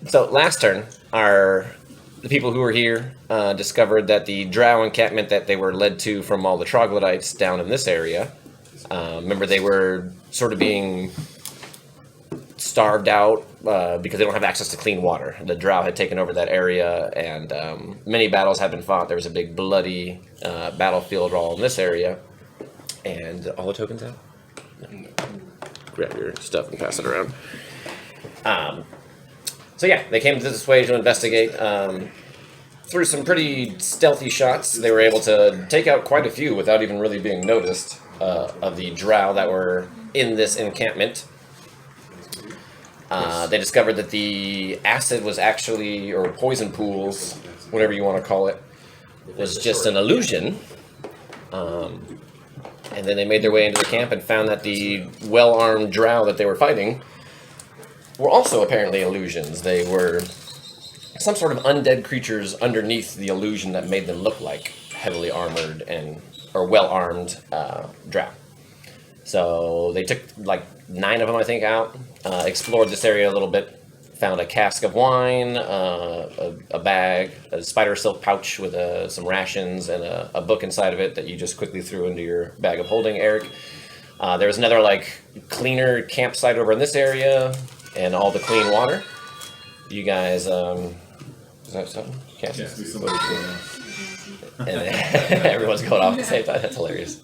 So last turn, the people who were here discovered that the Drow encampment that they were led to from all the Troglodytes down in this area. Remember, they were sort of being starved out because they don't have access to clean water. The Drow had taken over that area, and many battles had been fought. There was a big bloody battlefield all in this area. And all the tokens out? No. Grab your stuff and pass it around. So yeah, they came to this way to investigate. Through some pretty stealthy shots, they were able to take out quite a few without even really being noticed of the Drow that were in this encampment. They discovered that the acid was actually, or poison pools, whatever you want to call it, was just an illusion. And then they made their way into the camp and found that the well-armed Drow that they were fighting were also apparently illusions. They were some sort of undead creatures underneath the illusion that made them look like heavily armored or well-armed Drow. So they took like 9 of them, I think, out, explored this area a little bit, found a cask of wine, a bag, a spider silk pouch with some rations, and a book inside of it that you just quickly threw into your bag of holding, Eric. There was another like cleaner campsite over in this area, and all the clean water. You guys, is that something? Cassie? And everyone's going off at the same time. That's hilarious.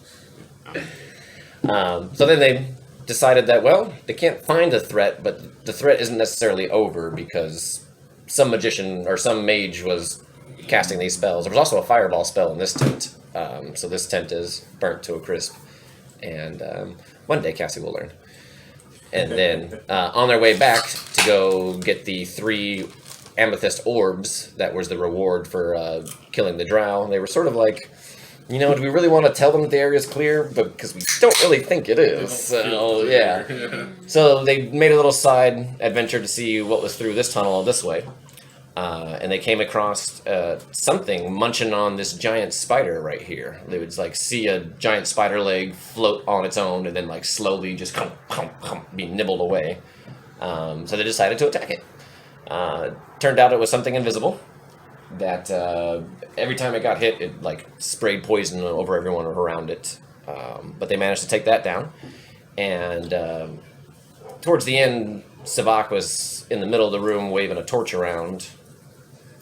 So then they decided that, well, they can't find the threat, but the threat isn't necessarily over because some magician or some mage was casting these spells. There was also a fireball spell in this tent. So this tent is burnt to a crisp. And one day Cassie will learn. And then on their way back to go get the 3 amethyst orbs, that was the reward for killing the Drow. They were sort of like, do we really want to tell them that the area's clear? Because we don't really think it is. So, yeah. So they made a little side adventure to see what was through this tunnel this way. And they came across something munching on this giant spider right here. They would see a giant spider leg float on its own and then slowly just be nibbled away. So they decided to attack it. Turned out it was something invisible that every time it got hit, it sprayed poison over everyone around it. But they managed to take that down. And towards the end, SiVak was in the middle of the room waving a torch around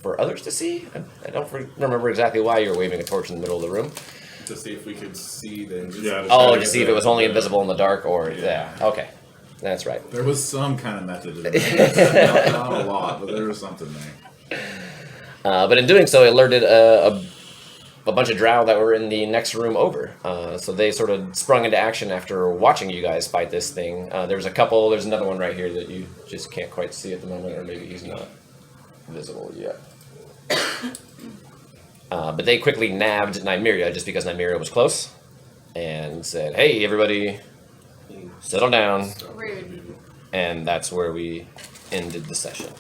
for others to see. I don't remember exactly why you were waving a torch in the middle of the room. To see if we could see the invisible. Yeah, to see if it was only invisible in the dark or... Yeah, okay. That's right. There was some kind of method to that. Not a lot, but there was something there. But in doing so, it alerted a bunch of Drow that were in the next room over. So they sort of sprung into action after watching you guys fight this thing. There's another one right here that you just can't quite see at the moment, or maybe he's not visible yet. But they quickly nabbed Nymeria just because Nymeria was close and said, "Hey, everybody, settle down." Rude. And that's where we ended the session.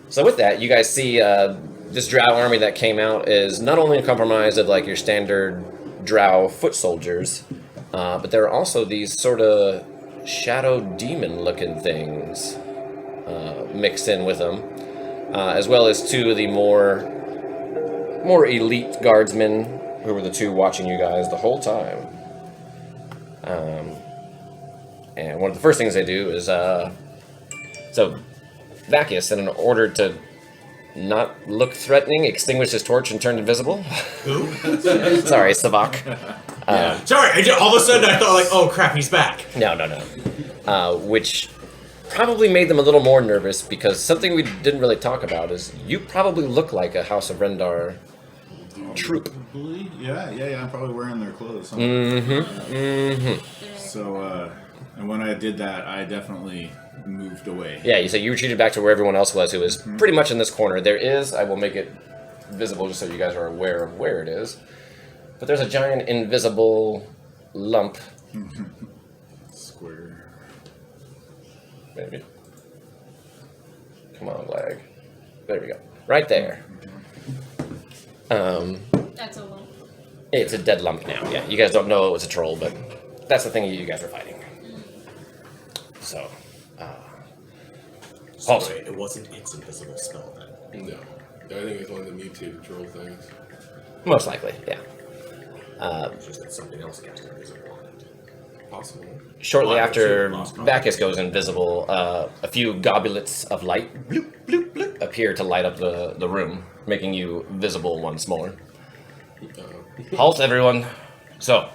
So with that, you guys see this Drow army that came out is not only comprised of your standard Drow foot soldiers, but there are also these sort of shadow demon-looking things mixed in with them, as well as 2 of the more elite guardsmen who were the 2 watching you guys the whole time. And one of the first things they do is Vacius, in order to not look threatening, extinguished his torch and turned invisible. Who? Sorry, SiVak. Yeah. Sorry, all of a sudden I thought oh crap, he's back. No. Which probably made them a little more nervous because something we didn't really talk about is you probably look like a House of Rendar troop. Yeah, I'm probably wearing their clothes. So, and when I did that, I definitely moved away. Yeah, you retreated back to where everyone else was, who was pretty much in this corner. There is, I will make it visible just so you guys are aware of where it is, but there's a giant invisible lump. Square. Maybe. Come on, lag. There we go. Right there. That's a lump. It's a dead lump now, yeah. You guys don't know it was a troll, but that's the thing you guys are fighting. So, Halt. So it wasn't its invisible spell then. No. I think it's one of the mutated troll things. Most likely, yeah. It's just that something else cast invisible on it. Possible. Shortly Well, after lost contact. Bacchus goes invisible, a few gobulets of light bloop, bloop, bloop, appear to light up the room, making you visible once more. Halt, everyone. So,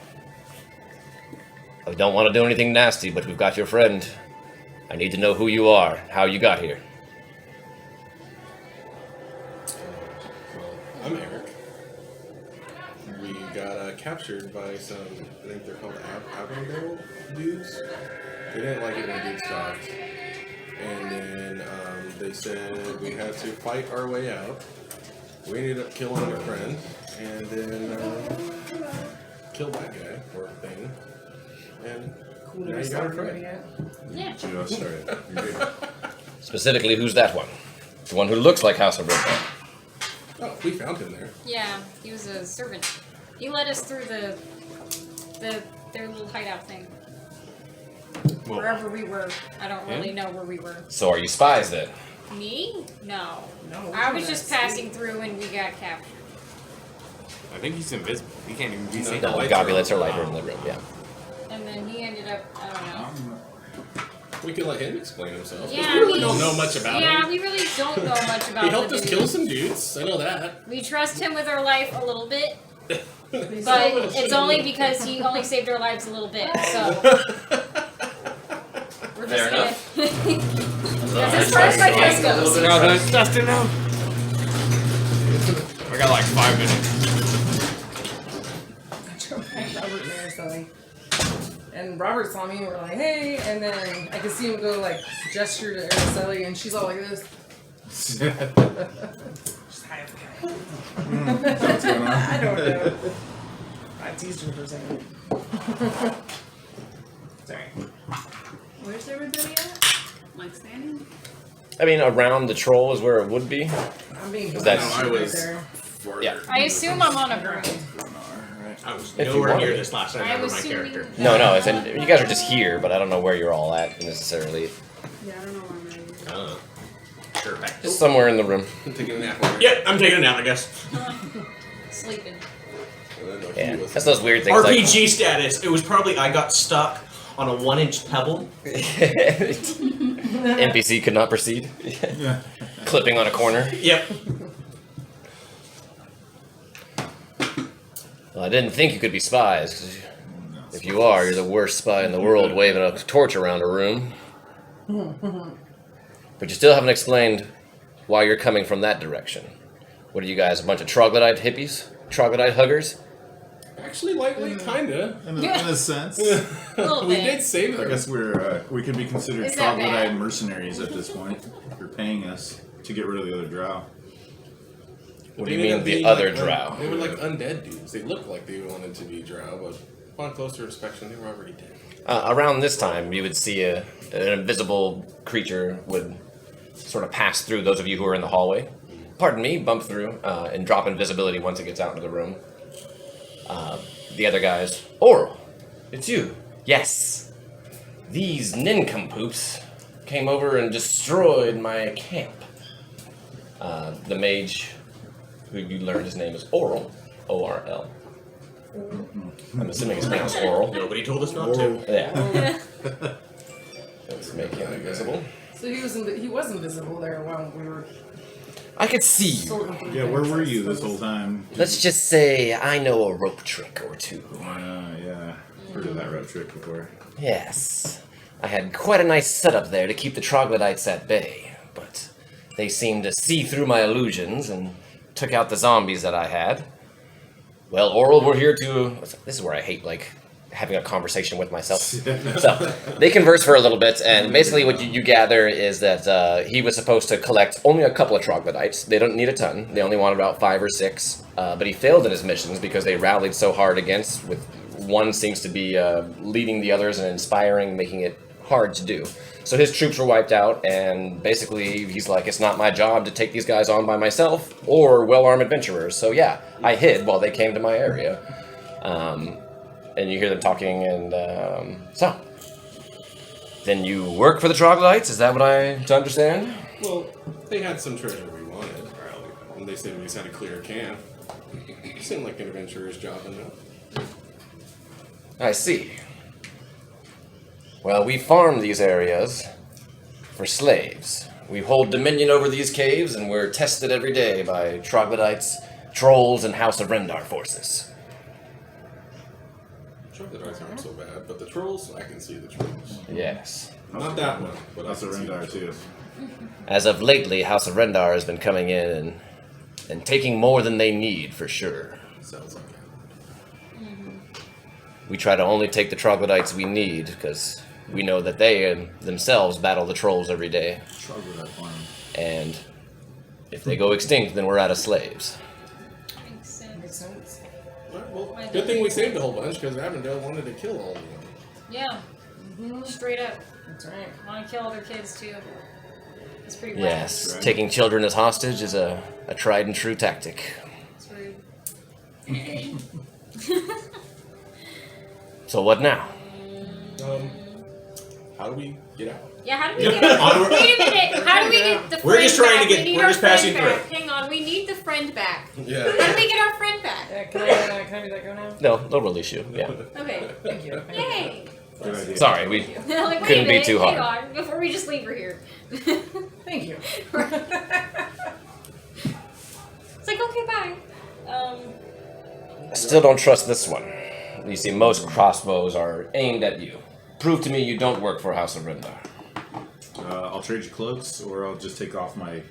I don't want to do anything nasty, but we've got your friend. I need to know who you are, how you got here. Well, I'm Eric. We got captured by some, I think they're called Avondale dudes. They didn't like it when dudes talked. And then they said we had to fight our way out. We ended up killing our friend. And then killed that guy, or thing. And now you got our friend. Yeah. Just started. You're good. Specifically, who's that one? The one who looks like House of Freth. Oh, we found him there. Yeah, he was a servant. He led us through their little hideout thing. Well, Wherever we were. I don't really know where we were. So are you spies then? Me? No. No, I was just passing through and we got captured. I think he's invisible. He can't even be seen. No, the gobulets are lighter in the room, yeah. And then he ended up, I don't know. We could let him explain himself. Yeah, we really we- don't know much about Yeah, him. we really don't know much about He helped the us dude. kill some dudes. I know that. We trust him with our life a little bit, but it's only because he only saved our lives a little bit, so. We're Fair just gonna. That's as far as my trust goes. No, that's Dustin, no. I got like 5 minutes. Robert and Araceli. And Robert saw me and we're like, hey, and then I could see him go like gesture to Araceli and she's all like this. She's high okay. What's going on? I don't know. I teased her for a second. Sorry. Where's everybody at? Like standing? I mean, around the troll is where it would be. I'm being That's- right I was there. further. Yeah. I assume I'm on a broom. I was If you nowhere wanted near it. this last time I I'm remember my assuming. character. No, it's you guys are just here, but I don't know where you're all at necessarily. Yeah, I don't know where I'm at. Sure, back. Just somewhere in the room. I'm taking a nap over Yeah, I'm taking it down, I guess. Sleeping. Yeah, that's those weird things. RPG status. It was probably I got stuck on a 1-inch pebble. Like NPC could not proceed. Yeah. Clipping on a corner. Yep. Well, I didn't think you could be spies, 'cause if you are, you're the worst spy in the world, waving a torch around a room. But you still haven't explained why you're coming from that direction. What are you guys, a bunch of troglodyte hippies? Troglodyte huggers? Actually, lightly, kinda. In a sense. A little We bit. did save I them. guess we could be considered Is that troglodyte bad? mercenaries at this point. You're paying us to get rid of the other Drow. What do They you ended mean up the being other like drow? They were like undead dudes. They looked like they wanted to be drow, but upon closer inspection, they were already dead. Around this time, you would see an invisible creature would sort of pass through those of you who are in the hallway. Pardon me, bump through and drop invisibility once it gets out into the room. The other guys, Oral, it's you. Yes. These nincompoops came over and destroyed my camp. The mage, who you learned his name is Oral, O-R-L. I'm assuming it's pronounced Oral. Nobody told us not to. Yeah. Let's make him invisible. So he was invisible there while we were I could see you. sorting through Yeah, where things, were I you this suppose. whole time? Let's just say I know a rope trick or two. Yeah. Heard of that rope trick before. Yes. I had quite a nice setup there to keep the troglodytes at bay, but they seemed to see through my illusions and took out the zombies that I had. Well, Oral, we're here to... This is where I hate, like, having a conversation with myself. So, they converse for a little bit, and basically what you gather is that he was supposed to collect only a couple of troglodytes. They don't need a ton. They only want about 5 or 6. But he failed in his missions because they rallied so hard against, with one seems to be leading the others and inspiring, making it hard to do. So his troops were wiped out, and basically he's like, it's not my job to take these guys on by myself, or well-armed adventurers. So yeah, I hid while they came to my area. And you hear them talking, and so. Then you work for the troglodytes, is that what I to understand? Well, they had some treasure we wanted, and they said we just had to clear a camp. Seemed like an adventurer's job enough. I see. Well, we farm these areas for slaves. We hold dominion over these caves, and we're tested every day by troglodytes, trolls, and House of Rendar forces. Troglodytes aren't so bad, but the trolls, I can see the trolls. Yes. Not that one, but That's I a can see Rendar the too. trolls. As of lately, House of Rendar has been coming in and taking more than they need, for sure. Sounds like it. We try to only take the troglodytes we need, because we know that they themselves battle the trolls every day. Troglodyte Warrens. And if they go extinct, then we're out of slaves. Makes sense. Makes sense. Well, good thing we saved a whole bunch, because Avondale wanted to kill all of them. Yeah. Straight up. That's right. Want to kill other kids too. It's pretty bad. Yes, Right. taking children as hostage is a tried and true tactic. It's rude. So what now? How do we get out? Yeah, how do we get out? Wait a minute. How do we get the friend We're just trying to back? get- We need we're our just passing friend through. back. Hang on, we need the friend back. Yeah. How do we get our friend back? Can I be that go now? No, they'll release you. Yeah. Okay. Thank you. Yay. Good idea. Sorry, we. Like, wait Couldn't a be minute, too hang hard. on, before we just leave her here. Thank you. It's like, okay, bye. I still don't trust this one. You see, most crossbows are aimed at you. Prove to me you don't work for House of Rendar. I'll trade you cloaks, or I'll just take off my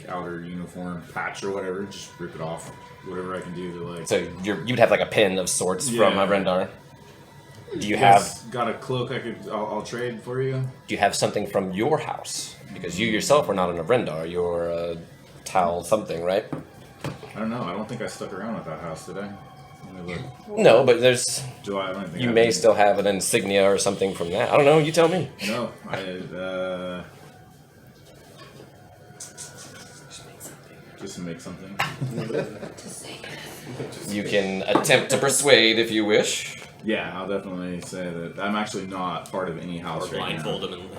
outer uniform patch or whatever. Just rip it off. Whatever I can do to So you'd have like a pin of sorts from Yeah. Rendar. Do you guys have got a cloak I'll trade for you? Do you have something from your house? Because you yourself are not an Rendar. You're a Tal something, right? I don't know. I don't think I stuck around at that house, did I? Let me look. No, but there's. Do I don't think You I may did. still have an insignia or something from that. I don't know. You tell me. No, just make something. You can attempt to persuade if you wish. Yeah, I'll definitely say that I'm actually not part of any house Or right now. blindfold them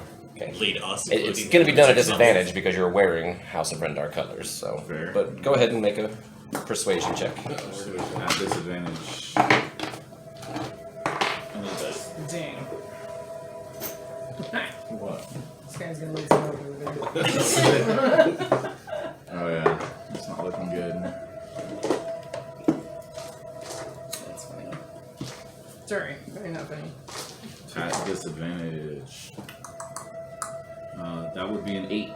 and lead us. It's including going to be done at the disadvantage because you're wearing House of Rendar colors. So, Fair. but go ahead and make a persuasion check. At disadvantage. Dang. What? This guy's gonna make some over there. Oh yeah, it's not looking good. That's funny. Sorry, very not funny. At disadvantage. That would be an 8.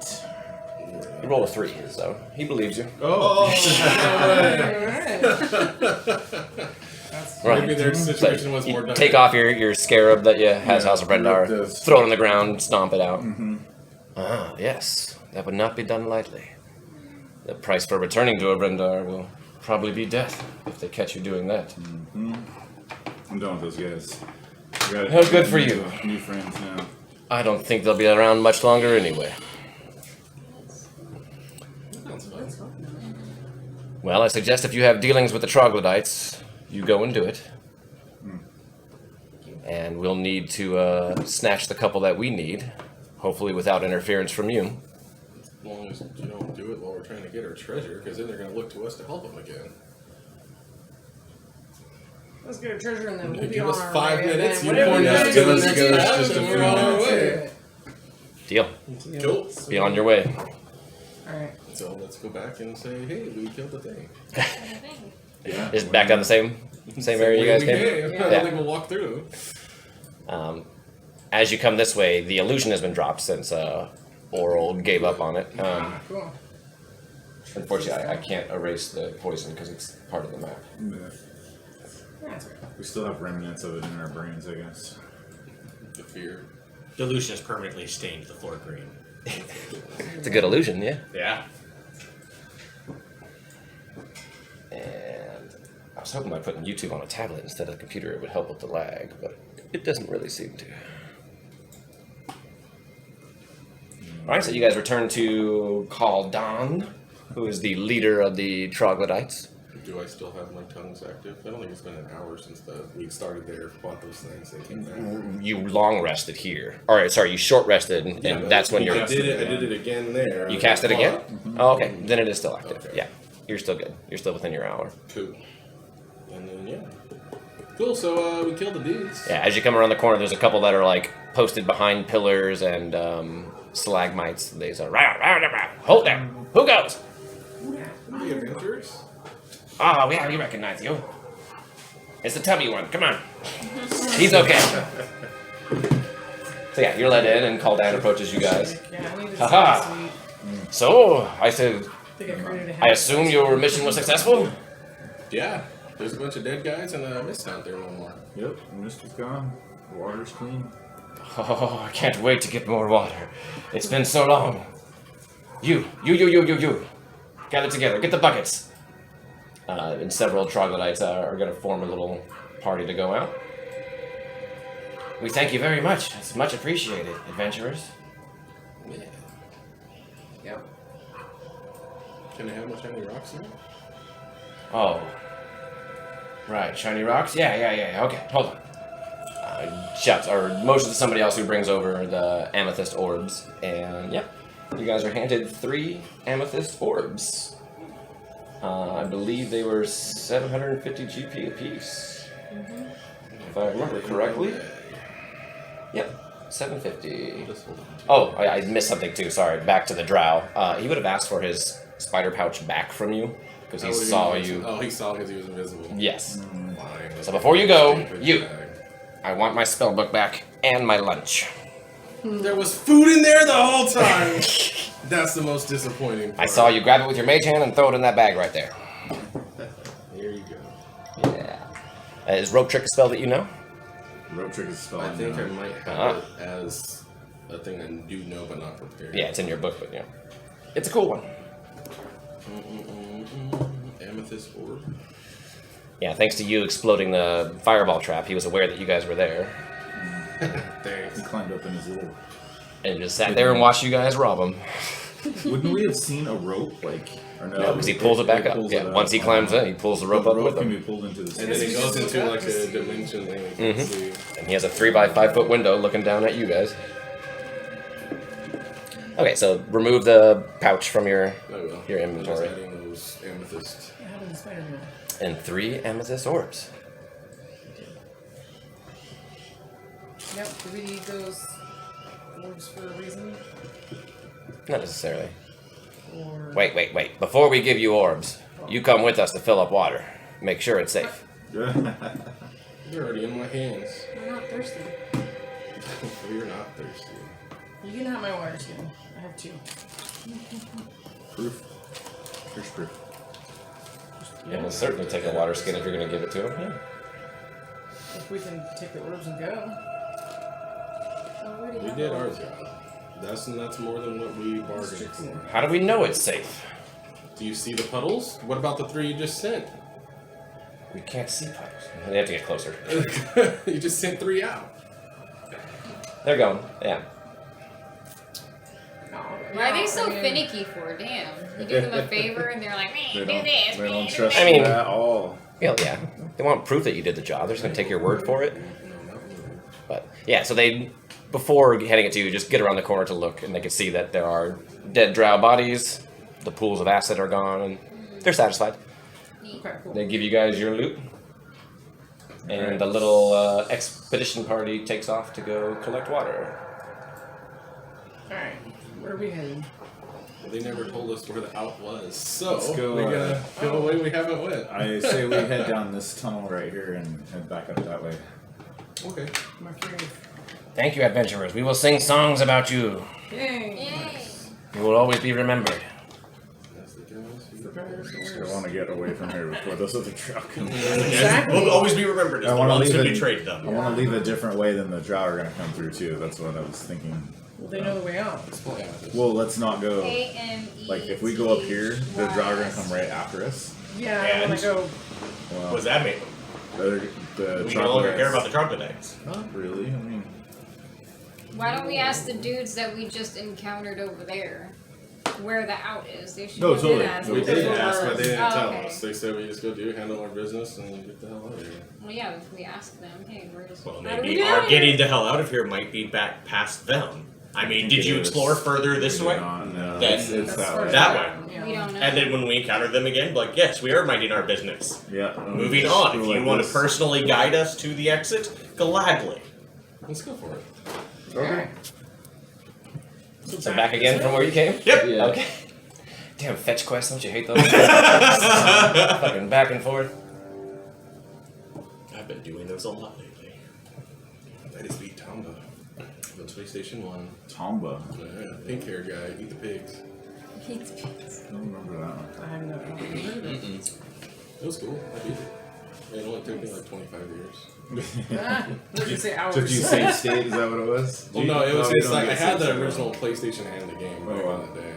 You roll a 3, so he believes you. Oh! Right. Maybe their situation was more You dire. take off your scarab that has House of rip Rendar, this. throw it on the ground, stomp it out. Ah, yes. That would not be done lightly. The price for returning to a Rendar will probably be death if they catch you doing that. I'm done with those guys. Oh, good for you. New friends now. I don't think they'll be around much longer anyway. Well, I suggest if you have dealings with the troglodytes, you go and do it. And we'll need to snatch the couple that we need, hopefully without interference from you. As long as you don't do it while we're trying to get our treasure, because then they're going to look to us to help them again. Let's get a treasure and then we'll be Give on us our 5 way, minutes, and you then point whatever us you to do, the next do house, that, and we're we're on our to way. it. Deal. Cool. Be on your way. Alright. So let's go back and say, hey, we killed the thing. Yeah. Is it back down the same area you guys came? I Yeah. don't think we'll walk through. As you come this way, the illusion has been dropped since Oral gave up on it. Cool. Unfortunately, I can't erase the poison because it's part of the map. Yeah. That's right. We still have remnants of it in our brains, I guess. The fear. Delusion has permanently stained the floor green. It's a good illusion, yeah? Yeah. And I was hoping by putting YouTube on a tablet instead of a computer it would help with the lag, but it doesn't really seem to. Alright, so you guys return to Kaldon, who is the leader of the Troglodytes. Do I still have my tongues active? I don't think it's been an hour since we started there, bought those things, and came back. You long rested here. All right, sorry, you short rested, and Yeah, but that's when you're. I did it again there. You cast it again? Mm-hmm. Oh, okay. Then it is still active. Okay. Yeah, you're still good. You're still within your hour. Cool. And then yeah. Cool. So we killed the dudes. Yeah, as you come around the corner, there's a couple that are like posted behind pillars and stalagmites. They say, "Hold there. Who goes?" The adventurers. Oh, yeah, we recognize you. It's the tubby one. Come on. He's okay. So yeah, you're let in, and Kaldan approaches you guys. Yeah, I need this Haha. sweet. So, I said, I think I created a I habit. assume your mission was successful? Yeah. There's a bunch of dead guys and a mist out there no more. Yep, the mist is gone. The water's clean. Oh, I can't wait to get more water. It's been so long. You. Gather together. Get the buckets. And several troglodytes are going to form a little party to go out. We thank you very much. It's much appreciated, adventurers. Yeah. Yep. Can I have my shiny rocks now? Oh. Right, shiny rocks? Yeah. Okay, hold on. Shuts, or motions to somebody else who brings over the amethyst orbs. And, yep, you guys are handed 3 amethyst orbs. I believe they were 750 GP apiece. If I remember correctly. Yep, 750. Just hold on. Oh, I missed something too, sorry. Back to the Drow. He would have asked for his spider pouch back from you, because he saw you. Oh, he saw because he was invisible. Yes. Fine. So before you go, Stupid you. bag. I want my spellbook back and my lunch. There was food in there the whole time. That's the most disappointing part. I saw you grab it with your mage hand and throw it in that bag right there. Here you go. Yeah. Is rope trick a spell that you know? Rope trick is a spell. I think I might have it as a thing I do know but not prepared. Yeah, it's in your book, but yeah. It's a cool one. Amethyst orb. Yeah, thanks to you exploding the fireball trap, he was aware that you guys were there. Thanks. He climbed up in his little. And just sat there and watched you guys rob him. Wouldn't we have seen a rope, like, or no? No, because he pulls it back up. pulls Yeah, it up. once he climbs in, he pulls the rope The up with can him. be pulled into the And then it goes into like a dimension thing. You can Mhm. see. And he has a 3x5 foot window looking down at you guys. Okay, so remove the pouch from your Oh, well. Your inventory. Just adding those amethyst. What happened to Spider-Man? and 3 amethyst orbs. Yep, do we need those orbs for a reason? Not necessarily. Or... Wait. Before we give you orbs, you come with us to fill up water. Make sure it's safe. You're already in my hands. We're not thirsty. You're not thirsty. You can have my water skin. I have 2. Proof. Here's proof. And we'll certainly take a water skin if you're going to give it to him. Yeah. If we can take the orbs and go. We did our job. That's more than what we bargained for. How do we know it's safe? Do you see the puddles? What about the 3 you just sent? We can't see puddles. They have to get closer. You just sent 3 out. They're going. Yeah. Why are they so finicky for? Damn. You do them a favor and they're like, They do don't, this, they don't do trust this. I mean- you at all. Yeah. They want proof that you did the job. They're just going to take your word for it. But yeah, so they, before heading it to you, just get around the corner to look, and they can see that there are dead drow bodies. The pools of acid are gone, and they're satisfied. Okay, cool. They give you guys your loot, and the little expedition party takes off to go collect water. Alright, where are we heading? Well, they never told us where the out was, so Let's go, we gotta go away we haven't went. I say we head down this tunnel right here and head back up that way. Okay. My curious. Thank you, adventurers. We will sing songs about you. Yay! Yay. You will always be remembered. That's the Prepare us I for want to get away from here before those other drow come. Exactly. We'll always be remembered as I the want to ones leave who it. betrayed I them. want to leave a different way than the drow are going to come through too. That's what I was thinking. Well, they know the way out. Well, let's not go. A-M-E-T. Like if we go up here, the drow are going to come right after us. Yeah, I want And- to go. What Well, does that mean? the We no longer care about the troglodytes. Not really. I mean, Why don't we ask the dudes that we just encountered over there? where the out is. They should No, have totally. asked. We did ask, but they didn't Oh, tell okay. us. They said we just go handle our business and get the hell out of here. Well, yeah, if we ask them, hey, where's Well, how do we maybe get out our of here? getting the hell out of here might be back past them. I mean, did you explore further this way? No, Then- it's That's that far way. That down, way. yeah. We don't know. And then when we encounter them again, like, yes, we are minding our business. Yeah. Moving just on. go If like you want to this. personally guide us to the exit, gladly. Let's go for it. Okay. So back again from where you came? Yep. Yeah. Okay. Damn, fetch quests, don't you hate those? Fucking back and forth. I've been doing those a lot lately. That is beat Tomba. The PlayStation 1. Tomba. Yeah, pink hair guy, eat the pigs. I don't remember that one. I have no idea. It was cool. I beat it. It only took me like 25 years. What did you say? Hours? Took you same state? Is that what it was? Well, no, it was you just don't like I get had save the state. original PlayStation and the game back wow. in the day.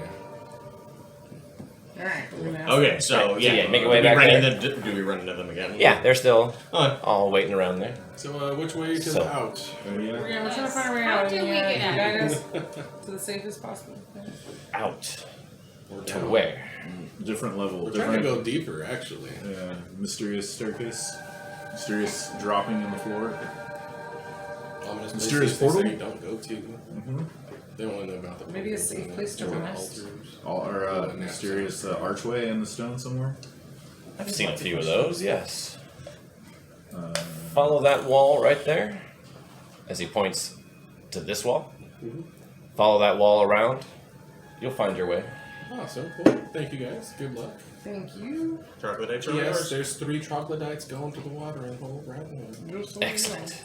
Alright, we're gonna ask Okay, so Right, yeah, so yeah, make your way do we back run there. into- do we run into them again? Yeah, they're still Oh, all waiting around there. So, which way to So- the out? Oh, yeah. Yeah, we're trying to find a way How out. do we and, get out? guide us to the safest possible. Out. Or To down? where? Different level. We're trying to Different. go deeper, actually. Yeah. Mysterious staircase. Mysterious dropping in the floor. Ominous Mysterious places they portal? say don't go to. Mm-hmm. They don't want to know about the Maybe a portals safe and place to the rest. altars. Or Oh, mysterious archway in the stone somewhere. I've seen a few of those, yes. Uh, Follow that wall right there. As he points to this wall. Mhm. Follow that wall around. You'll find your way. Awesome, cool. Thank you guys. Good luck. Thank you. Troglodyte Yes, Warrens. there's 3 troglodytes going to the watering hole right now. You're so Excellent.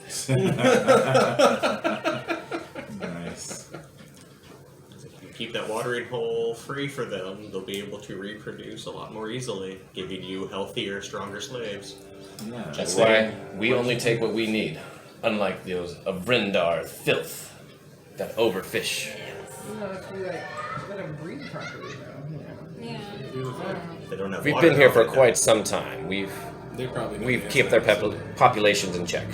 nice. If you keep that watering hole free for them, they'll be able to reproduce a lot more easily, giving you healthier, stronger slaves. Yeah. That's why we only take what we need. Unlike those of Vrindar filth that overfish. You know, if you like let them breed properly, though, you know. Yeah. They don't have We've water been here for now. quite some time. We've They probably know we've the kept their answer. populations in check.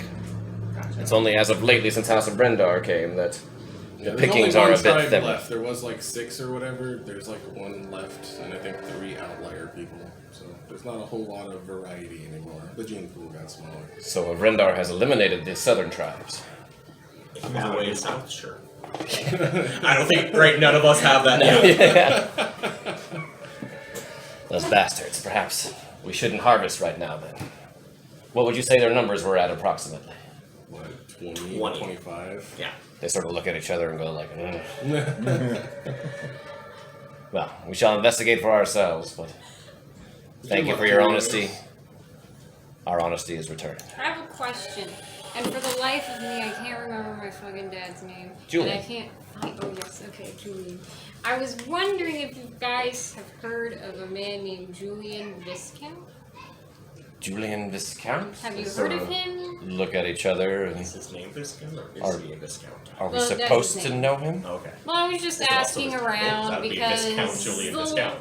Gotcha. It's only as of lately, since House of Brendar came, that Yeah, the there's pickings only are one a bit tribe thinner. left. There was like 6 or whatever. There's like 1 left, and I think 3 outlier people. So there's not a whole lot of variety anymore. The gene pool got smaller. So Vrindar has eliminated the southern tribes. If there's a way south, sure. I don't think, right, none of us have that now. Yeah. Those bastards. Perhaps we shouldn't harvest right now then. What would you say their numbers were at approximately? What, 20, 20. 25? Yeah. They sort of look at each other and go like, well, we shall investigate for ourselves, but thank you for your honesty. Our honesty is returned. I have a question, and for the life of me, I can't remember my fucking dad's name. Julian. And I can't find. Oh yes, okay, Julian. I was wondering if you guys have heard of a man named Julian Viscount. Julian Viscount? Have you Sort heard of him? Look at each other and Is his name Viscount or Are- is he a Viscount? are we Well, that's supposed his to name. know him? Okay. Well, I was just Also asking Viscount. around That would be because Viscount Julian Viscount.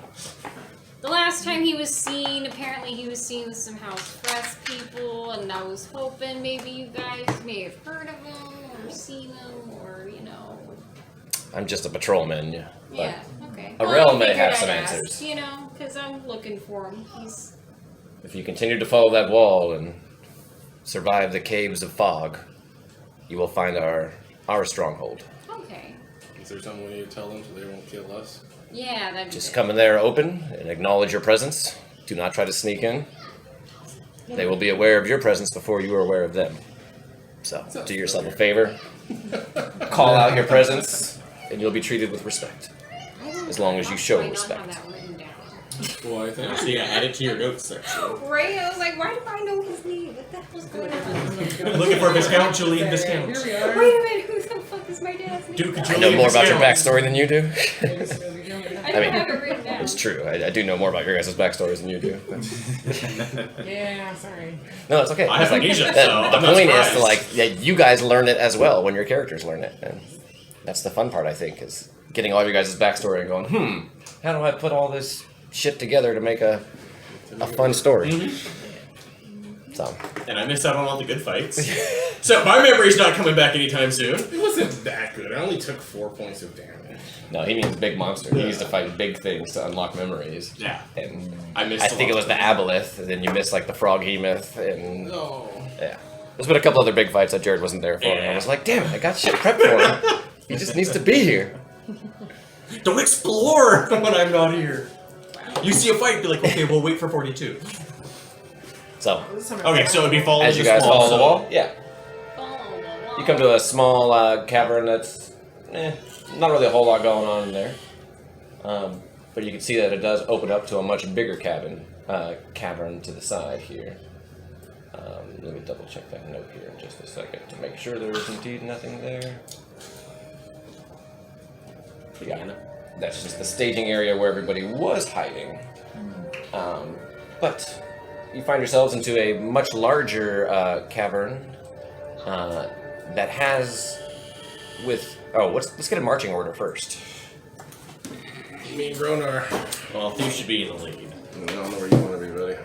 the last time he was seen, apparently he was seen with some House Freth people, and I was hoping maybe you guys may have heard of him or seen him, or you know. I'm just a patrolman, yeah. But Yeah. Okay. Arel I may figured have I'd some ask, answers. You know, because I'm looking for him. He's if you continue to follow that wall and survive the caves of fog, you will find our stronghold. okay. Is there something we need to tell them so they won't kill us? Yeah, that'd be Just good. come in there open and acknowledge your presence. Do not try to sneak in. They will be aware of your presence before you are aware of them. So, do yourself a favor. Call out your presence, and you'll be treated with respect. As long as you show Why not respect. have that written down? Well, I think So yeah, add it to your notes section. Right? I was like, why do I know his name? What the hell's going on? Looking for Viscount Julian Viscount. Here we Wait are. a minute, who the fuck is my dad's name? Duke I Julian know more about your Viscount. backstory than you do. I don't mean, have it written down. It's true. I do know more about your guys' backstories than you do. Yeah, sorry. No, it's okay. I have It's like, amnesia, the so I'm not point is to surprised. like, yeah, you guys learn it as well when your characters learn it, and that's the fun part, I think, is getting all of your guys' backstory and going, how do I put all this shit together to make a fun story? So. And I missed out on all the good fights. So my memory's not coming back anytime soon. It wasn't that good. I only took 4 points of damage. No, he means big monster. He needs to fight big things to unlock memories. Yeah. And I missed I a think it lot was of the them. Aboleth, and then you missed like the Froghemoth, and No. yeah. There's been a couple other big fights that Jared wasn't there for, and I Yeah. was like, damn it, I got shit prepped for him. He just needs to be here. Don't explore when I'm not here. You see a fight, be like, okay, we'll wait for 42. So, Okay, so it'd be following as you this guys wall, follow the so- wall, yeah. Follow the wall. You come to a small cavern that's not really a whole lot going on in there. But you can see that it does open up to a much bigger cavern to the side here. Let me double check that note here in just a second to make sure there is indeed nothing there. Yeah, that's just the staging area where everybody was hiding. But you find yourselves into a much larger cavern that has let's get a marching order first. Me and Gronar. Well, Thief should be in the lead. I don't know where you want to be, buddy.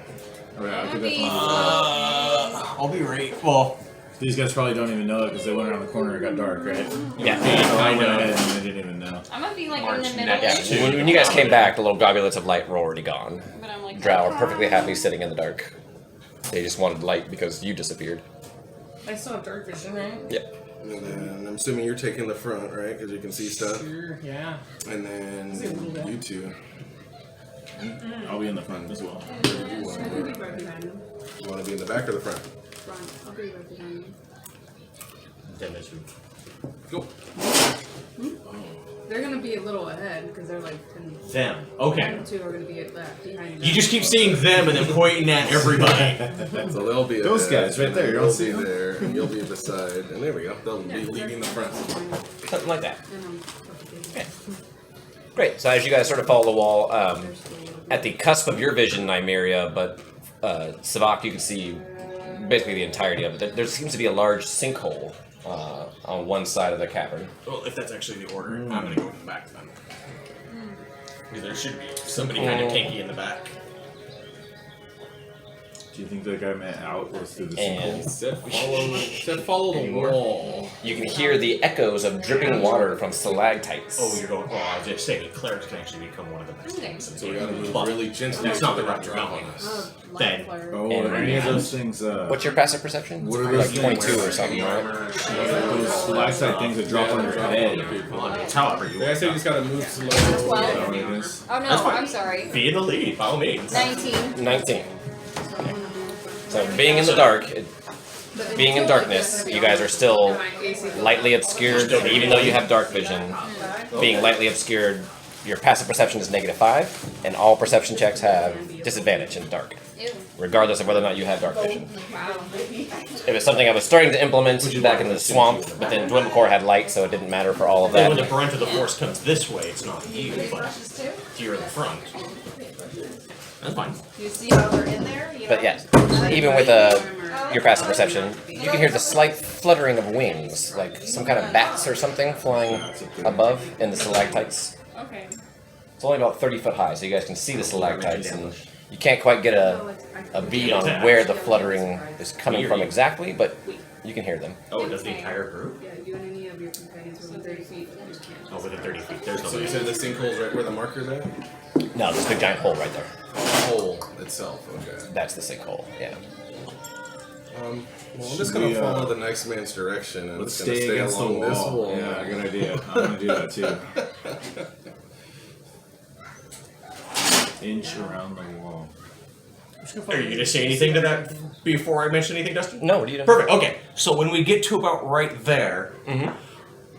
Oh, yeah, I could Maybe. definitely. I'll be right. Well, These guys probably don't even know it because they went around the corner and it got dark, right? Yeah. I kind went of. ahead and they didn't even know. I'm gonna be like March in the next middle. to- When you guys came back, the little gobulets of light were already gone. But I'm like, Drow are perfectly happy sitting in the dark. They just wanted light because you disappeared. I still have dark vision, right? Yeah. And then I'm assuming you're taking the front, right? Because you can see stuff. Sure, yeah. And then you two. I'll be in the front as well. Where do you want I'll to be be? right behind them. You want to be in the back or the front? Front. I'll be right behind them. Go. They're gonna be a little ahead because they're like 10. Them. Okay. The two are gonna be left behind. You just keep seeing them and then pointing at everybody. So they'll be Those ahead, guys right and there, then you You'll don't see be them? there, and you'll be beside, and there we go. They'll be leading the front. Something like that. And I'm Okay. Great. So as you guys sort of follow the wall, at the cusp of your vision, Nymeria, but SiVak, you can see basically the entirety of it. There seems to be a large sinkhole on one side of the cavern. Well, if that's actually the order, I'm gonna go in the back then. Because there should be somebody kind of tanky in the back. Do you think the guy meant out or through the And sinkhole? Said follow the wall. you can hear the echoes of dripping water from stalactites. Oh, you're going. Well, I was just saying, clerics can actually become one of the best Okay. things. So we gotta move But really gently. that's not the so route they're you're not going. on us. Then- Oh, And are any of those things, What's your passive perception? What are Like those 22 things? or something, right? those stalactite things that drop on your head? It's however you I want. say you just gotta move slow. Is that what it is? Oh no, That's fine. I'm sorry. Be in the lead, by all means. 19. 19. So being in the dark, being in darkness, you guys are still lightly obscured, even though you have dark vision. Being lightly obscured, your passive perception is -5, and all perception checks have disadvantage in dark, Ew. regardless of whether or not you have dark vision. Wow. It was something I was starting to implement back in the swamp, but then Dwimcore had light, so it didn't matter for all of Then when the that. brunt of the force comes this way, it's not you, but you're in the front. That's fine. You see how they're in there? You But know? yes, even with your passive perception, you can hear the slight fluttering of wings, like some kind of bats or something flying above in the stalactites. Okay. It's only about 30 foot high, so you guys can see the stalactites, and you can't quite get a beat on where the fluttering is coming from exactly, but you can hear them. Oh, it does the entire group? Yeah, you and any of your companions within 30 feet. You can't. Oh, within 30 feet. There's no So you way. said the sinkhole's right where the marker's at? No, this big giant hole right there. The hole itself, okay. That's the sinkhole, yeah. Well, I'm Should just gonna we, follow the next man's direction and Let's just gonna stay stay against the along this wall. wall. Yeah, good idea. I'm gonna do that too. Inch around the wall. Are you gonna say anything to that before I mention anything, Dustin? No, what are you doing? Perfect. Okay. So when we get to about right there, Mhm.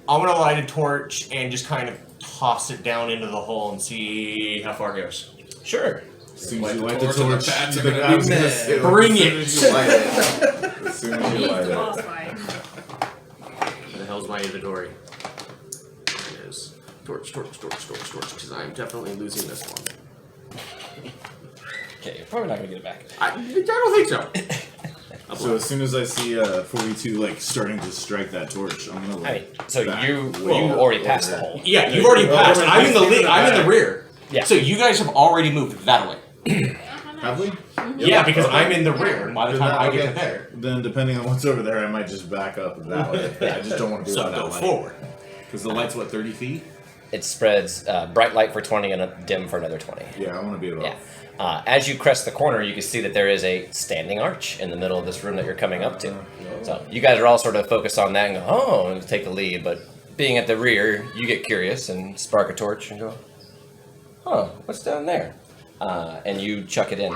I'm gonna light a torch and just kind of toss it down into the hole and see how far it goes. Sure. As soon as you Light light the the torch and the torch, bats are you gonna I be was gonna mad. say, Bring as it. soon as you light it. As soon as you He's light the it. boss fight. Where the hell's my inventory? There it is. Torch, because I'm definitely losing this one. Okay, you're probably not gonna get it back. I don't think so. So as soon as I see 42 like starting to strike that torch, I'm gonna I like. mean, so back you way already passed the hole. Yeah, you've already passed. I'm in the lead. I'm in the rear. Yeah. So you guys have already moved that way. Have we? Yeah, because Okay. I'm in the rear, and by the time I get to Okay. there, Then depending on what's over there, I might just back up that way. I just don't want to be so that go light. forward. Because the light's what, 30 feet? It spreads bright light for 20 and a dim for another 20. Yeah, I want to be above. Yeah. As you crest the corner, you can see that there is a standing arch in the middle of this room that you're coming up to. So you guys are all sort of focused on that and go, oh, and take the lead. But being at the rear, you get curious and spark a torch and go, huh, what's down there? And you chuck it in.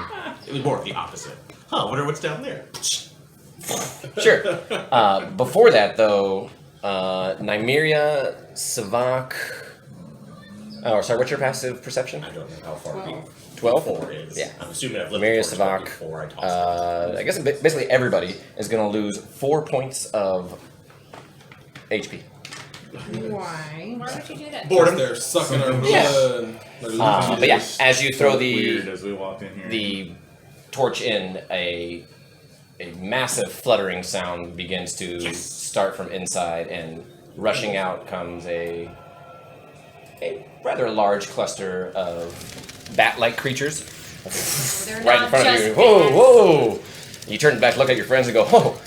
It was more of the opposite. Huh, wonder what's down there. Sure. Before that, though, Nymeria, SiVak. Oh, sorry, what's your passive perception? I don't know how far the 12? 4 is. Yeah. I'm assuming I've lived Nymeria, the torch SiVak. before I tossed it. I guess basically everybody is going to lose 4 points of HP. Why? Why would you do that? Boredom. They're sucking our blood. Yeah. They're losing But yeah, juice. as you throw Weird the as we walk in here. torch in, a massive fluttering sound begins to start from inside, and rushing out comes a rather large cluster of bat-like creatures They're right in not front of just you. Whoa, bats. whoa! You turn back, look at your friends, and go, "Oh,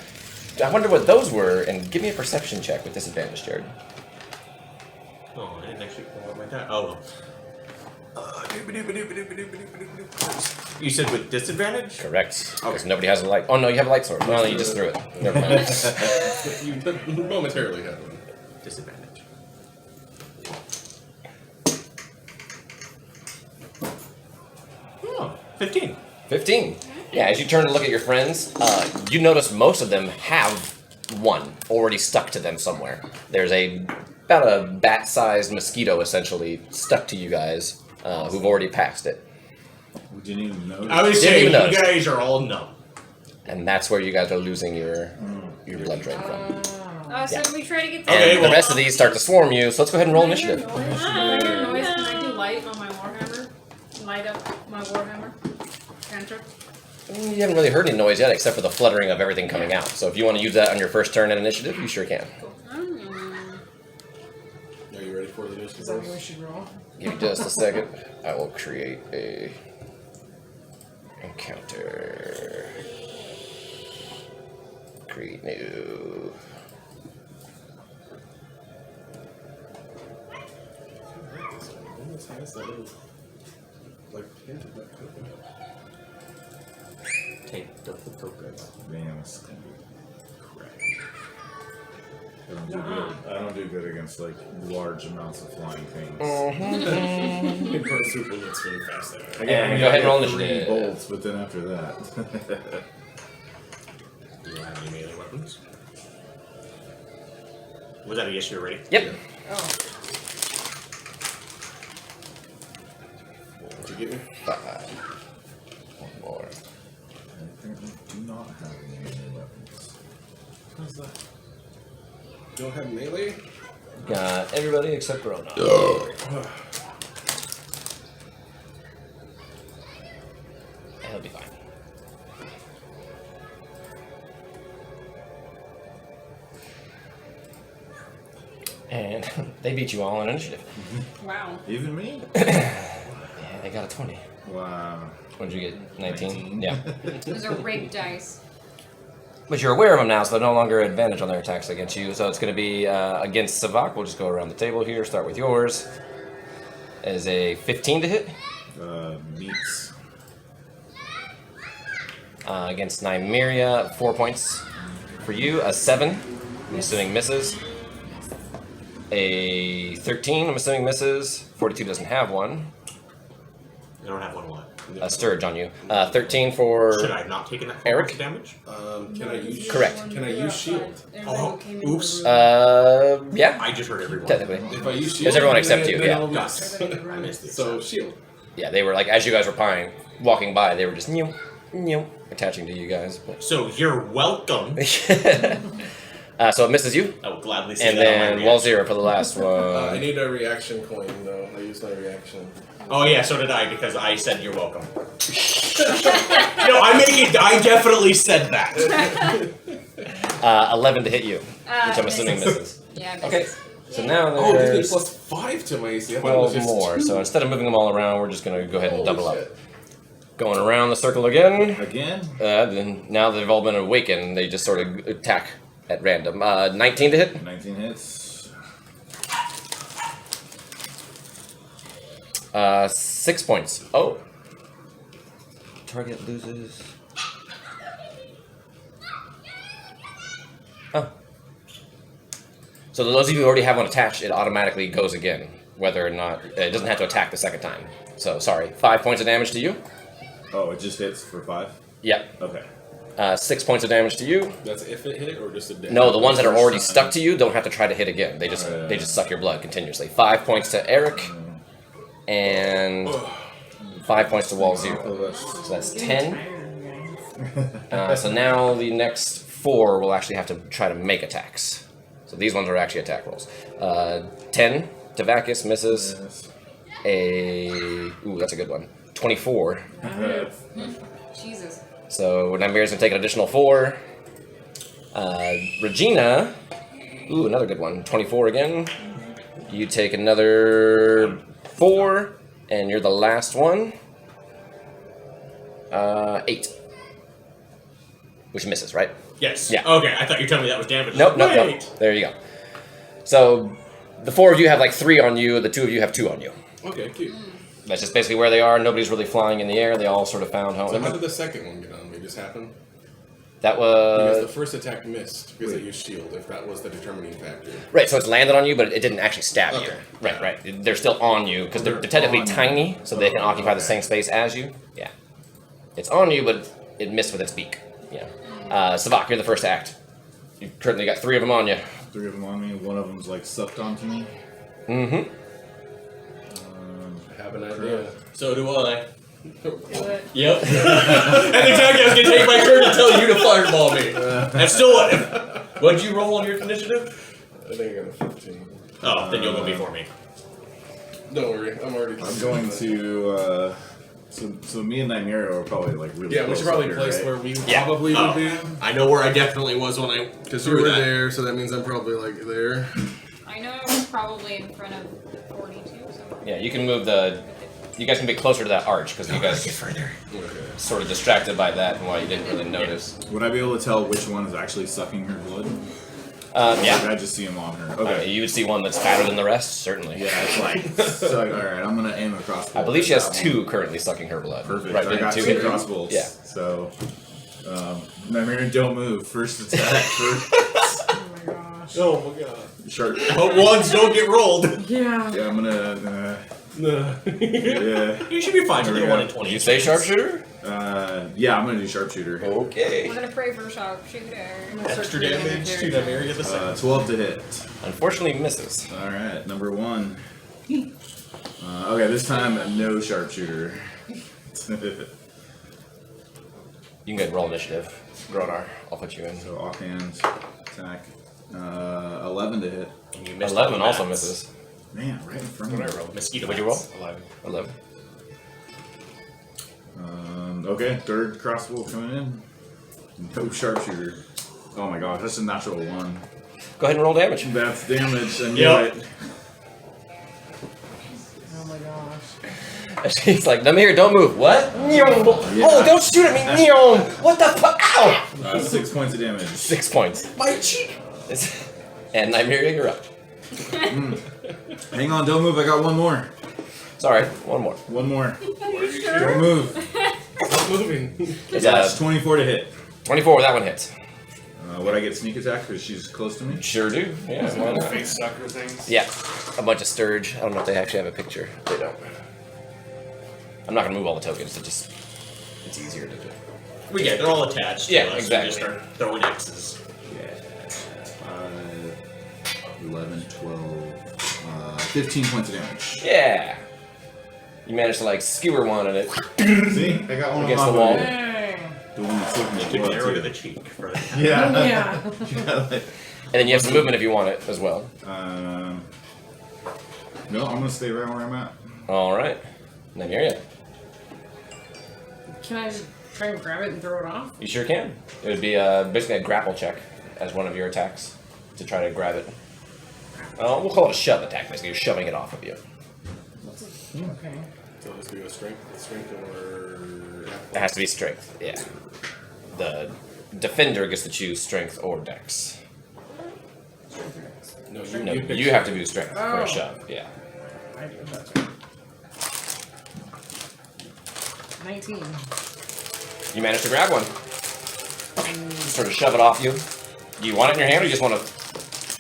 I wonder what those were." And give me a perception check with disadvantage, Jared. Oh, I didn't actually pull out my die. Oh well. You said with disadvantage? Correct. Because Okay. nobody has a light. Oh no, you have a light sword. Well, you just threw it. Never mind. You momentarily had one. Disadvantage. Oh, 15. 15. Yeah, as you turn to look at your friends, you notice most of them have one already stuck to them somewhere. There's about a bat-sized mosquito essentially stuck to you guys who've already passed it. We didn't even notice. I would Didn't say you even notice. guys are all numb. And that's where you guys are losing your blood drain from. So we try to get Okay, And well- the rest of these start to swarm you, so let's go ahead and roll initiative. Noise? Can I do light on my warhammer? Light up my warhammer? Cantrip? You haven't really heard any noise yet, except for the fluttering of everything coming out. So if you want to use that on your first turn in initiative, you sure can. Are you ready for the Is that what we initiative? should roll? Give me just a second. I will create a encounter. Create new. What has that little, like, hint of that coconut? Take the coconut. Man, it's gonna be crap. I don't do good. I don't do good against like large amounts of flying things. It burns through bullets really fast there. I get- And go ahead and roll I get 3 initiative. bolts, but then after that, Do you have any melee weapons? Was that a yes, you're ready? Yep. Oh. Did you get me? 5. One more. I apparently do not have any melee weapons. How's that? Don't have melee? Got everybody except Gronar. He'll be fine. And they beat you all on initiative. Wow. Even me? Yeah, they got a 20. Wow. What did you get? 19? Yeah. Those are rigged dice. But you're aware of them now, so they're no longer advantage on their attacks against you. So it's going to be against SiVak. We'll just go around the table here. Start with yours. As a 15 to hit. Meats. Against Nymeria, 4 points for you. A 7, I'm assuming misses. A 13, I'm assuming misses. 42 doesn't have one. I don't have one what? A Sturge on you. 13 for Should I have not taken that 4 Eric? points of damage? Can I use Correct. Can I use shield? Oh, oops. Yeah, I just heard everyone. technically. If I use shield, There's everyone then- except you, then yeah. I'll miss. I missed it. So shield. Yeah, they were like, as you guys were walking by, they were just attaching to you guys. But So you're welcome. so it misses you. I will gladly say And that then on my reaction. Wolzira for the last I one. need a reaction coin though. I used my reaction. Oh yeah, so did I because I said you're welcome. No, I definitely said that. 11 to hit you, which I'm assuming misses. Yeah, Okay, misses. so now Oh, this there's gives plus 5 to my AC. I thought it was 12 just more. 2. So instead of moving them all around, we're just going to go ahead and Holy double up. shit. Going around the circle again. Again? Then now they've all been awakened, they just sort of attack at random. 19 to hit. 19 hits. 6 points. Oh. Target loses. Oh. So those of you who already have one attached, it automatically goes again, whether or not it doesn't have to attack the second time. So sorry, 5 points of damage to you. Oh, it just hits for 5? Yep. Okay. 6 points of damage to you. That's if it hit or just a damage? No, the ones that are already First stuck to you don't have to try to hit again. They just suck your blood continuously. 5 points to Eric, and 5 points to Wolzira. So that's 10. So now the next 4 will actually have to try to make attacks. So these ones are actually attack rolls. 10 to Vacus misses. Yes. Ooh, that's a good one. 24. Jesus. So Nymeria's gonna take an additional 4. Regina, ooh, another good one. 24 again. You take another 4, and you're the last one. 8. Which misses, right? Yes. Yeah. Okay, I thought you were telling me that was damage. Nope. Wait. There you go. So the 4 of you have like 3 on you, the 2 of you have 2 on you. Okay, cute. That's just basically where they are. Nobody's really flying in the air. They all sort of found home. So how did the second one get on me? Just happen? That Because the was first attack missed because I used shield, if that was the determining factor. right. So it's landed on you, but it didn't actually stab you. Okay. Right. They're still on you because they're They're technically on you. tiny, so they can occupy the Okay. same space as you. Yeah, it's on you, but it missed with its beak. Yeah. SiVak, you're the first to act. You've currently got 3 of them on you. 3 of them on me. One of them's like sucked onto me. Mm-hmm. I have an idea. So do I. Do it. Yep. That's exactly I was gonna take my turn to tell you to fireball me. That's still what. What'd you roll on your initiative? I think I got a 15. Oh, then you'll go before me. Don't worry, I'm already. I'm going to. So me and Nymeria are probably like really. Yeah, we close should probably up here, place right? where we Yeah. probably Oh. would be. I know where I definitely was when I Because you threw were that. there, so that means I'm probably like there. I know I was probably in front of 42 somewhere. Yeah, you can move the. You guys can be closer to that arch because you guys get further. Okay. Sort of distracted by that and why you didn't really notice. Would I be able to tell which one is actually sucking her blood? Or Yeah. did I just see him on her? Okay. You would see one that's fatter than the rest, certainly. Yeah, it's like. So, alright, I'm gonna aim a crossbow. I believe she has at that 2 one. currently sucking her blood. Perfect. Right, I didn't got 2 two hit you? crossbows. Yeah. So, Nymeria, don't move. First attack. First. Oh my gosh. Oh my god. Sharp. Hope ones don't get rolled. Yeah. Yeah, I'm gonna. No. Yeah. You should be fine to There the we 1 go. in 20. Did you say sharpshooter? Yeah, I'm gonna do sharpshooter. Okay. We're gonna pray for sharpshooter. Extra damage to Nymeria the Second. 12 to hit. Unfortunately, misses. Alright, number 1. Okay, this time, no sharpshooter. You can go ahead and roll initiative. Gronar, I'll put you in. So, offhand, attack. 11 to hit. And you missed 11 on the also bats. misses. Man, right in front What of did me. I roll? Mosquito What'd you bats. roll? 11. 11. Okay, third crossbow coming in. No sharpshooter. Oh my god, that's a natural 1. Go ahead and roll damage. That's damage. I knew Yep. it. Oh my gosh. She's like, Nymeria, don't move. What? Oh, don't shoot at me. What the fuck? Ow! 6 points of damage. 6 points. My cheek! And Nymeria, you're up. Hang on, don't move. I got one more. Sorry, one more. One more. Sure. Don't move. Stop moving. It's That's 24 to hit. 24, that one hits. Would I get sneak attack because she's close to me? Sure do. Yeah, why not? Face sucker things. Yeah, a bunch of Sturge. I don't know if they actually have a picture. They don't. I'm not gonna move all the tokens. It's easier to do. Well, yeah, they're all attached. Yeah, to us. exactly. You just start throwing X's. Yeah. 11, 12, 15 points of damage. Yeah. You managed to like skewer one and it. See? I got one Against off the wall. of it. Dang. The one that's looking You at took blood, an arrow to too. the cheek. For Yeah. Yeah. And then you have some movement if you want it as well. No, I'm gonna stay right where I'm at. All right. Nymeria, Can I just try and grab it and throw it off? you sure can. It would be basically a grapple check as one of your attacks to try to grab it. We'll call it a shove attack. Basically, you're shoving it off of you. Okay. So let's do a strength or It has to be strength, yeah. The defender gets to choose strength or dex. No, No, pick you have to do strength for Oh. a shove, yeah. I do, that's right. 19. You managed to grab one. Sort of shove it off you. Do you want it in your hand, or you just want to?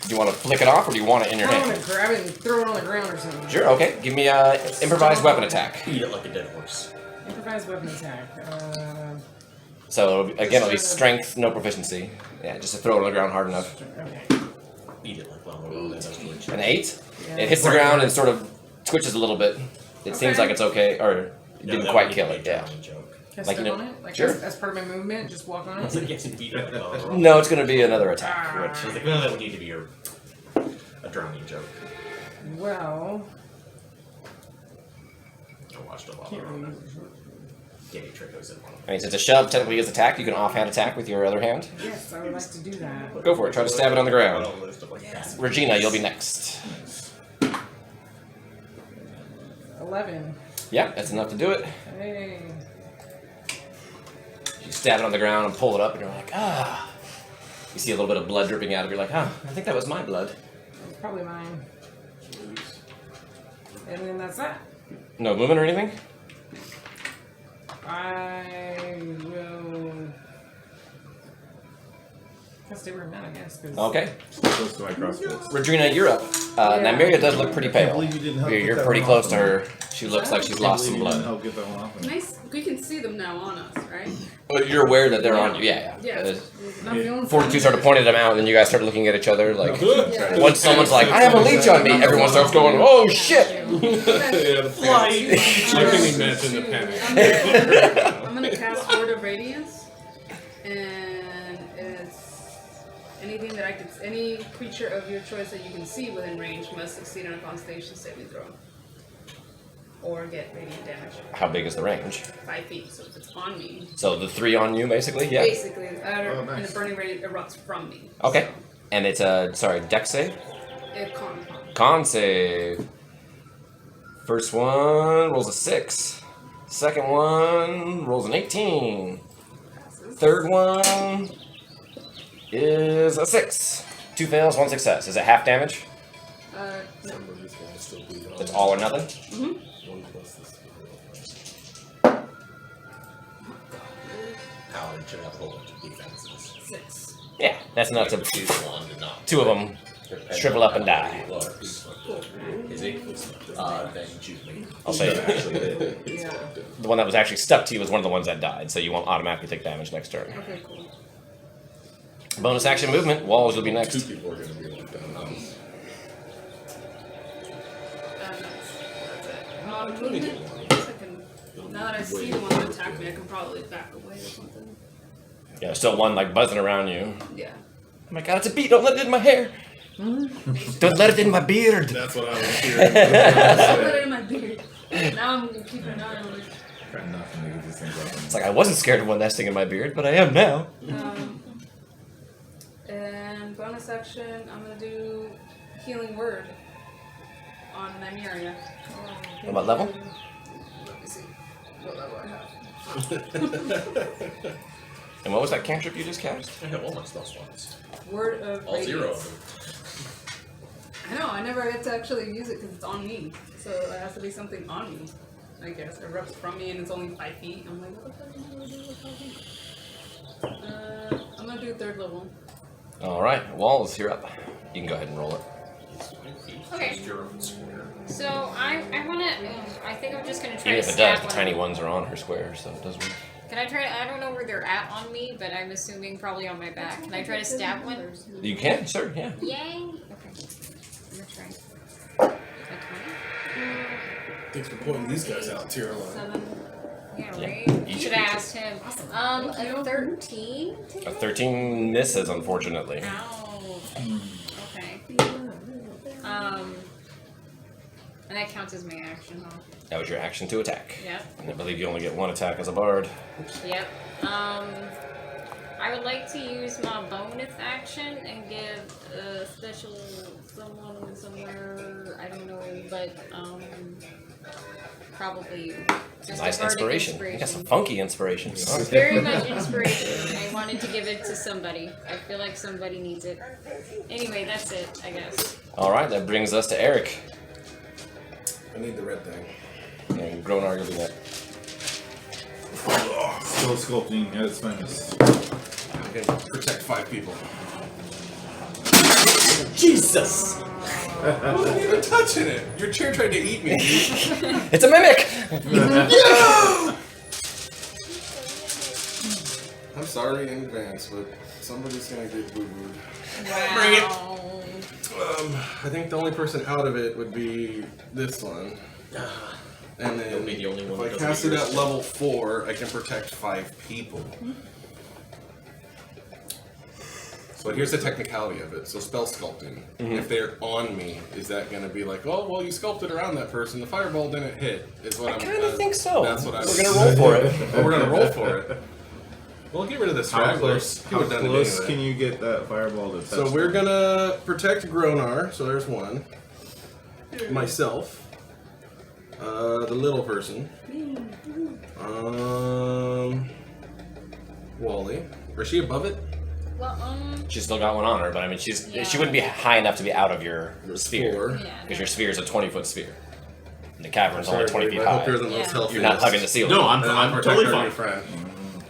Do you want to flick it off, or do you want it in your I hand? want to grab it and throw it on the ground or something. Sure. Okay. Give me a improvised weapon attack. Eat it like a dead horse. Improvised weapon attack. So it'll be strength, no proficiency. Yeah, just to throw it on the ground hard enough. Okay. Eat it like Lama does to each An 8. Yeah. It hits the ground and sort of twitches a little bit. It seems Okay. like it's okay, or it didn't quite kill it. Yeah. Can I Like, step you on know- it? Like sure. as part of my movement, just walk on I was like, it? yes, eat it like Lama. No, it's going to be another attack. Ah. Which, I was like, well, that would need to be a drowning joke. Well, I watched a lot can't really of use it. Gay trickos in one. I mean, since a shove technically is attack, you can offhand attack with your other hand. Yes, I would like to do that. Go for it. Try to stab it on the ground. Yes. Regina, you'll be next. 11. Yeah, that's enough to do it. Hey. You stab it on the ground and pull it up, and you're like, ah. You see a little bit of blood dripping out of it. You're like, huh, I think that was my blood. That's probably mine. And then that's that. No movement or anything? I will. I'll stay where I'm at, I guess. 'Cause Okay. Close to my crossbows. Regina, you're up. Yeah. Nymeria does look pretty Can't pale. believe you didn't help You're get that pretty one close off to of her. She looks like she's Can't lost believe some you didn't blood. help get that one off. Nice. We can see them now on us, right? But you're aware that they're on you. Yeah, Yeah. I'm the only Fortitude started pointing them out, and you guys started looking at each other. Like, Yeah. once someone's like, I have a leech on me, everyone starts going, oh shit! Yeah, the panic. I can imagine the panic. I'm gonna cast Word of Radiance, and it's anything that any creature of your choice that you can see within range must succeed on a Constitution saving throw, or get radiant damage. How big is the range? 5 feet, so if it's on me, So the 3 on you, basically? Yeah. basically, Oh, and nice. the burning radiant erupts from me. Okay. And it's a, dex save? So, con. Con save. First one rolls a 6. Second one rolls an 18. Passes. Third one is a 6. 2 fails, 1 success. Is it half damage? No. Somebody's gonna still be on. It's all or nothing? Mm-hmm. 1 plus this. Paladin should have a whole bunch of defenses. 6. Yeah, that's enough to. Choose one to not. 2 of them shrivel up and die. Is he? Then choose me. I'll say Yeah. the one that was actually stuck to you was one of the ones that died, so you won't automatically take damage next turn. Okay, cool. Bonus action movement. Walls, you'll be 2 next. people are gonna be like that. That's it. Movement. I guess I can. Now that I see the one that attacked me, I can probably back away or something. Yeah, there's still one like buzzing around you. Yeah. Oh my god, it's a bee! Don't let it in my hair! Don't let it in my beard! That's what I was hearing. I put it in my beard. Now I'm keeping an eye on it. Got nothing to get these things off. It's like I wasn't scared of one nesting in my beard, but I am now. And bonus action, I'm gonna do Healing Word on Nymeria. And what level? Let me see what level I have. And what was that cantrip you just cast? I have all my spell slots. Word of All 0 Radiance. of them. I know, I never get to actually use it because it's on me. So it has to be something on me. I guess it erupts from me and it's only 5 feet. I'm like, what the fuck am I gonna do with that? I'm gonna do 3rd level. Alright, Walls, you're up. You can go ahead and roll it. Okay. So I wanna. I think I'm just gonna try Even to if it does, stab the one. tiny ones are on her square, so it doesn't. Can I try? I don't know where they're at on me, but I'm assuming probably on my back. Can I try to stab one? You can, sure, yeah. Yay! Okay. I'm gonna try. Thanks for pointing these guys out, tier 11. 7. Yeah, right. You should have asked him. A 13. A 13 misses, unfortunately. Ow. Okay. And that counts as my action, huh? That was your action to attack. Yep. And I believe you only get 1 attack as a bard. Yep. I would like to use my bonus action and give a special someone somewhere, I don't know, but Probably you. Just Nice a bardic inspiration. You got some funky inspirations. Very much inspiration. I wanted to give it to somebody. I feel like somebody needs it. Anyway, that's it, I guess. All right, that brings us to Eric. I need the red thing. And Gronar, you'll be next. Still sculpting at its finest. I'm gonna protect 5 people. Jesus! I wasn't even touching it. Your chair tried to eat me. It's a mimic! I'm sorry in advance, but somebody's gonna get boo-booed. Wow. I think the only person out of it would be this one. And then You'll be the only one if that I doesn't cast get it at yours. level 4, I can protect 5 people. So here's the technicality of it. So spell sculpting. If they're on me, is that going to be like, oh, well, you sculpted around that person, the fireball didn't hit? Is what I kind of think so. That's what We're gonna roll for it. Oh, we're gonna roll for it. We'll get rid of the How stragglers. close, He would've done it anyway. can you get that fireball to touch? So we're gonna protect Gronar. So there's one. Myself. The little person. Wally. Or is she above it? Well, She's still got one on her, but I mean, she Yeah. wouldn't be high enough to be out of your sphere. 4. yeah. Because your sphere is a 20-foot sphere. And the cavern's only 20 feet I hope high. you're the most Yeah. healthy. You're not hugging the ceiling. No, I'm Protect totally our fine. new friend.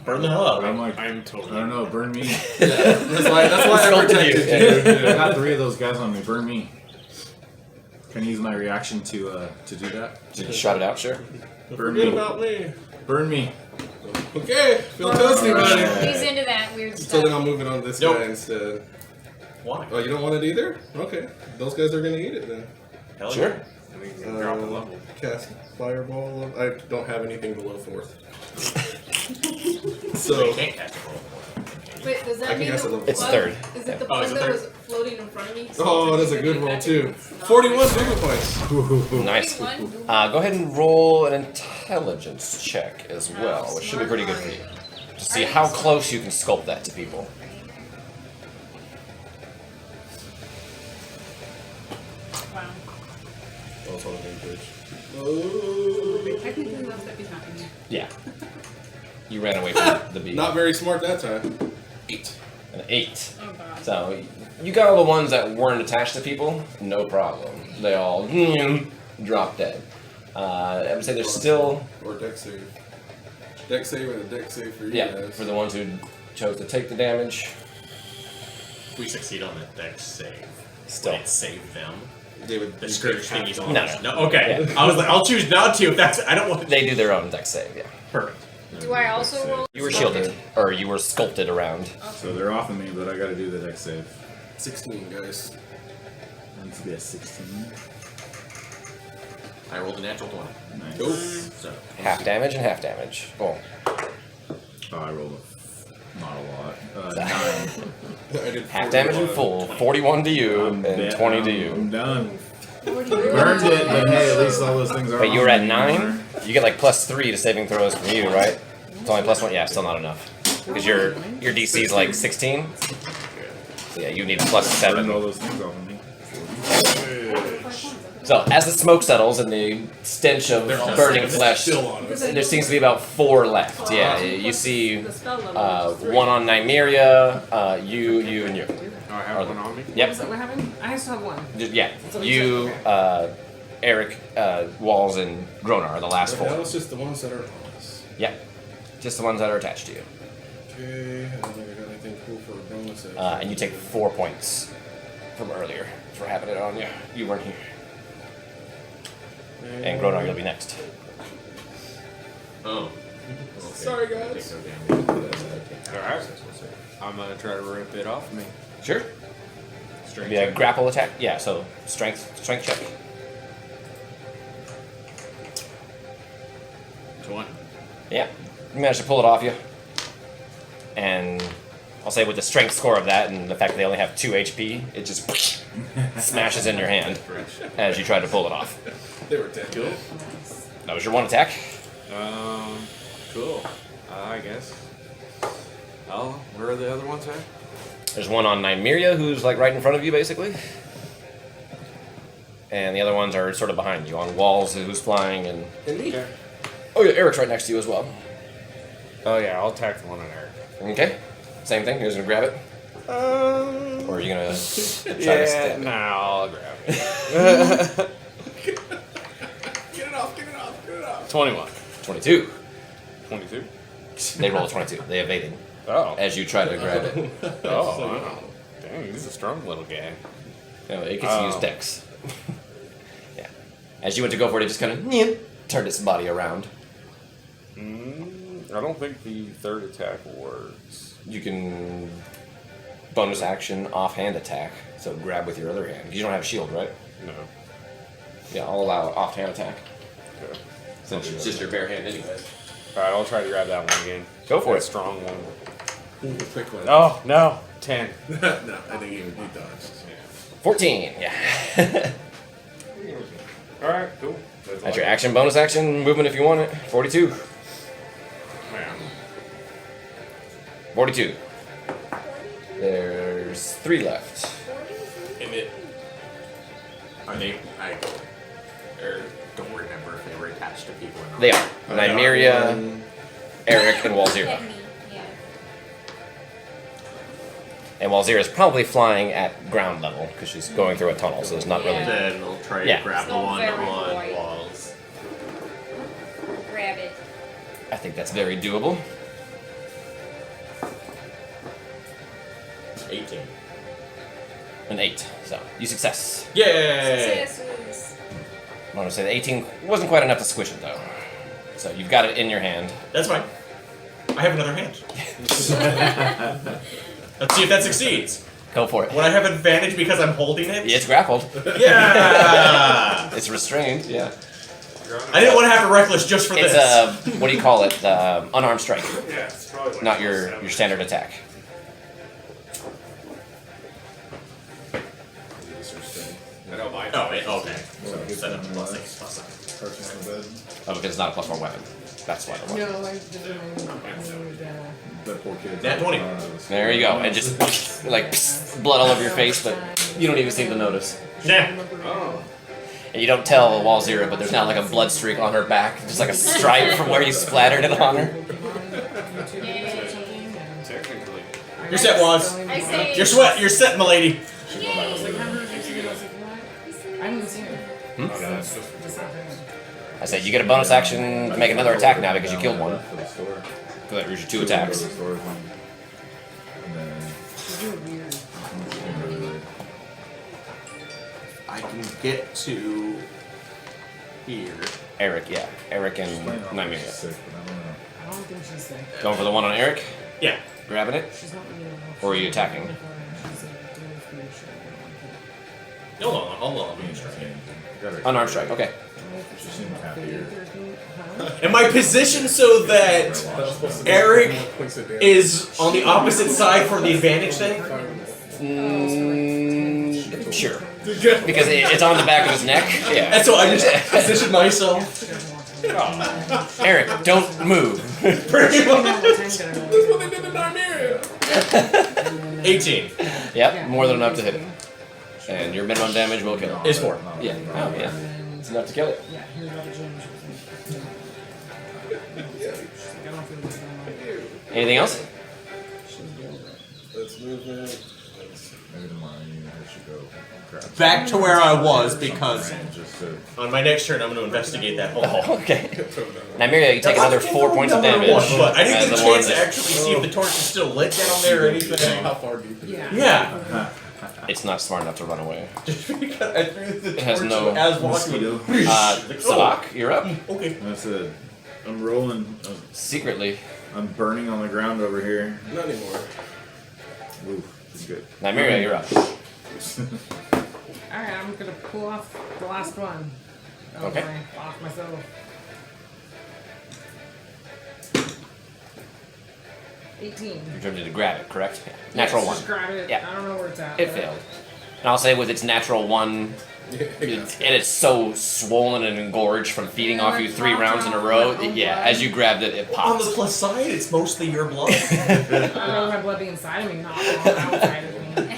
Burn the hell out of I'm me. like, I'm I totally. don't know, burn me. That's why I Sculpted protected you. you. I got 3 of those guys on me, burn me. Can I use my reaction to do that? Just shot it out, sure. Burn Forget me. about me. Burn me. Okay, feel toasty, buddy. He's into that weird So stuff. then I'll move it on this Nope. guy instead. Why? Oh, you don't want it either? Okay. Those guys are gonna eat it then. Hell Sure. yeah. I think you drop a level. Cast fireball. I don't have anything below 4th. So you So can't catch a roll. Wait, does I that can mean guess the a little It's bug- third. Is it the Oh, bug is it that third? was floating in front of me? oh, that's a good roll too. 41 movement points. Nice. 41? Go ahead and roll an intelligence check as well, which should be pretty good for you. To see how close you can sculpt that to people. Wow. Also a vintage. Technically, left that behind. Yeah. You ran away from the bee. Not very smart that time. 8. An 8. Oh god. So, you got all the ones that weren't attached to people, no problem. They all drop dead. I would say there's still, Or deck save. Deck save and a deck save for you yeah, guys. for the ones who chose to take the damage, If we succeed on the dex save, Still. will it save them? David, The scourge thingy's on. No, us. no. No. Okay. Yeah. I was like, I'll choose not to if that's. I don't want. they do their own dex save, yeah. Perfect. Do I also roll? You were shielded, or you were sculpted around. So they're off of me, but I gotta do the dex save. 16, guys. It needs to be a 16. I rolled a natural 20. Nice. Go. So Half damage and half damage. Cool. Oh, I rolled not a lot. 9. I did Half damage in 41. full. 41 to you, and dead. 20 to I'm you. done. Burned it, but hey, at least all those things are But you were on at me 9? anymore. You get like +3 to saving throws from you, right? It's only +1? Yeah, still not enough. Because your DC is like 16? So yeah, you need Burned +7. all those things off of me. So as the smoke settles and the stench of burning flesh, Still on us. there seems to be about 4 left. Yeah, you see The spell level. Which is 3. one on Nymeria, you, and you. Oh, I have one on me. Yep. Is that what happened? I still have one. Yeah, you, Eric, Walls, and Gronar are the last That 4. was just the ones that are on us. Yeah, just the ones that are attached to you. Okay, I don't think I got anything cool for a bonus. And you take 4 points from earlier for having it on you. You weren't here. And Gronar, you'll be next. Oh. Okay. Sorry, guys. Take no damage. Alright. I'm gonna try to rip it off me. Sure. Strength Be a check. grapple attack. Yeah, so strength check. 20. Yeah, you managed to pull it off you. And I'll say with the strength score of that and the fact that they only have 2 HP, it just smashes in your hand as you try to pull it off. They were dead. Cool. That was your 1 attack. Cool. I guess. Oh, where are the other ones at? There's one on Nymeria, who's like right in front of you, basically. and the other ones are sort of behind you on walls. Who's flying and And me. oh yeah, Eric's right next to you as well. Oh yeah, I'll attack the one on Eric. Okay, same thing. You're just gonna grab it, or are you gonna try to stab it? No, I'll grab it. Get it off, get it off, get it off. 21. 22. 22? They roll a 22. They evaded Oh. as you try to grab it. Oh, wow. Dang, he's a strong little guy. No, it gets to use Dex. Yeah. As you went to go for it, it just kind of turned its body around. I don't think the third attack works. You can bonus action offhand attack. So grab with your other hand. You don't have a shield, right? No. Yeah, I'll allow offhand attack. Okay. Since it's just your bare hand anyway. Alright, I'll try to grab that one again. Go for That it. strong one. Ooh, quick one. Oh, no. 10. No, I think he dodged. 14. Yeah. Alright, cool. That's your action, bonus action, movement if you want it. 42. Man. 42. There's 3 left. And it. Are they? I don't remember if they were attached to people or not. They are. Nymeria, Eric, and Wolzira. Yeah. And Wolzira is probably flying at ground level because she's going through a tunnel, so it's not really. Then we'll try Yeah. to grab It's the not one very on wide. walls. Grab it. I think that's very doable. 18. An 8. So you success. Yay! Successes. I want to say the 18 wasn't quite enough to squish it though. So you've got it in your hand. That's fine. I have another hand. Let's see if that succeeds. Go for it. Would I have advantage because I'm holding it? It's grappled. Yeah! It's restrained. Yeah. I didn't want to have a reckless just for It's this. a what do you call it? Unarmed strike, Yeah, it's probably like not your standard attack. I know mine. Oh, wait, okay. So instead of +8, +7. Person on the bed. Oh, because it's not a +4 weapon. That's why. The No, I didn't. That poor kid. Nat 20. There you go. And just like blood all over your face, but you don't even seem to notice. Nah. Oh. And you don't tell Wolzira, but there's now like a blood streak on her back, just like a stripe from where you splattered it on her. Technically. You're set, Waz. I say. You're set, milady. I haven't seen it. I said you get a bonus action to make another attack now because you killed one. For the store. So that leaves you 2 attacks. For the store one. And then. I can get to here. Eric, yeah. Eric and Nymeria. Sick, but I don't know. I don't think she's sick. Going for the one on Eric? Yeah. Grabbing it? She's not really. Or are you attacking? I'll strike. Got her. Unarmed strike, okay. She seemed happier. Am I positioned so that Eric is on the opposite side for the advantage thing? Sure. Because it's on the back of his neck. Yeah. And so I just positioned myself. Eric, don't move. Pretty much. That's what they did to Nymeria. 18 Yep, more than enough to hit it. And your minimum damage will kill it. is 4. Yeah. Oh, yeah. It's enough to kill it. Yeah, here's all the gems. I don't feel good. Anything else? That's movement. Maybe tomorrow I should go grab Back to where I was because just to on my next turn I'm going to investigate that hole. Oh, okay. Nymeria, you take another 4 points of damage. But I didn't as get a the one chance to that- actually see if the torch is still lit down there or anything. How far deep is it? Yeah. Yeah. It's not smart enough to run away. Just because I threw the It has torch no as walking. mosquito. SiVak, you're up. Okay. That's it. I'm rolling. Secretly. I'm burning on the ground over here. Not anymore. Ooh, it's good. Nymeria, you're up. Alright, I'm gonna pull off the last one. Okay. Off myself. 18. You attempted to grab it, correct? Natural Yes, one. Just grab it. Yeah. I don't know where it's at. It but- failed. And I'll say with its natural one, and it's so swollen and engorged from feeding off you 3 rounds in a row. Yeah, as you grabbed it, it On the popped. plus side, it's mostly your blood. I'd rather my blood be inside of me, not on outside of me.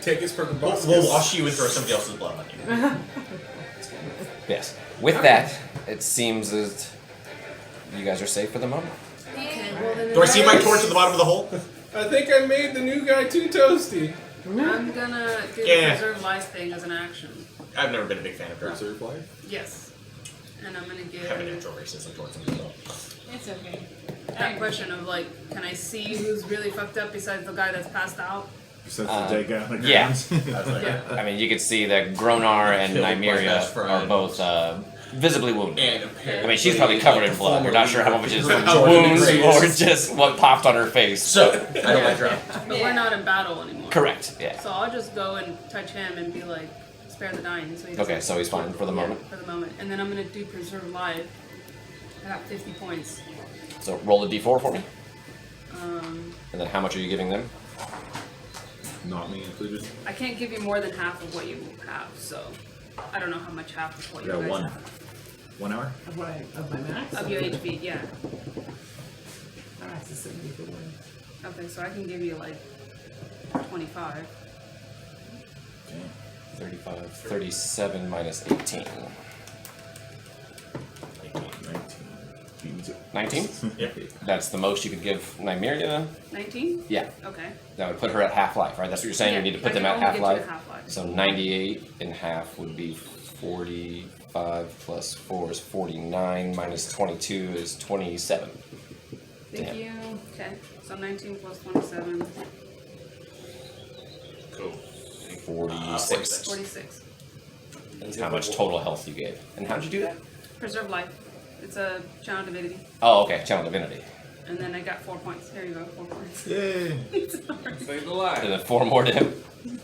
Take his purple box. We'll wash you and throw somebody else's blood on you. Yes. With that, it seems as you guys are safe for the moment. Okay, well then. Do I see my torch at the bottom of the hole? I think I made the new guy too toasty. I'm gonna do Yeah. the preserve life thing as an action. I've never been a big fan of Drow. Preserve life. Yes. And I'm gonna give I have a natural racism towards them as well. It's okay. that question of like, can I see who's really fucked up besides the guy that's passed out? Besides the dead guy on the yeah. ground. I was like, Yeah. I mean, you can see that Gronar and Killed my Nymeria best are friend. both visibly wounded. And apparently, I mean, she's probably covered in blood. We're not sure how much is from How much wounds it or is. just what popped on her face. So, I don't like Drow. But Yeah. we're not in battle anymore. Correct. Yeah. So I'll just go and touch him and be like, spare the dying. So he doesn't- Okay, so he's fine for the Yeah, moment. For the moment. And then I'm gonna do preserve life. I got 50 points. So roll a d4 for me. Um, And then how much are you giving them? Not me included. I can't give you more than half of what you have, so I don't know how much half of what I you got guys 1. have. 1 hour? Of my max? Of your HP, yeah. My max is 74. Okay, so I can give you like 25. 35, 37 minus 18. 19. Beat me to it. 19? Yeah. That's the most you could give Nymeria. 19? Yeah. Okay. That would put her at half life, right? That's what you're saying? Yeah, You need to put I them can at only half get you life? to half-life. So 98 in half would be 45 plus 4 is 49 minus 22 is 27. Thank Damn. you. Okay, so 19 plus 27, Cool. 46. 46. That's how much total health you gave. And how'd you do that? Preserve life. It's a channel divinity. Oh, okay. Channel Divinity. And then I got 4 points. Here you go, 4 points. Yay! Sorry. Saved a And life. then 4 more to him.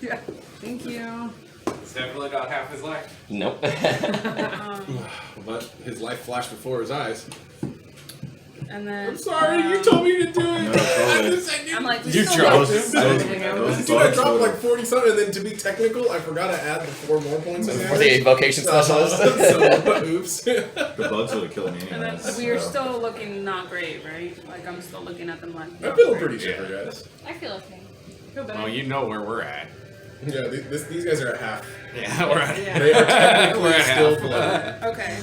Yeah. Thank you. It's definitely not half his life. Nope. But his life flashed before his eyes. And then. I'm sorry, you told me to do it. No, totally. I'm like, we You still chose. got- Dude, I dropped like 40 something, and then to be technical, I forgot to add the 4 more points in For the damage. evocation specialist. So, oops. The bugs would have killed me And anyways. then we are so. still looking not great, right? Like I'm still looking at them like. I feel pretty chipper, guys. I feel okay. Feel better. Well, you know where we're at. Yeah, these guys are at half. Yeah, we're at. Yeah. They are technically We're at still half. below. Okay.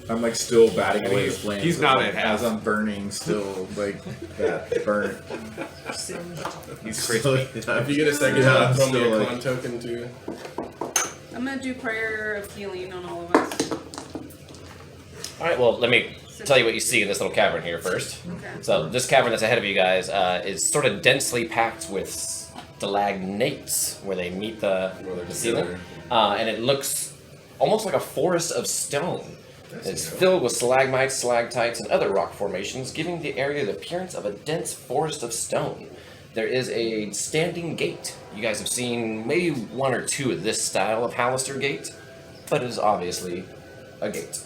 I'm like still batting away the He's- flames. he's not like, at half. as I'm burning, still like that burnt. He's Still, crispy. If you get a second, Yeah, throw me still a like- con token too. I'm gonna do prayer of healing on all of us. Alright, well, let me tell you what you see in this little cavern here first. Okay. So, this cavern that's ahead of you guys is sort of densely packed with stalagnates where they meet the ceiling. together. And it looks almost like a forest of stone. It's filled with stalagmites, stalactites, and other rock formations, giving the area the appearance of a dense forest of stone. There is a standing gate. You guys have seen maybe 1 or 2 of this style of Hallister gate, but it is obviously a gate.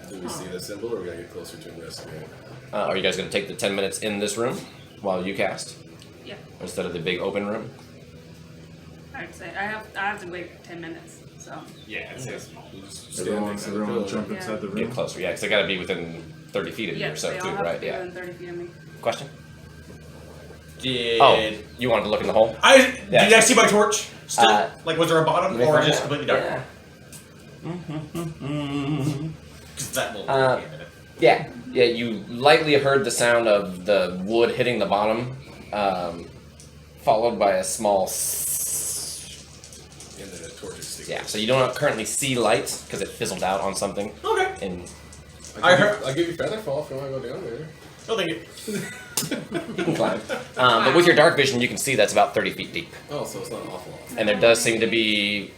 Do we see the symbol, or we gotta get closer to investigate? Are you guys going to take the 10 minutes in this room while you cast, Yeah. instead of the big open room? I'd say I have to wait 10 minutes. So Yeah, it's his small. Everyone jump Yeah. inside the Get room. closer, yeah, because they got to be within 30 feet of you or yes, so, they all too, have to right? be Yeah. within 30 feet of me. Question? Did Oh, you wanted to look in the hole? I Yeah. did I see my torch still? Uh, like, was there a bottom, Let me or find just out. completely dark? Yeah. Because that will Uh, take me a minute. Yeah, you lightly heard the sound of the wood hitting the bottom, followed by a small And then the torch is sticking. yeah, so you don't currently see light because it fizzled out on something. Okay. And I'll give you Featherfall if you want to go down there. No, thank you. you can climb. But with your dark vision, you can see that's about 30 feet deep. Oh, so it's not awful. And there does seem to be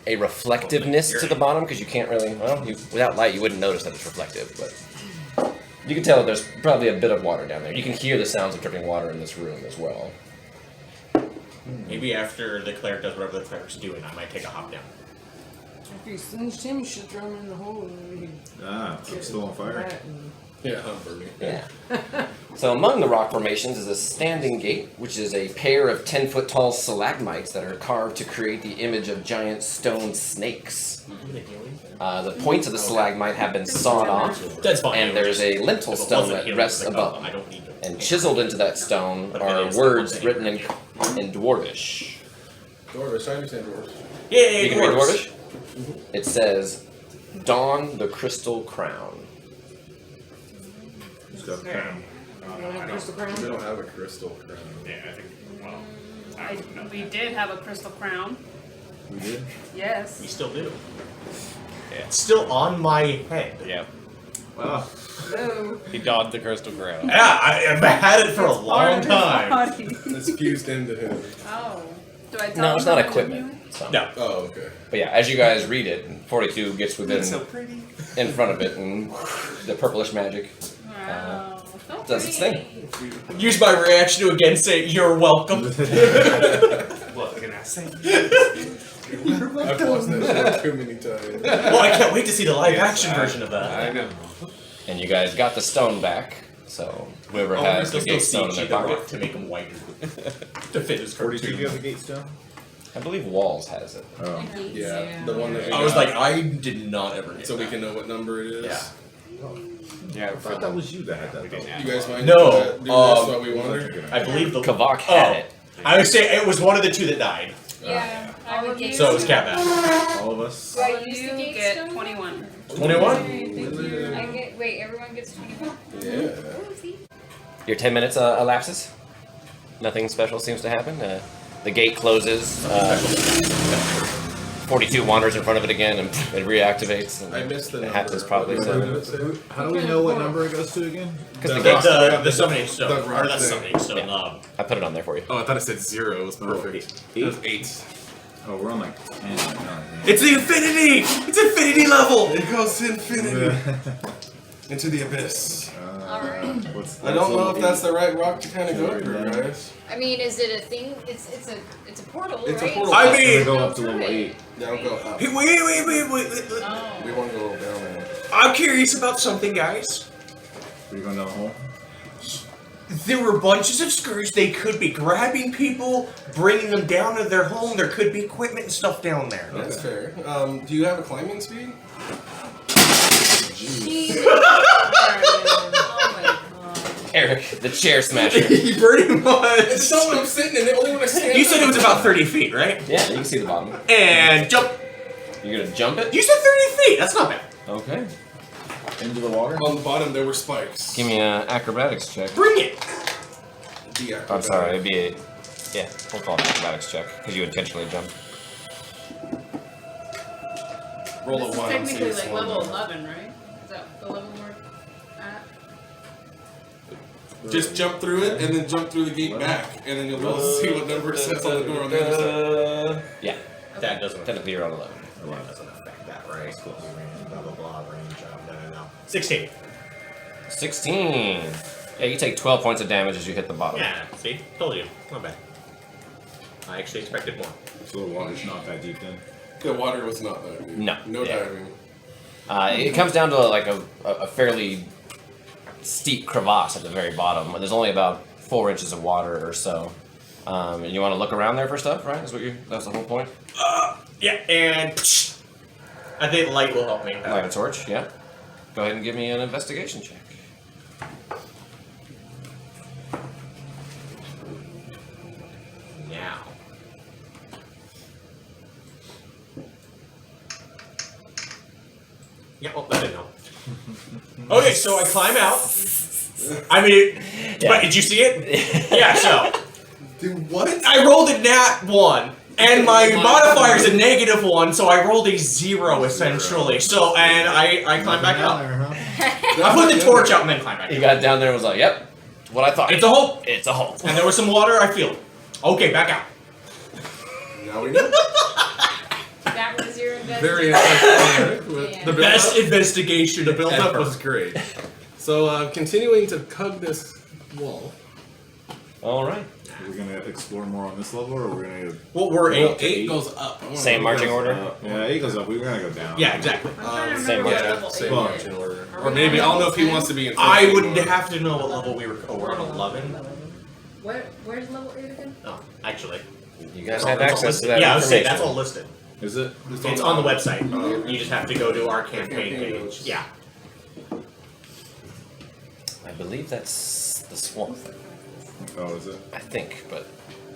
a reflectiveness to the bottom because you can't really, without light, you wouldn't notice that it's reflective, but you can tell that there's probably a bit of water down there. You can hear the sounds of dripping water in this room as well. Maybe after the cleric does whatever the cleric's doing, I might take a hop down. After you singed him, you should throw him in the hole and we can Ah, I'm still on fire. that and- Yeah, for me. Yeah. So among the rock formations is a standing gate, which is a pair of 10-foot tall stalagmites that are carved to create the image of giant stone snakes. The points of the stalagmite have been sawed off, That's fine. and there's a lintel If it stone wasn't that healing, rests I was like, above. oh, I don't need to. And chiseled into that stone are words written in Dwarvish. Dwarvish, I understand Dwarvish. Yay, You can read dwarves. Dwarvish? it says, "Don the Crystal Crown." Who's got the crown? Crystal crown? They don't have a crystal crown. Yeah, I think. Well, We did have a crystal crown. We did? Yes. we still do. It's still on my head. Yeah. Wow. Hello. He donned the crystal crown. Yeah, I've had it for a Part long of his time. body. It's fused into him. Oh. Do I tell No, him it's not how to equipment. do So. No. Oh, okay. But yeah, as you guys read it, 42 gets within pretty. in front of it, and the purplish magic it? Wow. So does its pretty. thing. Use my reaction to again say you're welcome. What can I say? I've watched that show too many times. Well, I can't wait to see the live action Yes, version of that. I know. And you guys got the stone back, so whoever Oh, has the still gate stone in siege their the rock pocket. to make him whiter. To fit his 42, you have cartoon. the gate stone? I believe Walls has it. Oh. Yeah, the one that we I was got, like, I did not ever get so we that. can know what number it is. Yeah. Yeah, I thought that was you that had that. though. You guys mind No, do this while we wander? I believe the Kavak had it. I would say it was one of the two that died. Yeah, I All would of you. get So it was Catbat. All of us. Do I All of use the you gate get stone? 21. 21? Thank you. I get. Wait, everyone gets 21. Yeah. Oh, see? Your 10 minutes elapses. Nothing special seems to happen. The gate closes. 42 wanders in front of it again, and it reactivates. And I missed the it number. happens probably What so. number did it say? How do we know what number it goes to again? Because The the gate, rock- The summoning stone. the rock Or that's thing. summoning stone. Yeah. I put it on there for you. Oh, I thought it said 0. It was perfect. It was 8. Oh, we're on like 10 right now. It's the infinity! It's infinity level! It goes to infinity. Into the abyss. Alright. I don't know if that's the right rock to kind of go through, guys. I mean, is it a thing? It's a portal, It's a right? portal. I We're mean, gonna go up to level 8. Now go up. wait. Oh. We want to go down there. I'm curious about something, guys. Are you going down the hole? There were bunches of scourge. They could be grabbing people, bringing them down to their home. There could be equipment and stuff down there. That's fair. Do you have a climbing speed? Oh my god. Eric, the chair smasher. Pretty much. It's not when I'm sitting in it, only when I stand You said up. it was about 30 feet, right? Yeah, you can see the bottom. And jump. You're gonna jump it? You said 30 feet. That's not bad. Okay. Into the water? On the bottom, there were spikes. Give me an acrobatics check. Bring it. Yeah. I'm sorry, it'd be a. Yeah, we'll call it an acrobatics check, because you intentionally jumped. Roll This a is 1. technically like level 11, right? Is that the level we're at? Just jump through it and then jump through the gate back, and then you'll be able to see what number it says on the door on the other side. Yeah, That doesn't. technically you're on 11. That doesn't affect that, right? Blah blah blah. Range. No. 16. 16. Yeah, you take 12 points of damage as you hit the bottom. Yeah. See, told you. Not bad. I actually expected more. So the water's not that deep then? The water was not that deep. No. No Yeah. diving. It comes down to like a fairly steep crevasse at the very bottom. There's only about 4 inches of water or so. And you want to look around there for stuff, right? That's the whole point. Yeah, and I think light will help me. Light a torch, yeah. Go ahead and give me an investigation check. Now. Yeah, oh, that didn't help. Okay, so I climb out. I mean, but did you see it? Yeah, so Dude, what? I rolled a nat 1, and my modifier's a -1, so I rolled a 0 essentially. So, and I climbed back up. I put the torch out and then climbed back He up. got down there and was like, yep, what I thought. It's a hole, It's a hole. and there was some water. I feel it. Okay, back out. Now we know. That was your Very investigation. insightful. Yeah. The Best build-up, investigation. the build-up ever. was great. So, continuing to hug this wall. All right. Are we gonna explore more on this level, or we're gonna go? Well, we're Well, 8. 8 goes up. I wanna Same know marching what order? Yeah, 8 goes up. We were gonna go down. Yeah, exactly. I'm trying to Same remember what marching- level Same 8 marching is. order. Are Or we maybe, I on don't know if he level wants to be in I first would anymore. have to know what level we were. Oh, we're on 11. Where's level 8 again? Oh, actually. You guys It's all- have it's all access to listed. that Yeah, I was saying information. that's all listed. Is it? It's on the website. Oh. You just have to go to our campaign Campaign page. Yeah. I believe that's the swamp. Oh, is it? I think, but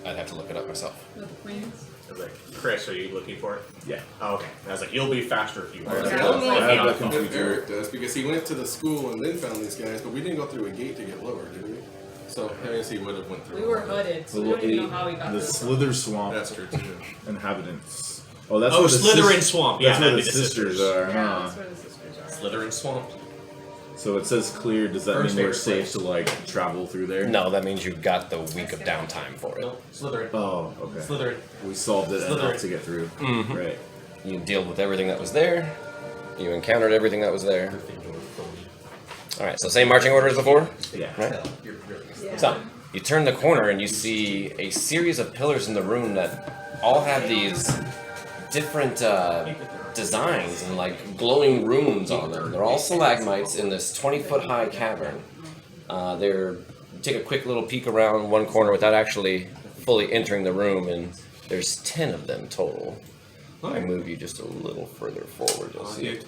I'd have to look it up myself. With the queens? I was like, Chris, are you looking for it? Yeah. Oh, okay. I was like, you'll be faster if you I are. have that If computer. Eric does, because he went to the school and then found these guys, but we didn't go through a gate to get lower, did we? So I guess he would have went through. We were hooded, so we don't even know how we got The this. Slither Swamp That's true too. inhabitants. Oh, that's Oh, where the Slytherin Swamp. Yeah, That's where that'd the be the sisters sisters. are, Yeah, huh? that's where the sisters are. Slytherin Swamp. So it says clear. Does that First mean we're favorite safe place. to like travel through there? No, that means you've got the week of downtime for it. No, Slytherin. Oh, okay. Slytherin. We solved it Slytherin. enough to get through. Mhm. Right. You dealt with everything that was there. You encountered everything that was there. All right, so same marching order as before, Yeah. right? Yeah. So you turn the corner and you see a series of pillars in the room that all have these different designs and like glowing runes on them. They're all stalagmites in this 20-foot high cavern. They're take a quick little peek around one corner without actually fully entering the room, and there's 10 of them total. I move you just a little further forward, you'll see it.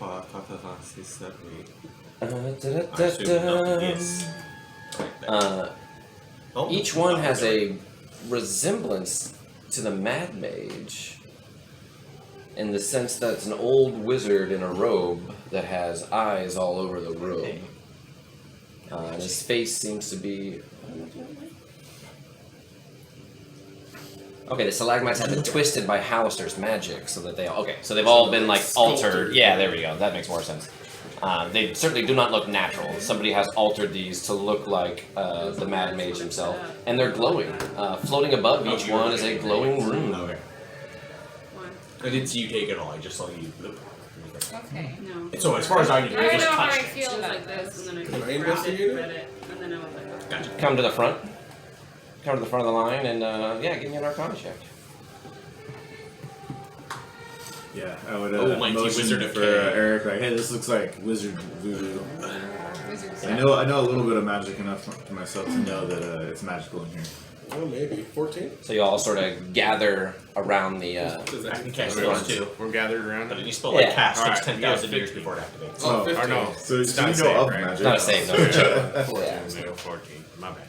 I assume nothing is. Oh, Each one has a resemblance to the Mad Mage in the sense that it's an old wizard in a robe that has eyes all over the robe. And his face seems to be... Okay, the stalagmites have been twisted by Houser's magic so that they... Okay, so they've all been like altered. Yeah, there we go. That makes more sense. They certainly do not look natural. Somebody has altered these to look like the Mad Mage himself. And they're glowing. Floating above each one is a glowing rune. Okay. One. I didn't see you take it all. I just saw you. Okay. No. So as far as I knew, I you don't just know how I touched it. feel It was about like this, this. and then I Can I grabbed it, investigate it? read it, and then I was like, okay. Gotcha. Come to the front. Come to the front of the line and, yeah, give me an Arcana check. Yeah, I would Oh, mighty motion Wizard of for K. Eric. Like, hey, this looks like wizard voodoo. Wizards. I know a little bit of magic enough to myself to know that it's magical in here. Oh, maybe 14. So you all sort of gather around the, Does I that can cast Everyone's- those too. We're gathered around. But you spell like Yeah. cast takes Alright, 10,000 yeah, years 50. before it activates. Oh, 15. Or no. So It's you not know safe, of right? magic. not a save, no. Yeah. Yeah. 14, 14. My bad.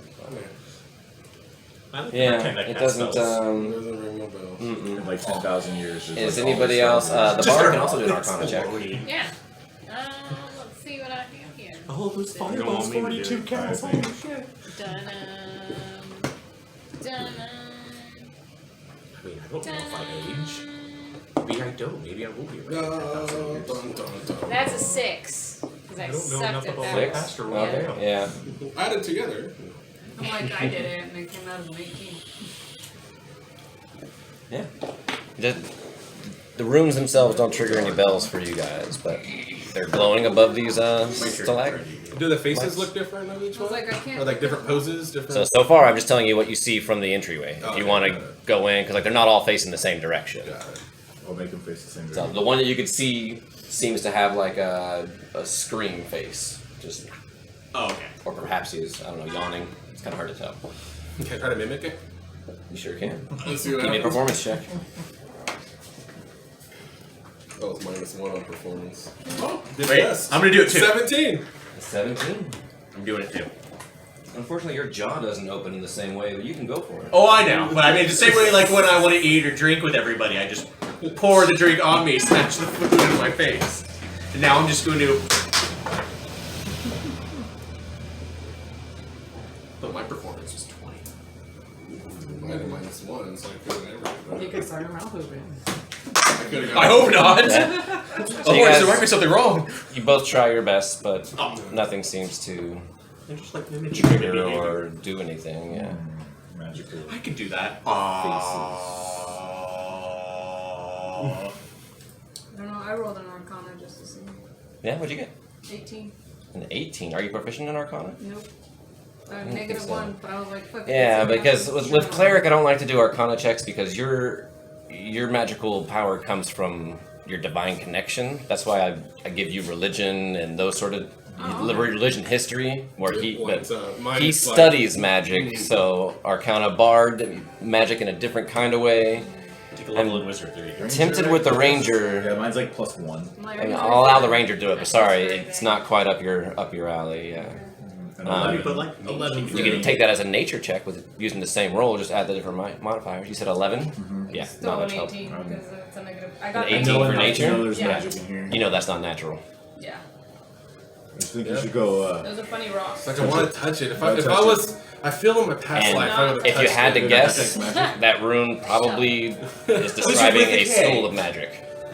I like to Yeah, pretend I it cast doesn't, spells. Doesn't ring no bell. In like 10,000 years. Is like all anybody this else, stuff. the Just bard our can also do an bodies. Arcana check. Yeah. Let's see what I have here. Oh, those don't fireballs, want me to do 42 it. counts. I Holy think. shit. Dun-dum. I mean, I don't know if I age. Maybe I don't. Maybe I will be around 10,000 years. That's a 6. Because I I don't know sucked enough at about that. my Six? past or what I Okay, know. yeah. Added together. I'm like, I did it, and it came out as an 18. Yeah. The runes themselves don't trigger any bells for you guys, but they're glowing above these stalagmites. Do the faces look different on each I was one? like, I can't. Or like different poses? Different. So far I'm just telling you what you see from the entryway. If you Okay, want to got it. go in, because like they're not all facing the same direction. Got it. I'll make them face the same So direction. the one that you could see seems to have like a scream face, just, Oh, okay. or perhaps he's, I don't know, yawning. It's kind of hard to tell. Can I try to mimic it? You sure can. Let's see what Give me a happens. performance check. Oh, it's -1 on performance. Oh, Did wait. best. I'm gonna do it too. 17. 17. I'm doing it too. Unfortunately, your jaw doesn't open in the same way, but you can go for it. Oh, I know. But I mean, the same way like when I want to eat or drink with everybody, I just pour the drink on me, snatch the food in my face. And now I'm just going to... But my performance was 20. Mine had -1, so I couldn't ever. You could start your mouth open. I could've got I hope not! Yeah. Otherwise, guys- there might be something wrong. You both try your best, but Oh. nothing seems to They're just like mimicking trigger behavior. or do anything. Yeah. Magical. I could do that. I don't know, I rolled an Arcana just to see. Yeah. What'd you get? 18. An 18. Are you proficient in Arcana? Nope. don't think so. -1, but I was like, fuck it, Yeah, it's because enough. with cleric, I don't like to do Arcana checks because your magical power comes from your divine connection. That's why I give you religion and those sort of religion history, where Good he point. Mine he is like- studies magic, so Arcana bard magic in a different kind of way. Take a level in wizard. There you go. Tempted with the ranger. Yeah, mine's like +1. My I mean, ranger I'll allow the is- ranger to do it, but sorry, it's not quite up your alley. Yeah. 11. You put like 11. You can take that as a nature check with using the same roll, just add the different modifiers. You said 11? Yeah, Still not an much help. 18 because it's a negative. I got An 18 negative. for nature? You know there's Yeah. magic in here. You know that's not natural. Yeah. I think you should go. It was a funny rock. It's like I want to touch it. If I Touch was, I feel in my past And life, I would have if you touched had it. to guess, that rune probably is describing a Withakay? school of magic.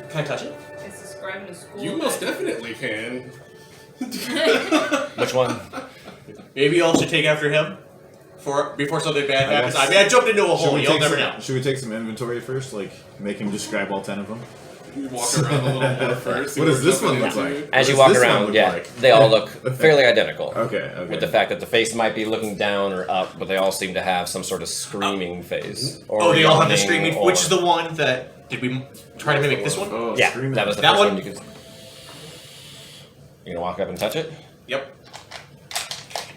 Can I touch it? It's describing a school. You most definitely can. Which one? Maybe y'all should take after him before something bad happens. I mean, I jumped into a hole. You'll never know. Should we take some inventory first? Like, make him describe all 10 of them? You walk around a little more first. see What does this we're one look jumping like? into. As you What walk does this one around, look yeah, like? they all look fairly identical. Okay. With the fact that the face might be looking down or up, but they all seem to have some sort of screaming face. Or Oh, they all have the yawning streaming. or- Which is the one that did we try to mimic this one? Oh, Yeah, Screaming. that was the That first one? one you could. You gonna walk up and touch it? Yep.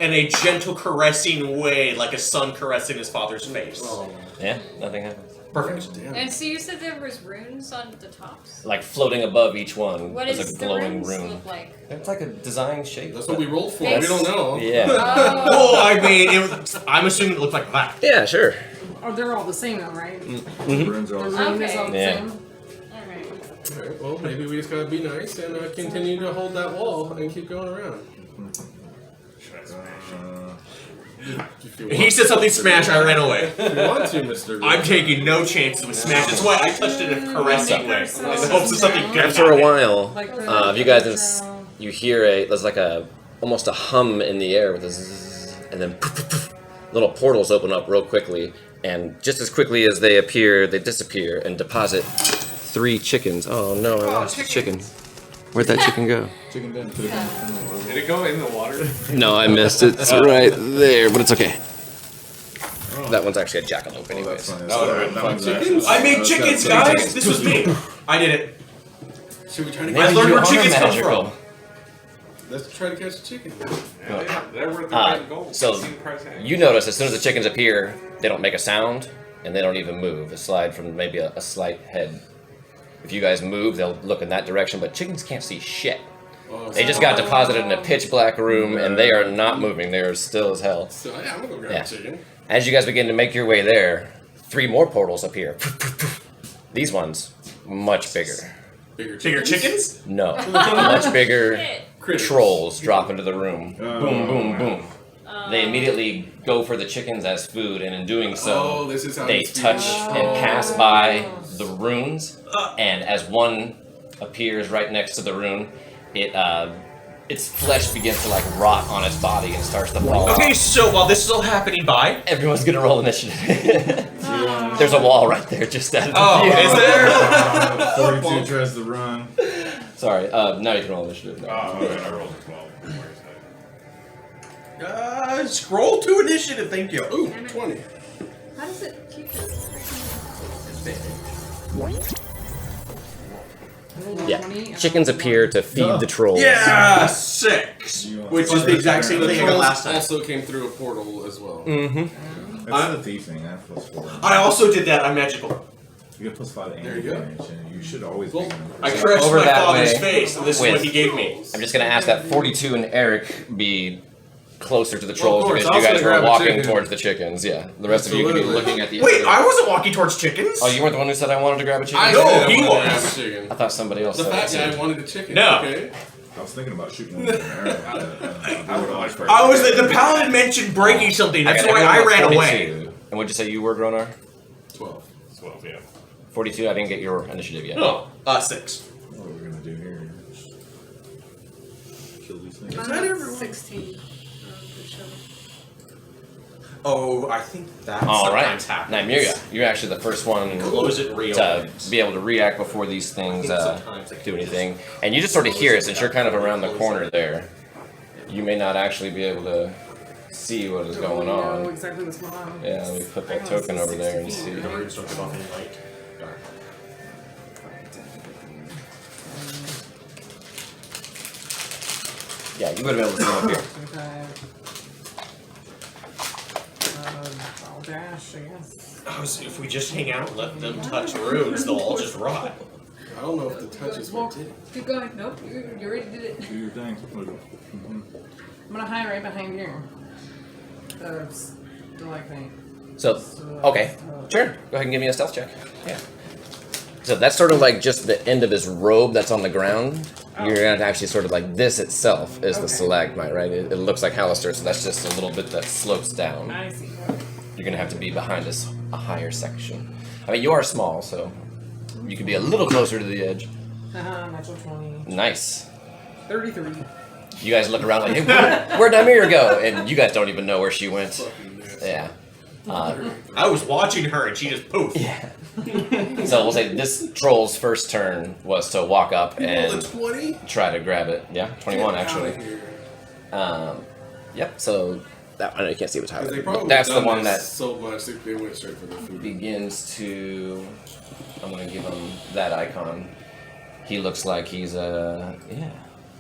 In a gentle, caressing way, like a son caressing his father's face. Oh. Yeah, nothing happens. Perfect. Damn. And so you said there was runes on the tops. Like floating above each one What is does a the glowing runes rune. look like? It's like a design shape. That's what we rolled for. Yes. We don't know. Yeah. Oh, Oh, I mean, I'm assuming it looked like that. Yeah, sure. Oh, they're all the same though, right? Runes are The all rune is all the Yeah. same. alright. Alright, well, maybe we just gotta be nice and continue to hold that wall and keep going around. If you He want, said something smash, I ran away. if you want to, Mr. I'm taking no chances with smash. That's why I touched it in a caressing way. In the hopes of something good After a happening. while, Like the if you guys Drow. you hear there's like almost a hum in the air with a zzz, and then poof, poof, poof, little portals open up real quickly, and just as quickly as they appear, they disappear and deposit 3 chickens. Oh no, I lost the chicken. Where'd that chicken go? Chicken den. Put it in the water. Did it go in the water? No, I missed it. It's right there, but it's okay. That one's actually a jackalope, Oh, that's anyways. fine. That would've been That fun. one's actually- I made that's chickens, got guys! chickens. This was me! I did it. Should we try to Where I catch did learned you where honor chickens come magical? from. Let's try to catch a chicken. Yeah, they're worth Uh, their gold. so 16 price tag. You notice as soon as the chickens appear, they don't make a sound, and they don't even move, aside from maybe a slight head. If you guys move, they'll look in that direction, but chickens can't see shit. Oh, They just got deposited in a pitch black room, and they are not moving. They are still as hell. So yeah, I'm gonna go grab Yeah. a chicken. As you guys begin to make your way there, 3 more portals appear. These ones, much bigger. Bigger chickens? No, much bigger Shit. Critters. trolls drop into the room. Oh, Boom, boom, wow. boom. They immediately go for the chickens as food, and in doing so, Oh, this is how they it's touch and pass by the runes, and as one appears right next to the rune, its flesh begins to like rot on its body and starts to fall Okay, off. so while this is all happening by. Everyone's gonna roll initiative. There's a wall right there, just out of the Oh, view. is there? 42 tries to run. Sorry, now you can roll initiative. Oh, okay, I rolled a 12. Scroll to initiative, thank you. Ooh, 20. How does it keep it? Yeah, chickens appear to feed the trolls. Yeah, 6! Which is the exact same The thing I got trolls last time. also came through a portal as well. That's the thief thing. I have +4. I also did that, I'm magical. You get +5 to There you go. damage, and you should always be. I crushed Over my that father's way face, and this is what with- he gave me. I'm just gonna ask that 42 and Eric be closer to the trolls course, because I you was guys gonna were grab a walking chicken. towards the chickens. Yeah, the rest of you could be Absolutely. looking at the. Wait, other- I wasn't walking towards chickens. Oh, you weren't the one who said I wanted to grab a chicken. I No, said I he wanted to grab was. a chicken. I thought somebody else The said fat it. guy wanted a chicken. No. Okay. I was thinking about shooting one with an arrow. I would like for I was the paladin mentioned breaking something. That's got why I everyone at ran 42. away. And what'd you say you were, Gronar? 12. 12, yeah. 42. I didn't get your initiative yet. No, 6. What are we gonna do here? Kill these things. Is that everyone? 16. Oh, I think that's All right, sometimes happens. Nymeria, you're actually the first one Close it to reopens. be able to react before these things I think sometimes it do can anything. And you just sort of hear it since you're kind of around the corner there. You may not actually be able to see what is going know on. exactly what's going on. Yeah, let me put I that gotta token see over there and 60 see. feet. The runes don't give off any light. Darn. Yeah, you would have been able to see up here. Okay. I'll dash, I guess. Oh, so if we just hang out and let them touch runes, they'll all just rot. I don't know if the touch is what did it. Keep going. Nope, you already did it. Do your thing. I'm gonna hide right behind here. The stalagmite. So, okay, sure. Go ahead and give me a stealth check. Yeah. So that's sort of like just the end of his robe that's on the ground. You're gonna actually sort of like this itself is the stalagmite, right? It looks like Hallister, so that's just a little bit that slopes down. I see. You're gonna have to be behind a higher section. I mean, you are small, so you could be a little closer to the edge. Natural 20. Nice. 33. You guys look around like, hey, where'd Nymeria go? And you guys don't even know where she went. Yeah. I was watching her and she just poofed. Yeah. So we'll say this troll's first turn was to walk up and 20? try to grab it. Yeah, 21 Get actually. outta here. Yep. So that I know you can't see what's Because they happening. probably That's the done one this that so much they went straight for the food. begins to. I'm gonna give him that icon. He looks like he's yeah.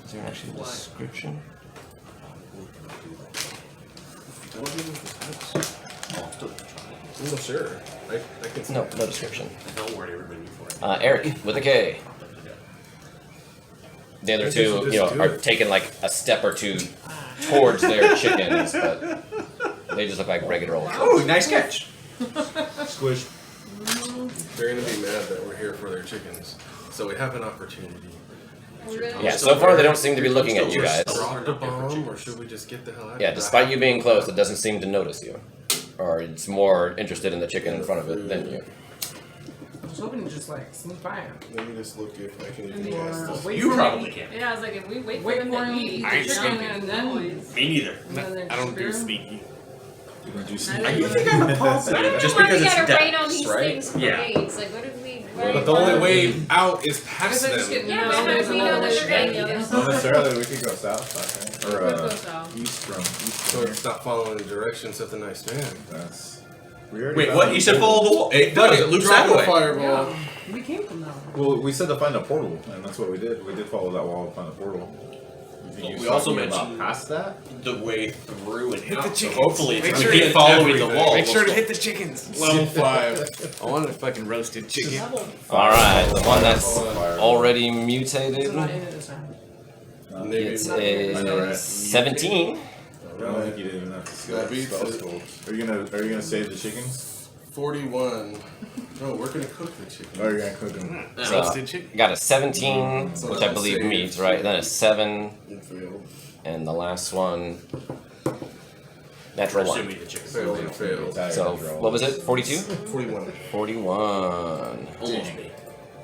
Is there actually a description? Oh, sure. I can see No, that. no description. Don't worry, everybody before. Eric with a K. The other two, you know, are taking like a step or two towards their chickens, but they just look like regular old. Oh, nice catch. Squish. They're gonna be mad that we're here for their chickens. So we have an opportunity. Yeah, so far they don't seem to be looking at you guys. Drop the bomb, or should we just get the hell out? Yeah, despite you being close, it doesn't seem to notice you. Or it's more interested in the chicken in front of it than you. I was hoping to just like sneak by him. Let me just look if I can And even guess or this. wait You for probably him. can. Yeah, I was like, if we wait for Wait them for to him to eat eat the the chicken chicken, and then. Me neither. I don't do sneaky. You're gonna do I sneaky. think You think I'm a pulse? I don't know Just why because we it's gotta death, rain on these right? things for Yeah. days. Like, what did we? But the only way out is past I guess I just them. get Yeah, no but how do there's we a know little that they're shit. getting the other Not side? necessarily. We could go south, I think. Or We could go south. east from So it's not following the directions of the nice man. That's. We already Wait, found what? the You said portal. follow the wall. It does. It loops Drop that a way. fireball. We came from that one. Well, we said to find a portal, and that's what we did. We did follow that wall and find a portal. We also Talking about mentioned past that. the way through and Hit out. the So chickens. hopefully, Make if sure we to keep following the everything. wall. Make sure to we'll hit the chickens. Level 5. I want a fucking roasted chicken. Alright, the one that's Fire. already It's mutated not in it this time. gets I know, a right? 17. I don't think you didn't even have to skill That beats spell it. school. Are you gonna save the chickens? 41. No, we're gonna cook the chicken. Or are you gonna cook them? So, Roasted chicken. got a 17, which I believe meets, right? Then a 7, You failed. and the last one, natural 1. Assuming the chicken. Failed and failed. So, what was it? 42? 41. 41. Almost me.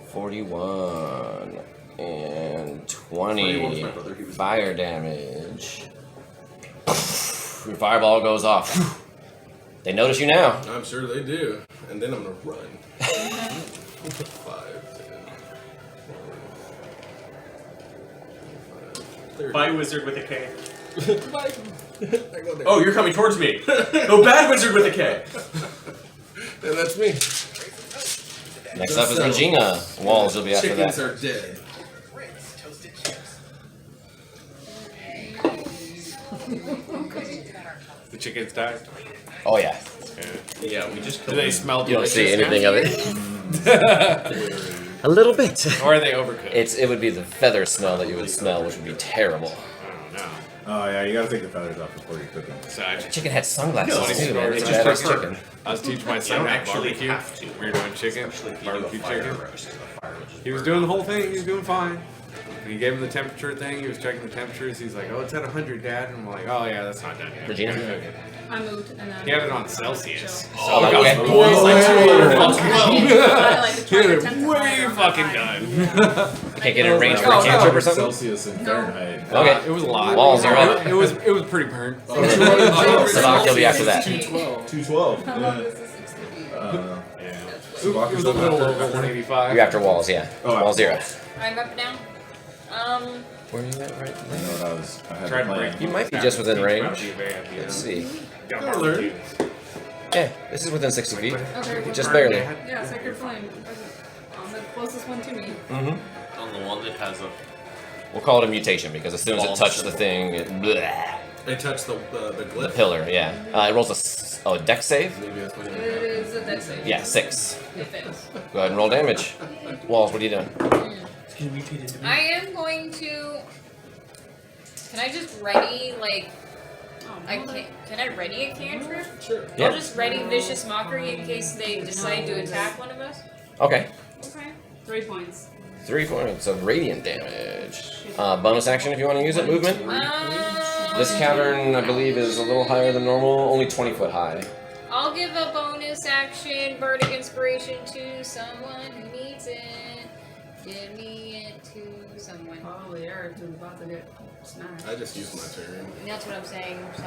41. And 41's 20. my brother, he was- Fire damage. Your fireball goes off. They notice you now. I'm sure they do. And then I'm gonna run. 5, 10, 30. Bye, wizard with a K. Bye. I go there. Oh, you're coming towards me. No, bad wizard with a K. And that's me. Next up is Regina. Walls will be after Chickens that. are dead. The chickens died. Oh yeah. Yeah, we just Do they smell You don't see delicious anything now? of it. A little bit. Or are they overcooked? It would be the feather smell that you would smell, which would be terrible. I don't know. Oh yeah, you gotta take the feathers off before you cook them. So I just, Chicken had sunglasses No, too, man. it's It's just badass prefer. chicken. I was teaching my You son don't how actually barbecue. have to. We were doing chicken, Especially if you barbecue do a fire chicken. roast, 'cause the fire will just He was burn. doing the whole thing. He was doing fine. And he gave him the temperature thing. He was checking the temperatures. He's like, "Oh, it's at 100, Dad." And I'm like, "Oh yeah, that's not done yet." Regina? I moved and then. He had it on Celsius. Oh, okay. Boils like 200 Well, fucking well. Way fucking done. I can't get in range for a cantrip or something? Celsius and Fahrenheit. Okay. It was a lot. Walls are up. It was pretty burnt. SiVak, you'll be after that. 212. How long does this extend? Yeah. SiVak It was is a up little after- over 185. You're after walls, yeah. Oh, Walzira. I'm up now. Where are you at right I know what I was. I had Tried to to plan. break. You might be just within range. Let's see. Got learn. Yeah, this is within 60 feet. Okay, Just barely. yeah, Sacred Flame. I'm the closest one to me. Mm-hmm. On the one that has a. We'll call it a mutation because as soon as it touched the thing, it bleh, They touched the the glyph. pillar. Yeah, it rolls a dex save. Maybe that's what It it is. is a dex save. Yeah, 6. It fails. Go ahead and roll damage. Walls, what are you doing? I am going to Can I just ready like Oh, I can't? Can I ready a cantrip? Sure. Yeah. I'll just ready vicious mockery in case they decide to attack one of us. Okay. Okay. 3 points. 3 points of radiant damage. Bonus action if you want to use it. Movement. This cavern, I believe, is a little higher than normal. Only 20 foot high. I'll give a bonus action bardic inspiration to someone who needs it. Give me it to someone. Oh, the Eric is about to get smashed. I just used my turn. That's what I'm saying. So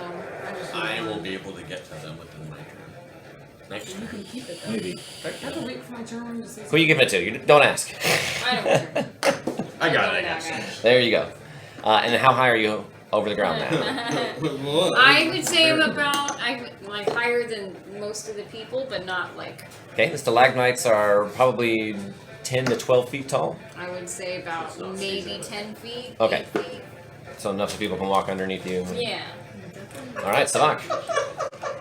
I will be able to get to them within my turn. Next You turn. can keep it though. Maybe. I have to wait for my turn to see. Who you giving it to? You don't ask. I don't care. I got it, I got guess. There you go. And how high are you over the ground now? I would say I'm like higher than most of the people, but not like. Okay, the stalagmites are probably 10 to 12 feet tall. I would say about maybe 10 feet. Okay. 8 feet. So enough so people can walk underneath you. Yeah. Alright, SiVak.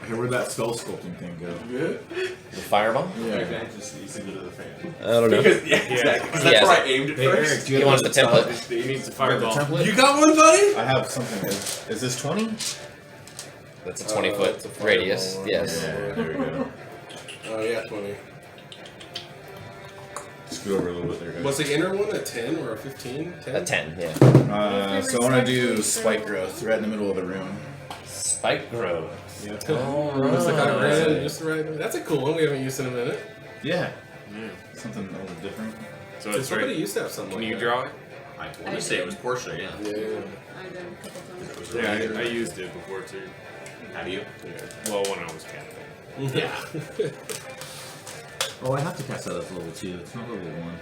Hey, where'd that spell sculpting thing go? Good. The fireball? Yeah. Just needs to go to the fan. I don't know. Because, yeah, exactly. 'Cause that's Yes. where I aimed it Hey, first. Eric, do you He have wants the template. He needs a the fireball. template? You got one, buddy? I have something. Is this 20? That's a 20 foot it's a radius. fireball. Yes. Yeah, there we go. Oh yeah, 20. Scoot over a little bit there, guys. Was the inner one a 10 or a 15? 10? A 10, yeah. So I want to do spike growth right in the middle of the room. Spike growth. Yep. Just like I ran, just right. That's a cool one we haven't used in a minute. Yeah. Something a little different. So So it's somebody right. used to have something Can like you that. draw it? I want to say it was Portia, yeah. Yeah. I did a couple times. It was Yeah, Ranger. I used it before too. How do you? Well, when I was captain. Yeah. Oh, I have to cast that as level 2. It's not level 1.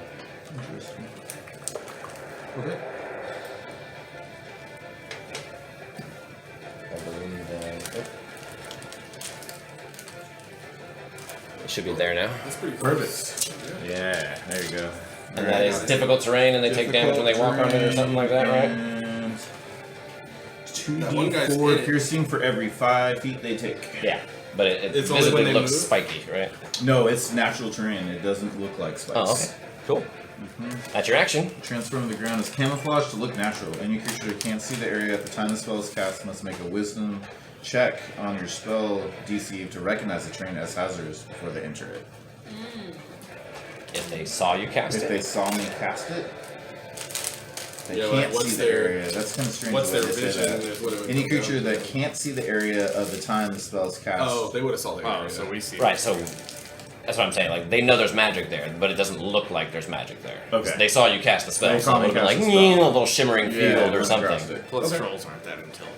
Interesting. Okay. I believe it should be there now. That's pretty cool. Perfect. Yeah, there you go. And that is difficult terrain and they take damage when they walk on it or something like that, right? And That one guy's 2d4 in it. piercing for every 5 feet they take. Yeah. But it It's only when visibly they looks move? spiky, right? No, it's natural terrain. It doesn't look like spikes. Oh, okay. Cool. That's your action. Transform the ground is camouflaged to look natural. Any creature that can't see the area at the time the spell is cast must make a wisdom check on your spell DC to recognize the terrain as hazardous before they enter it. If they saw you cast If it. they saw me cast it, they Yeah, like, can't what's see the their- area. That's kind of strange. What's the way their they say vision? that. Is what it would Any come creature down to. that can't see the area of the time the spell is cast. Oh, they would have saw the area. Oh, so we see. Right, so that's what I'm saying. Like, they know there's magic there, but it doesn't look like there's magic there. Okay. They saw you cast the spell, They so saw it me would have been cast like, the spell. a little shimmering Yeah, field or it something. crossed it. Plus, Okay. trolls aren't that intelligent.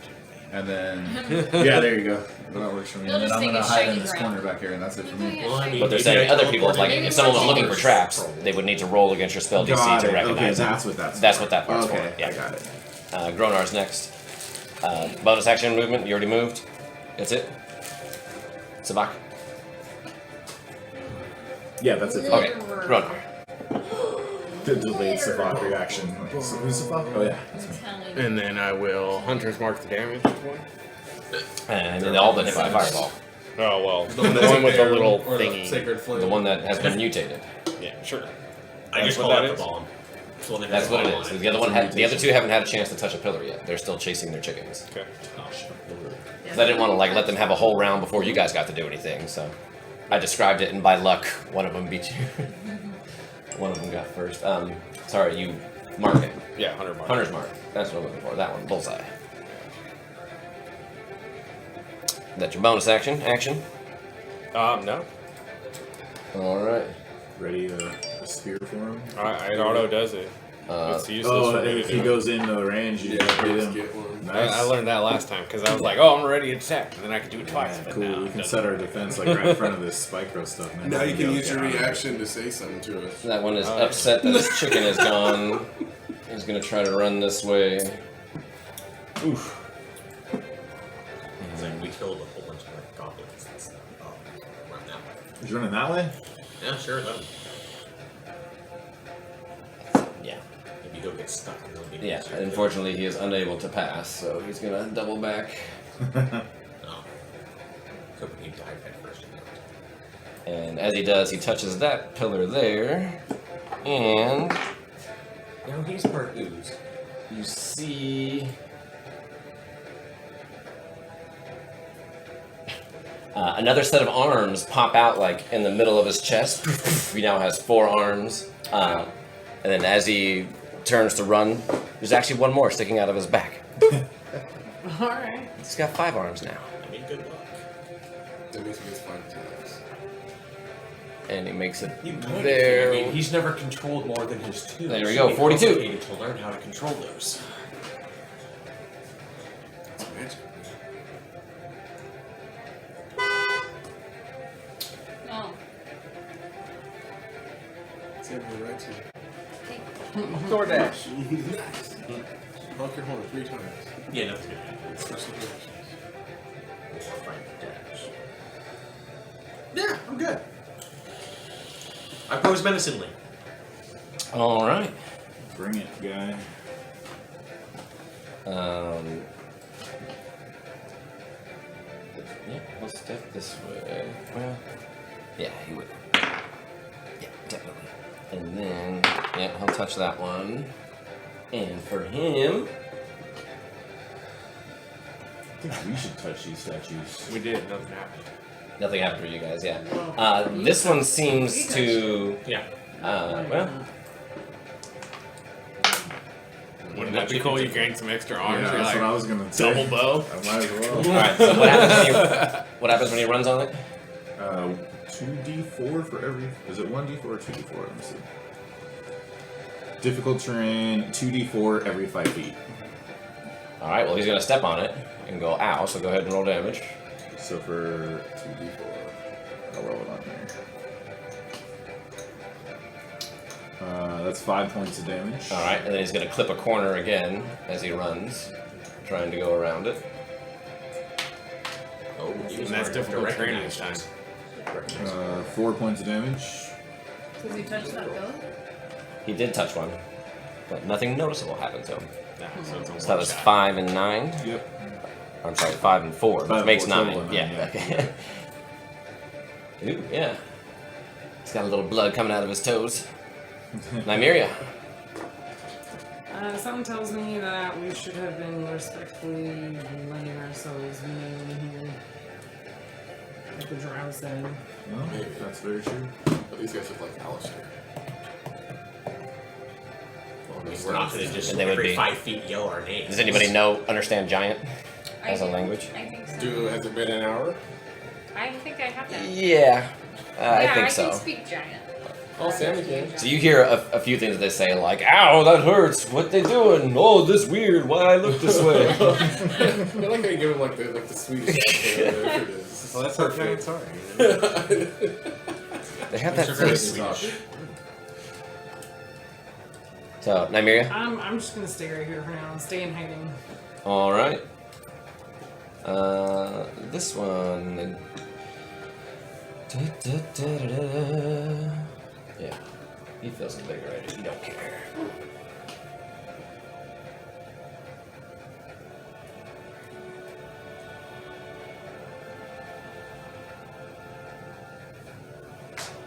And then, yeah, there you go. That works for me. They'll And then just I'm think gonna it's hide in shiny this ground. corner back here, and that's it for me. Well, I mean, But they're maybe saying I other people, teleport like, in. if someone was looking for traps, they would need to roll against your spell DC Got to it. Okay, recognize it. that's what that's. That's for. what that part's Okay, for. Yeah. I got it. Gronar's next. Bonus action movement, you already moved. That's it. SiVak. Yeah, that's it. Okay, Gronar. The delayed SiVak reaction. So who's SiVak? Oh yeah. And then I will Hunter's Mark the damage. And then all been hit by a fireball. Oh well, the one that's one with the there, little or the thingy. sacred flame. The one that has been mutated. Yeah, sure. I That's just what call that that is? the bomb. It's the one that That's has what a it bomb is. on The other two haven't had a chance to touch a pillar yet. They're still chasing their chickens. Okay. Oh, shit. 'Cause I didn't want to like let them have a whole round before you guys got to do anything, so I described it, and by luck, one of them beat you. One of them got first. Sorry, you mark it. Yeah, Hunter Mark. Hunter's mark. That's what I'm looking for. That one, bullseye. That's your bonus action. No. All right. Ready a spear for him? It auto does it. It's useless for me to if do he it. goes into range, you Yeah, just hit just him. get one. Nice. I learned that last time because I was like, oh, I'm ready to attack, and then I could do it twice. But Cool. now We it can doesn't. set our defense like right in front of this spike row stuff. and then Now you can go use your down. reaction to say something to us. That one is upset that his chicken is gone. He's gonna try to run this way. Oof. And then we killed a whole bunch of like goblins and stuff. Oh, run that way. He's running that way. Yeah, sure. Let him. Yeah. Maybe he'll get stuck. And he'll get Yeah. easier. Unfortunately, he is unable to pass, so he's gonna double back. Oh. Hoping he died head first. And as he does, he touches that pillar there, and Now he's part ooze. you see Another set of arms pop out like in the middle of his chest. He now has 4 arms. And then as he turns to run, there's actually one more sticking out of his back. Alright. He's got 5 arms now. I mean, good luck. That means he gets 5 times. And he makes it You could. there. I mean, he's never controlled more than his 2. There we so go, he 42. also needed to learn how to control those. It's magic. Oh. Sammy, right to DoorDash. Nice. Honk your horn 3 times. Yeah, nothing's gonna happen. For situations. Yeah, I'm good. I pose menacingly. All right. Bring it, guy. Yeah, we'll step this way. Well, yeah, he would. Yeah, definitely. And then, yeah, he'll touch that one. And for him, I think we should touch these statues. We did. Nothing happened. nothing happened for you guys, yeah. Well, This one seems to, Yeah. well, Wouldn't that be cool? You gain some extra arms. Yeah, you're that's like, what I was gonna say. double bow. I might as well. alright, so what happens when he runs on it? 2d4 for every. Is it 1d4 or 2d4? Let me see. Difficult terrain, 2d4 every 5 feet. Alright, well he's gonna step on it and go ow, so go ahead and roll damage. So for 2d4, I'll roll it on here. That's 5 points of damage. Alright, and then he's gonna clip a corner again as he runs, trying to go around it. Oh, And that's difficult training this time. 4 points of damage. Does he touch that bill? He did touch one, but nothing noticeable happened to him. Nah, so it's a So that was one-shot. 5 and 9. Yep. I'm sorry, 5 and 4, which 5 and makes 4, 9. total of Yeah, 9, okay. Ooh, yeah. He's got a little blood coming out of his toes. Nymeria. Something tells me that we should have been respectfully letting ourselves in here. Like the Drow said. Well, that's very true. But these guys look like Alistair. We're not gonna just And they would every be- 5 feet yell our names. Does anybody understand giant as a do. language? I think so. Has it been an hour? I think I have that. Yeah, I yeah, think I so. can speak giant. Oh, Sammy can. So you hear a few things that they say, like, ow, that hurts, what they doing? Oh, this weird, why I look this way? I like how you give him like the Swedish accent or whatever it is. Well, that's okay. Sorry. They have that Very face. Swedish. So, Nymeria? I'm just gonna stay right here for now and stay in hiding. Alright. This one. Yeah, he feels invigorated. He don't care.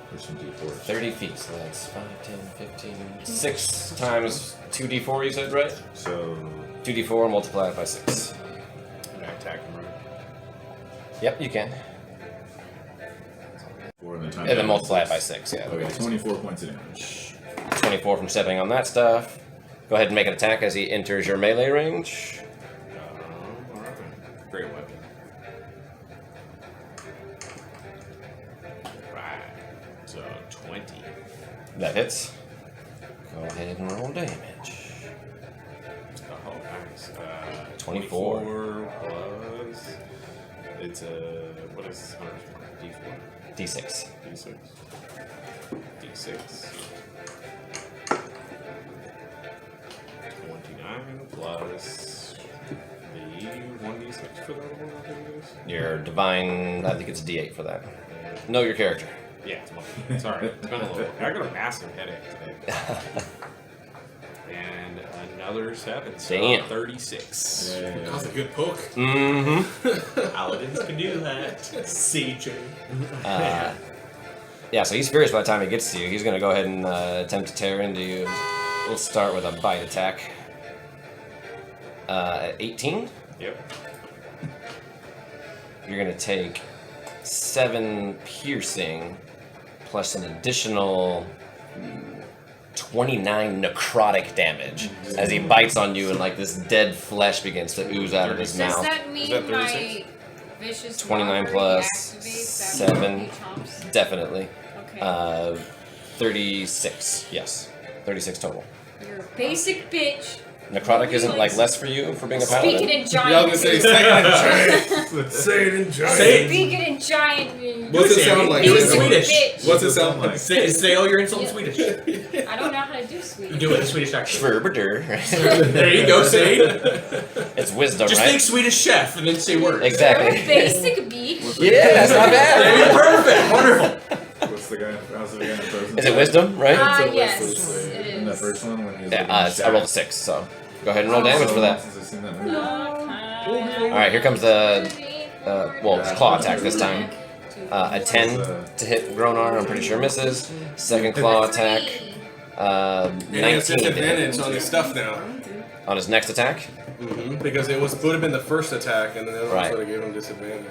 There's some d4s. 30 feet, so that's 5, 10, 15, 6 times 2d4, you said, right? So 2d4 multiplied by 6. Can I attack him, right? Yep, you can. 4 and then time. And then multiply it by 6, yeah. Okay, 24 points of damage. 24 from stepping on that stuff. Go ahead and make an attack as he enters your melee range. Alright. Great weapon. Right. So 20. That hits. Go ahead and roll damage. Oh, nice. 24. 24 plus. It's a. What is D4? D6. D6. D6. 29 plus the 1d6 for that one, I think it is. Your divine, I think it's a D8 for that. Know your character. Yeah, it's mine. Sorry, it's been a little. I got a massive headache today. And another 7, so Damn. 36. That's a good poke. Mm-hmm. Paladins can do that. CJ. Yeah, so he's furious by the time he gets to you. He's going to go ahead and attempt to tear into you. We'll start with a bite attack. At 18, Yep. you're going to take 7 piercing, plus an additional 29 necrotic damage as he bites on you, and like this dead flesh begins to ooze out of his Does mouth. that mean that my 36? vicious 29 mockery plus activates? 7, Chomps? definitely. Okay. 36, yes. 36 total. You're a basic bitch. Necrotic isn't like less for you for being a paladin? Speaking in Yeah, I giant. was gonna say, say it in giant. Say it in giant. Say it. Speaking in giant. What's it sound like? Do it in Basic Swedish. bitch. What's it sound like? Say all your insults in Yeah. Swedish. I don't know how to do Swedish. Do it in Swedish accent. Schwerberder. There you go, say. It's wisdom, Just right? think Swedish chef and then say words. You're a Exactly. basic bitch. Yeah, that's not There you bad. go. Perfect. Wonderful. What's the guy? How's the guy in Frozen? Is it wisdom, right? Yes, it In the is. first one when he was Yeah, like, I rolled a 6, so go ahead and roll damage for that. Since I've seen that movie. Alright, here comes the it's claw attack this time. A 10 to hit Gronar, I'm pretty sure misses. Second claw attack, And he 19 has to hit. disadvantage on his stuff now. On his next attack, Because it would have been the first attack, and then the other Right. one would have given him disadvantage.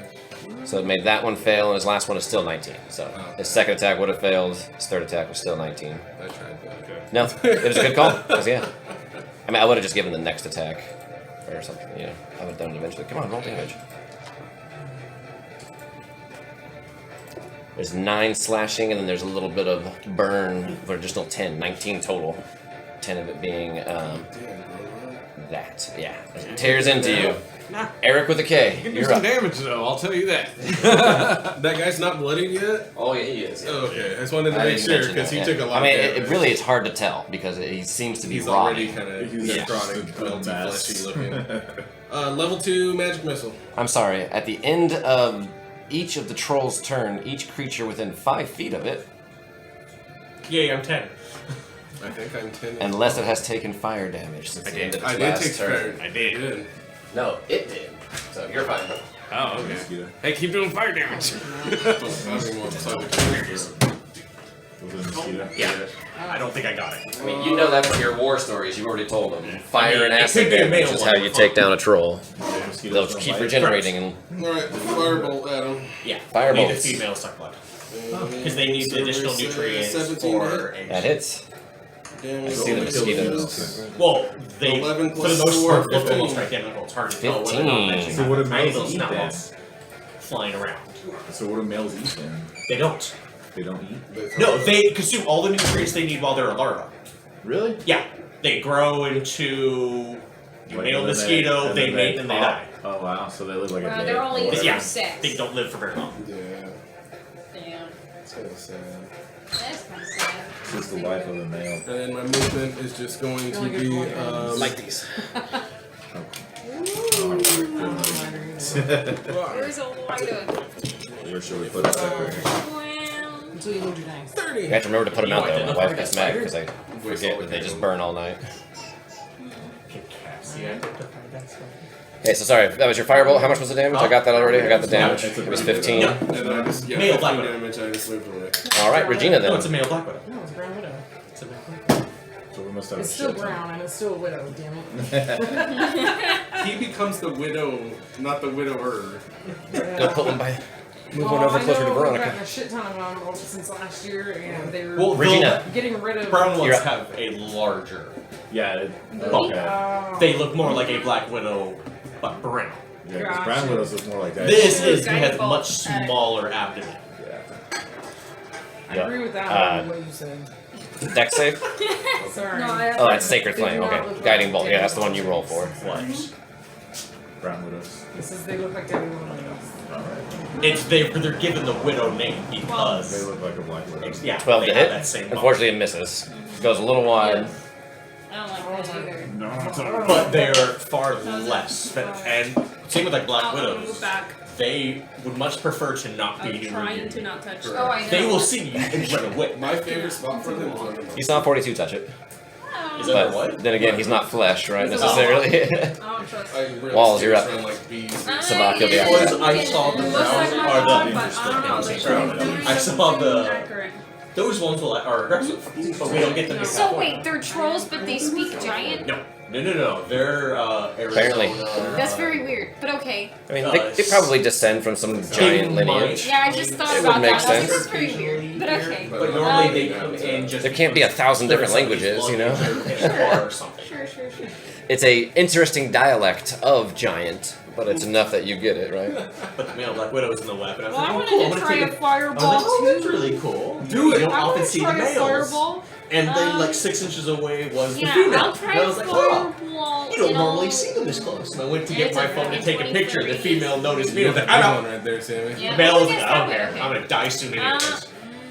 so it made that one fail, and his last one is still 19. So his second attack would have failed, his third attack was still 19. I tried that. Okay. No, it was a good call, 'cause yeah. I mean, I would have just given the next attack, or something, you know. I would have done it eventually. Come on, roll damage. There's 9 slashing, and then there's a little bit of burn for an additional 10, 19 total. 10 of it being Damn, bro. that. Yeah. It tears into you. Nah. Eric with a K. You can do You're some up. damage though, I'll tell you that. That guy's not bloodied yet? Oh, yeah, he is. Oh, okay. I just wanted to I make didn't sure, mention because that, he yeah. took a lot I mean, of it damage. really is hard to tell because he seems to be He's already rotting. kind of He's a necrotic, little melty, mess. fleshy looking. Level 2 magic missile. I'm sorry. At the end of each of the troll's turn, each creature within 5 feet of it, Yay, I'm 10. I think I'm 10. unless it has taken fire damage since the end of its I did last take turn. fire. I did. No, it did. So you're fine. Oh, okay. Hey, keep doing fire damage. Having more psychic. Was it a mosquito? Yeah. I don't think I got it. I mean, you know that from your war stories. You've already told them. Fire I mean, and it acid could be a damage male is one. how you take down a troll. Yeah, mosquitoes They'll don't keep bite. regenerating and Alright, firebolt at him. Yeah. Firebolt. Need the female suck blood. Because they need the additional nutrients 17 for hit. that hits. Damage. I see the mosquitoes. Well, they 11 for the plus most 4, part look 15. almost identical. It's hard to tell whether or 15. not they So what do have males eat then? flying around. So what do males eat then? They don't. They don't eat? No, they consume all the nutrients they need while they're a larva. Really? Yeah, they grow into Like, male and then mosquito, and they then mate, and they pop. die. Oh wow, so they live like a day. They're only or used Yeah. for sex. They don't live for very long. Yeah, Damn. it's kind of sad. That's kind of sad. It's just the life of a male. And then my movement is just going to be Like these. Where's a lighter? Where should we put it? Well, Until you hold your dice. 30. You have to remember to put them out there. My wife gets mad Spiders? because I forget that they just burn all night. Cassie identified that stuff. Okay, so sorry, that was your firebolt. How much was the damage? I got that already. I got the damage. It was 15. No. And then I just, yeah, Male 15 black widow. damage, I just moved away. All right, Regina No, then. it's a male black widow. No, it's a brown widow. It's a male black widow. So we must have It's a still shit ton. brown and it's still a widow, damn it. He becomes the widow, not the widower. Go put one by. Move Well, one over I closer to know We've Veronica. gotten a shit ton of them since last year, and they were Well, Regina. getting rid of. Brown ones You're up. have a larger. Yeah. bulk. Oh. They look more like a black widow, but brown. Yeah, 'cause Gotcha. brown widows look more like that. This is he has a Guidebolt. much smaller abdomen. Yeah. I agree with that one, what you said. Dex save? Sorry. Oh, that's Sacred They Flame. do not Okay. look Guiding like Bolt. Yeah, that's the one Deadly you roll for. Flesh. Brown widows. This is, they look like Deadly Widows. Alright. It's they're given the widow name They because look like a black widow. yeah, 12 they to have hit. that same bump. Unfortunately, it misses. Goes a little wide. I don't like that either. No, it's not. But they're far less. And same with like black I'll widows. move back. They would much prefer to not be I'm near trying you. to not touch Oh, I know. They will see you and run away. My favorite spot for them is on the You saw 42 touch it. Is that But what? then again, he's not flesh, right? He's Necessarily. I don't trust. I really Walls, you're steer up. around like bees. SiVak, you'll be after Because that. I saw the It looks like brown my or dog, the but I don't know. They should be I saw the accurate. those ones are aggressive, but we don't get them. to So halfway. wait, they're trolls, but they speak giant? No, No. They're Apparently. Arizona. That's very weird, but okay. I mean, they probably descend from some giant lineage. Yeah, I just thought It about would make that. I was like, sense. that's very weird, but okay. But normally they come in just. There can't be 1,000 different languages, you know? Or something. Sure. It's a interesting dialect of giant, but it's enough that you get it, right? But the male Black Widow was in the weapon. I was Well, I like, oh, wanted cool. to I'm gonna try take a it. fireball I was like, oh, too. that's really cool. Do it. You don't I often want to see the try a males. fireball. And then, like 6 inches away was the Yeah, female. I'll try and I a was like, oh. fireball. You don't and normally I'll- see them this close. And I went to Yeah, get it's my a phone to take a 20, picture. The 30. female noticed me. I was like, Big I'm one out. right there, Sammy. Yeah, The male well, was I like, guess I don't that care. would- I'm gonna die soon anyways.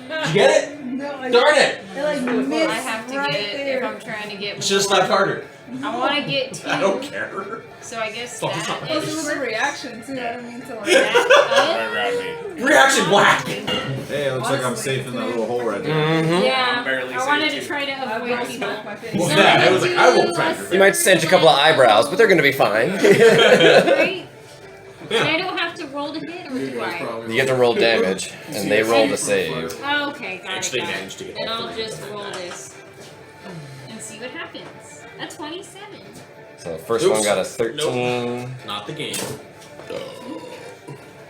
Uh, Did you get it? No, I Darn it! I like I missed have to right get it there. if I'm trying to get Should have more. slapped harder. I want to get 2. I don't care. So I guess Fuck, it's that not Plus, it is was a reaction too. I didn't mean to like. that. Around me. Reaction whack! Hey, it looks like I'm Honestly, safe in that little hole right there. Mm-hmm. Yeah, I'm barely I wanted safe, to too. try to I avoid almost people. smacked my face. Well, So that, I I'm was like, gonna I won't do try a to You might cinch a couple of eyebrows, but they're going to be fine. Right? And I don't have to roll to hit, or do I? You have to roll damage, and they roll to save. Oh, okay, got Actually it. got it. managed to get And all I'll 3 just roll this and see what happens. A 27. So the first Oops. one got a 13. Not the game.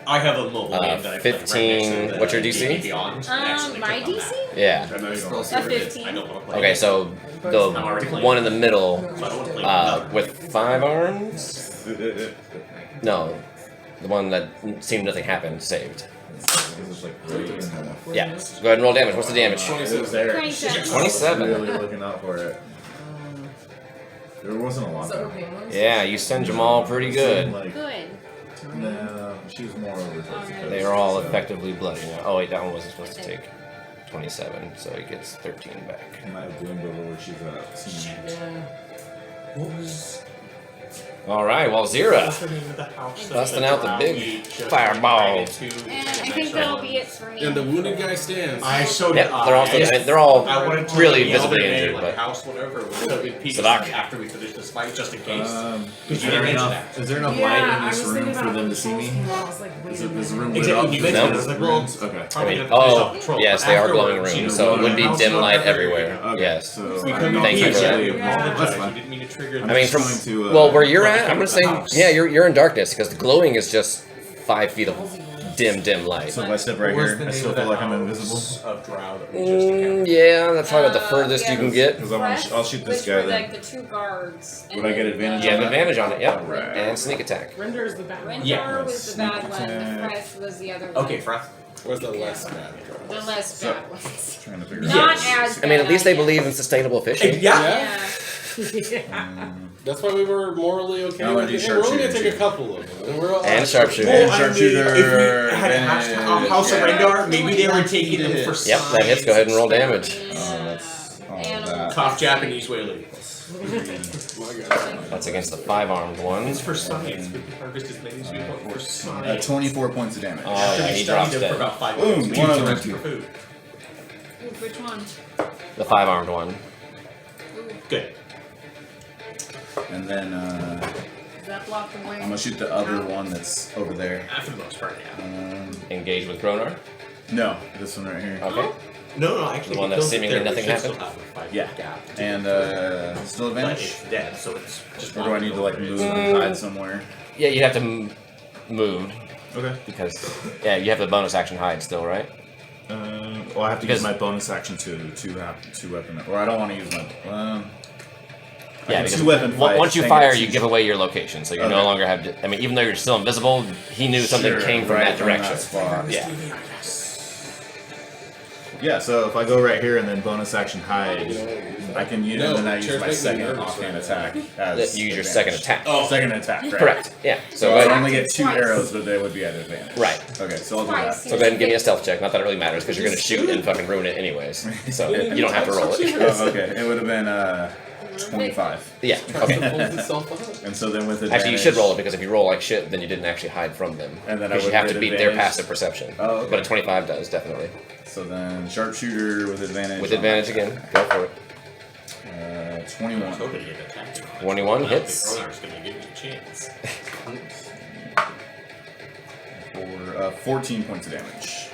I have a mobile game that I play right next to 15. the What's your D&D DC? Beyond. and actually My click on DC? Yeah. I know you don't A like it. 15. I don't want to play Okay, it. so the one in the middle So I don't want to play with 5 arms? No. The one that seemed nothing happened, saved. This is like really good enough. Yeah. Go ahead and roll damage. What's the damage? It was there. 27. 27. Really looking out for it. There wasn't a lot. Is that though. what pain was? Yeah, you singe them all pretty good. Like, Good. nah, she was more over. Alright. They are all effectively bloody now. Oh wait, that one wasn't supposed to take 27, so he gets 13 back. Might have bloomed over where she's at. Yeah. Alright, well Zira. Busting out the big fireball. And I think that'll be it for me. And the wounded guy stands. I showed Yep, it. they're all, I mean, they're all I wanted to really yell visibly their name, injured, like, but house, whatever. So in pieces SiVak. after we finish this fight, just in case. Is you there didn't mention enough? that. Is there enough Yeah, light I in this was room thinking for about them when to see me? Trolls came out, I was like, wait Is a this minute. room lit Exactly, up? you mentioned it, I was like, well, Rooms? Okay. I mean, oh, yes, they are glowing rooms, so it would be dim light everywhere. Okay. Yes. So We I couldn't don't Thank you for that. actually Yeah. That's You fine. didn't mean to trigger I'm I mean, just from going to, well, where you're at, come I'm gonna to say, the house. yeah, you're in darkness because the glowing is just 5 feet of dim light. So if I step right Where's here, the I name still of feel that like I'm house invisible. Of Drow that we just encountered? Yeah, that's probably about the furthest yeah. you can get. Because I'll shoot this Which guy were then. like the 2 guards. and Would I get then advantage You have on that? advantage on it, yep. Alright. And sneak attack. Render is the bad one. Rentar Yeah. was the bad Sneak one. The attack. Freth was the other one. Okay, Freth. Where's the less bad The guy? less So- bad ones. Trying to figure Not out. as I mean, at bad, least they guess. believe in sustainable fishing. Yeah. Yeah. That's why we were morally okay I'm gonna with do it. And we're only gonna sharpshooter take a couple of them. And we're all And sharpshooter. And Well, I mean, sharpshooter, if we had advantage. House of Yeah. Rengar, maybe they were taking them for Yep, that hits. Go ahead and roll damage. Oh, that's all of Animal. that. Tough Japanese whaley. My God. That's against the 5-armed one. It's for science. We can harvest as many as we want for science. 24 points of damage. Oh, yeah, he drops Studied them for dead. about 5 Boom, minutes. We one use of the them rest too. for food. Ooh, which one? The 5-armed one. Good. And then Does that block the way? I'm gonna shoot the other one that's over there. For the most part, yeah. Engage with Gronar. No, this one right here. Okay. No, actually, The one that kills it seemingly there, nothing we should still happened? have a 5 Yeah. gap. And still But advantage? it's dead, so it's just Or do I need to like move and hide somewhere? Yeah, you have to move Okay. because yeah, you have the bonus action hide still, right? Well, I have to Because- use my bonus action to weapon, or I don't want to use my. I Yeah, can because two-weapon fight, once you thing fire, it's you usually- give away your location, so you Okay. no longer have. I mean, even though you're still invisible, he knew something Sure, came from right that direction. that spot. Yeah. Yeah, so if I go right here and then bonus action hide, I can use No, and then I use Chair's my making me second nervous offhand right attack That as you use your advantage. second attack. Oh, second attack, right? Correct. Yeah. So So go I ahead, only get 2 Twice. arrows, but they would be at advantage. Right. Okay, so I'll do Twice, that. so go ahead and give me a stealth check. Not that it really matters because you're gonna shoot and fucking ruin it anyways. So you don't have to roll it. Oh, okay, it would have been 25. Yeah. Okay. Pulls itself up. And so then with advantage. Actually, you should roll it because if you roll like shit, then you didn't actually hide from them. And then I because you would have get to beat their advantage. passive perception. Oh, okay. But a 25 does definitely. So then sharpshooter with advantage. With on advantage that. again. Go for it. 21. I was hoping you'd attack. 21 I don't hits. think Gronar's gonna give you a chance. For 14 points of damage.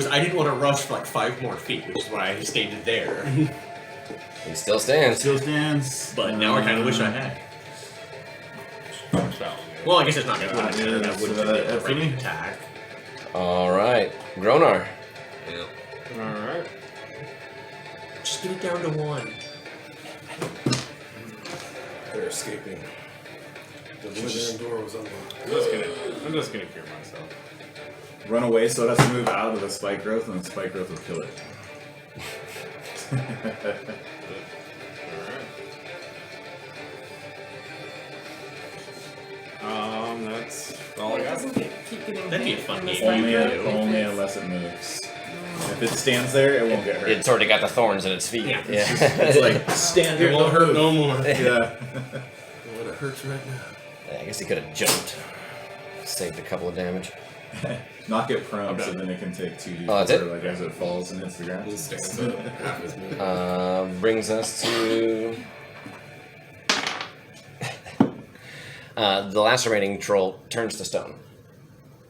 I didn't want to rush for like 5 more feet, which is why I stayed there. He still stands. Still stands. But now I kind of wish I had. Well, I guess it's not going to Yeah, matter. That wouldn't be a for me. ranged attack. All right, Gronar. Yeah. Alright. Just get it down to 1. They're escaping. The living door was unlocked. I'm just gonna cure myself. Run away so it has to move out of the spike growth, and the spike growth will kill it. That's all I got. Keep getting That'd be a hit fun in the game. side. Only unless it moves. If it stands there, it won't get hurt. It's already got the thorns in its feet. Yeah. It's like, stand here, It won't hurt no more. Yeah. What it hurts right now. I guess he could have jumped. Saved a couple of damage. Knock it prone so then it can take 2d4 Oh, that's it? like as it falls and hits the ground. It stands up. Half his movement. Brings us to the last remaining troll turns to stone.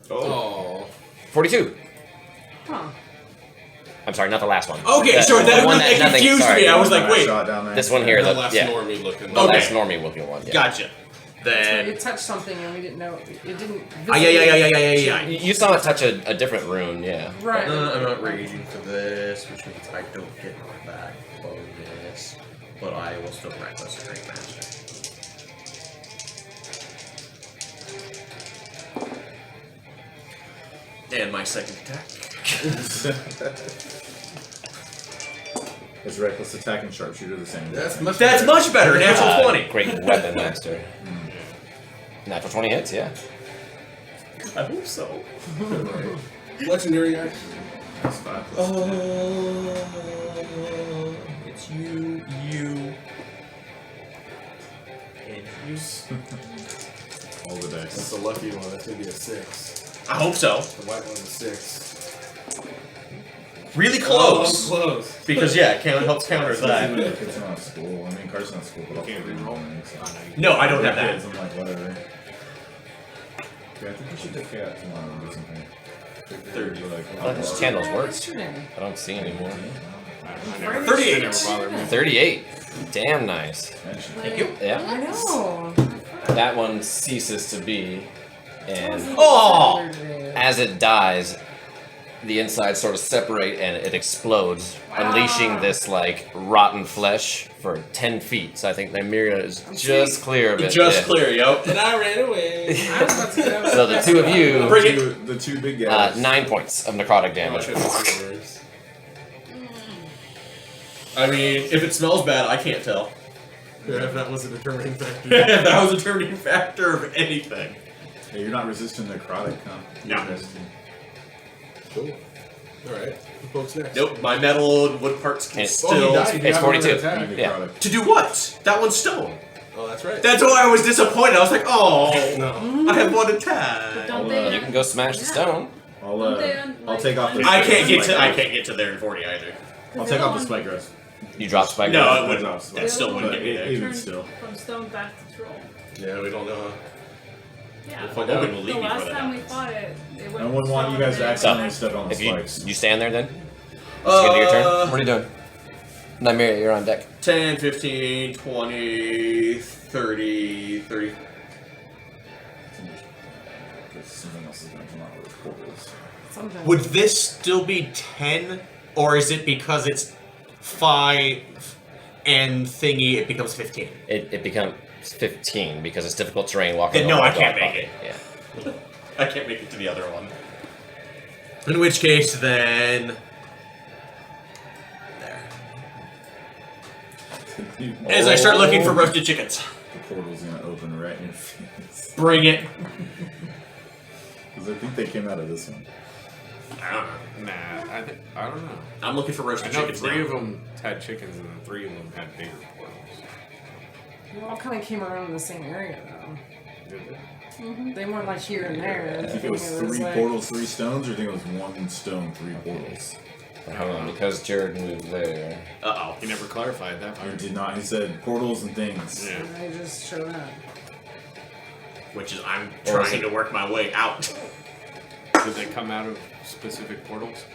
Oh. 42. Huh. I'm sorry, not the last one. Okay, The- sorry, the that, one that nothing- confused sorry. me. I was like, Alright, wait. shot down there. This one here, The the, last yeah, normie looking. the Okay. last normie looking one. Yeah. Gotcha. Then Then. it touched something and we didn't know. It didn't. Yeah. You saw it touch a different rune, yeah. Right. I'm not raging for this, which means I don't get back bonus. But I will still reckless straight master. And my second attack. Is reckless attack and sharpshooter the same? That's much That's much better. Natural 20. Great weapon master. Natural 20 hits, yeah. I hope so. legendary action. That's 5 plus Oh, it's you, and you. all the That's dice. a lucky one. That's gonna be a 6. I hope so. The white one's a 6. Really Oh, close. close. Because, yeah, it helps counter that. It's not school. I mean, Carson not school, but I'll Can't put it reroll? in. So. No, I don't have Kids, that. I'm like, whatever. Yeah, I think we should take care of tomorrow and do something. 30. Like, I like this candles work. Yesterday. I don't see anymore. I never, 38. It never bothered me. 38. Damn nice. Thank you. Yeah. I know. That one ceases to be, and Oh! as it dies, the insides sort of separate and it explodes, unleashing this like rotten flesh for 10 feet. So I think Nymeria is just clear of it. Just yeah. clear, yep. And I ran away. I was about to go. So the two of you, Bring it. The two big guys. 9 points of necrotic damage. I mean, if it smells bad, I can't tell. Yeah, if that was a determining factor. If that was a determining factor of anything. Yeah, you're not resistant to necrotic, huh? No. Interesting. Cool. Alright. Who pokes next? Nope, my metal and wood parts can It's- Oh, he still. died. You It's have another 42. attack. Yeah. Necrotic. To do what? That one's stone. Oh, that's right. That's why I was disappointed. I was like, oh, No. I have one attack. Don't I'll, they? You can go smash the stone. I'll take off the. I can't get to there in 40 either. I'll take off the spike growth. You drop spike. No, growth. it wouldn't. That still wouldn't But get me there. even Turn still. From stone back to troll. Yeah, we don't know how. Yeah. If I open, will The leave last before that time we happens. fought it, it went I wouldn't want you guys to accidentally step on the If you spikes. you stand there, then it's the end of your turn. What are you doing? Nymeria, you're on deck. 10, 15, 20, 30, 30. Something else is going to come out with portals. Sometimes. Would this still be 10, or is it because it's 5 and thingy, it becomes 15? It becomes 15 because it's difficult terrain walking. Then no, over I a can't dog make pocket. Yeah. I can't make it to the other one. In which case, then. There. As I start looking for roasted chickens. The portal's going to open right in your face. Bring it. Because I think they came out of this one. I don't know. Nah, I don't know. I'm looking for I roasted know chickens 3 now. of them had chickens and then 3 of them had bigger portals. We all kind of came around in the same area, though. Did they? They weren't like here and there. I think it was 3 like, portals, 3 stones, or I think it was 1 stone, 3 portals. Hold on, because Jared moved there. Uh He never clarified that He part. did not. He said portals and things. Yeah. I just showed up. Which is, I'm Or is trying it- to work my way out. Did they come out of specific portals?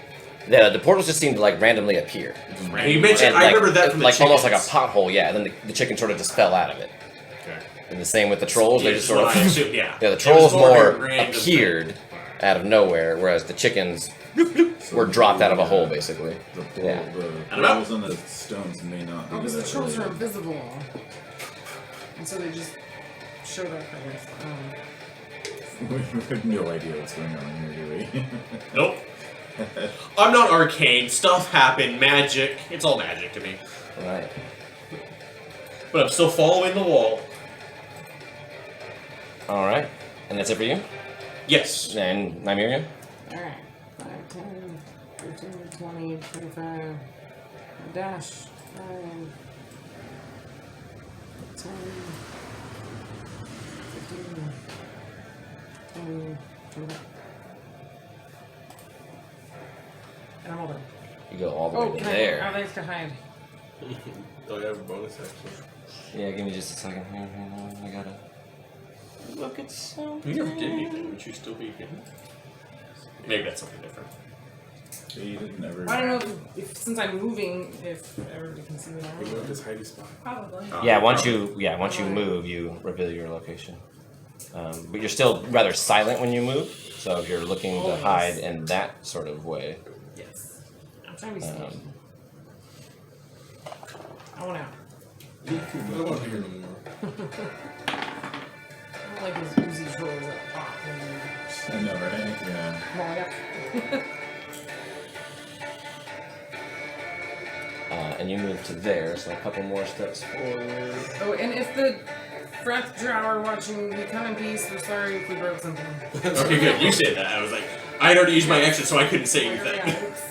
The portals just seemed to like randomly appear. You mentioned, And, I like, remember that from the like almost like a chickens. pothole, yeah. And then the chicken sort of just fell out of it. Okay. And the same with the trolls, they Yeah, just sort what I of assumed, yeah. yeah. The It was trolls more more of a random appeared out of nowhere, whereas the chickens were dropped out of a hole, basically. The, Yeah. And about- balls and the stones may not be. Oh, because the that trolls are way. invisible. And so they just showed up, I guess. We have no idea what's going on here, do we? Nope. I'm not arcane. Stuff happened. Magic. It's all magic to me. Right. But I'm still following the wall. All right. And that's it for you. Yes. And Nymeria. Alright. 5, 10, 15, 20, 25. Dash. 5, 10, 15, 20, 25. And I'm all done. You go all the Oh, way to can there. I have to hide. Oh, you have a bonus action. Yeah, give me just a second here. I gotta look at something. You never did anything. Would you still be here? Maybe that's something different. You didn't ever. I don't know if since I'm moving, if everybody can see what We I'm moved his hiding spot. Probably. Yeah, once you move, you reveal your location. But you're still rather silent when you move. So if you're looking to Always. hide in that sort of way, Yes. I'm trying to be sneaky. um, I want out. I don't want to hear no more. I don't like those oozy trolls that pop when you I know, right? Yeah. come on, yeah. and you move to there, so a couple more steps forward. Oh, and if the Freth Drow are watching, we come in peace. We're sorry if we broke something. Okay, good. You said that. I was like, I had already used my action, so I couldn't say anything. Yeah, oops.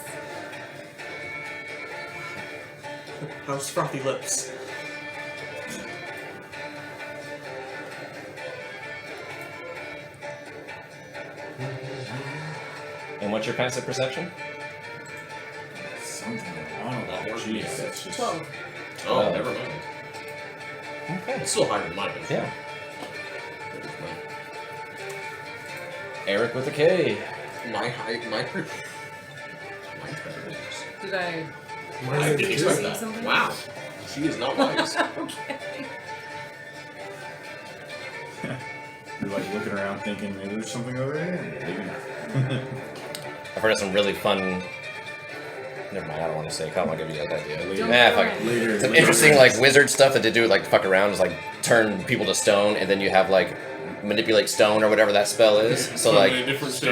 How's frothy lips? And what's your passive perception? Something on a lot more. Jeez, that's just. 12. Oh, Oh. never mind. Okay. It's still higher than mine. but- Yeah. Eric with a K. My height, my per. My Did I? I didn't expect see that. something? Wow. She is not wise. Okay. You're like looking around thinking maybe there's something over there. Maybe not. I've heard of some really fun. Never mind, I don't want to say. I don't want to give you that idea. Don't Nah, worry. fuck. Later. Some interesting like wizard stuff that they do like fuck around is like turn people to stone, and then you have like manipulate stone or whatever that spell is. So like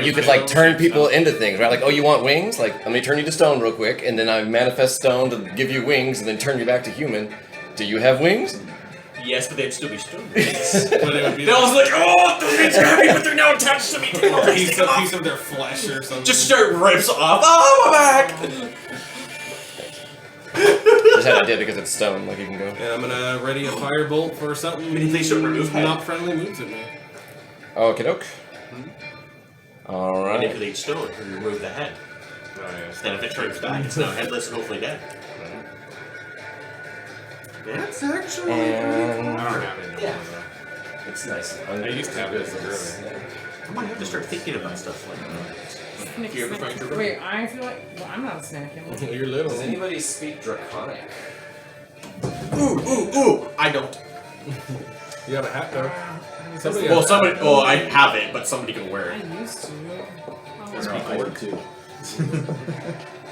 you could like turn people into things, right? Like, oh, you want wings? Like, let me turn you to stone real quick, and then I manifest stone to give you wings, and then turn you back to human. Do you have wings? Yes, but they'd still be stoned. But it would be They all was like, oh, those things grab me, but they're now attached to me. a piece of their flesh or something. Just straight rips off. Oh, I'm back. Just had an idea because it's stone. Like you can go. And I'm gonna ready a firebolt for something. Manipulation remove head. Not friendly moves at me. Okie doke. All right. Manipulate stone and remove the head. Oh, yeah, Then if it turns back, it's now headless and hopefully dead. That's actually And I don't have it no Yeah. more though. it's nice. I used to have this earlier. I might have to start thinking about stuff like that. If you ever find your Wait, I feel like I'm not snacking. You're little. Does anybody speak Draconic? Ooh, I don't. You have a hat though. Somebody Well, has somebody, well, I have it, but somebody can wear I it. used to. I do too.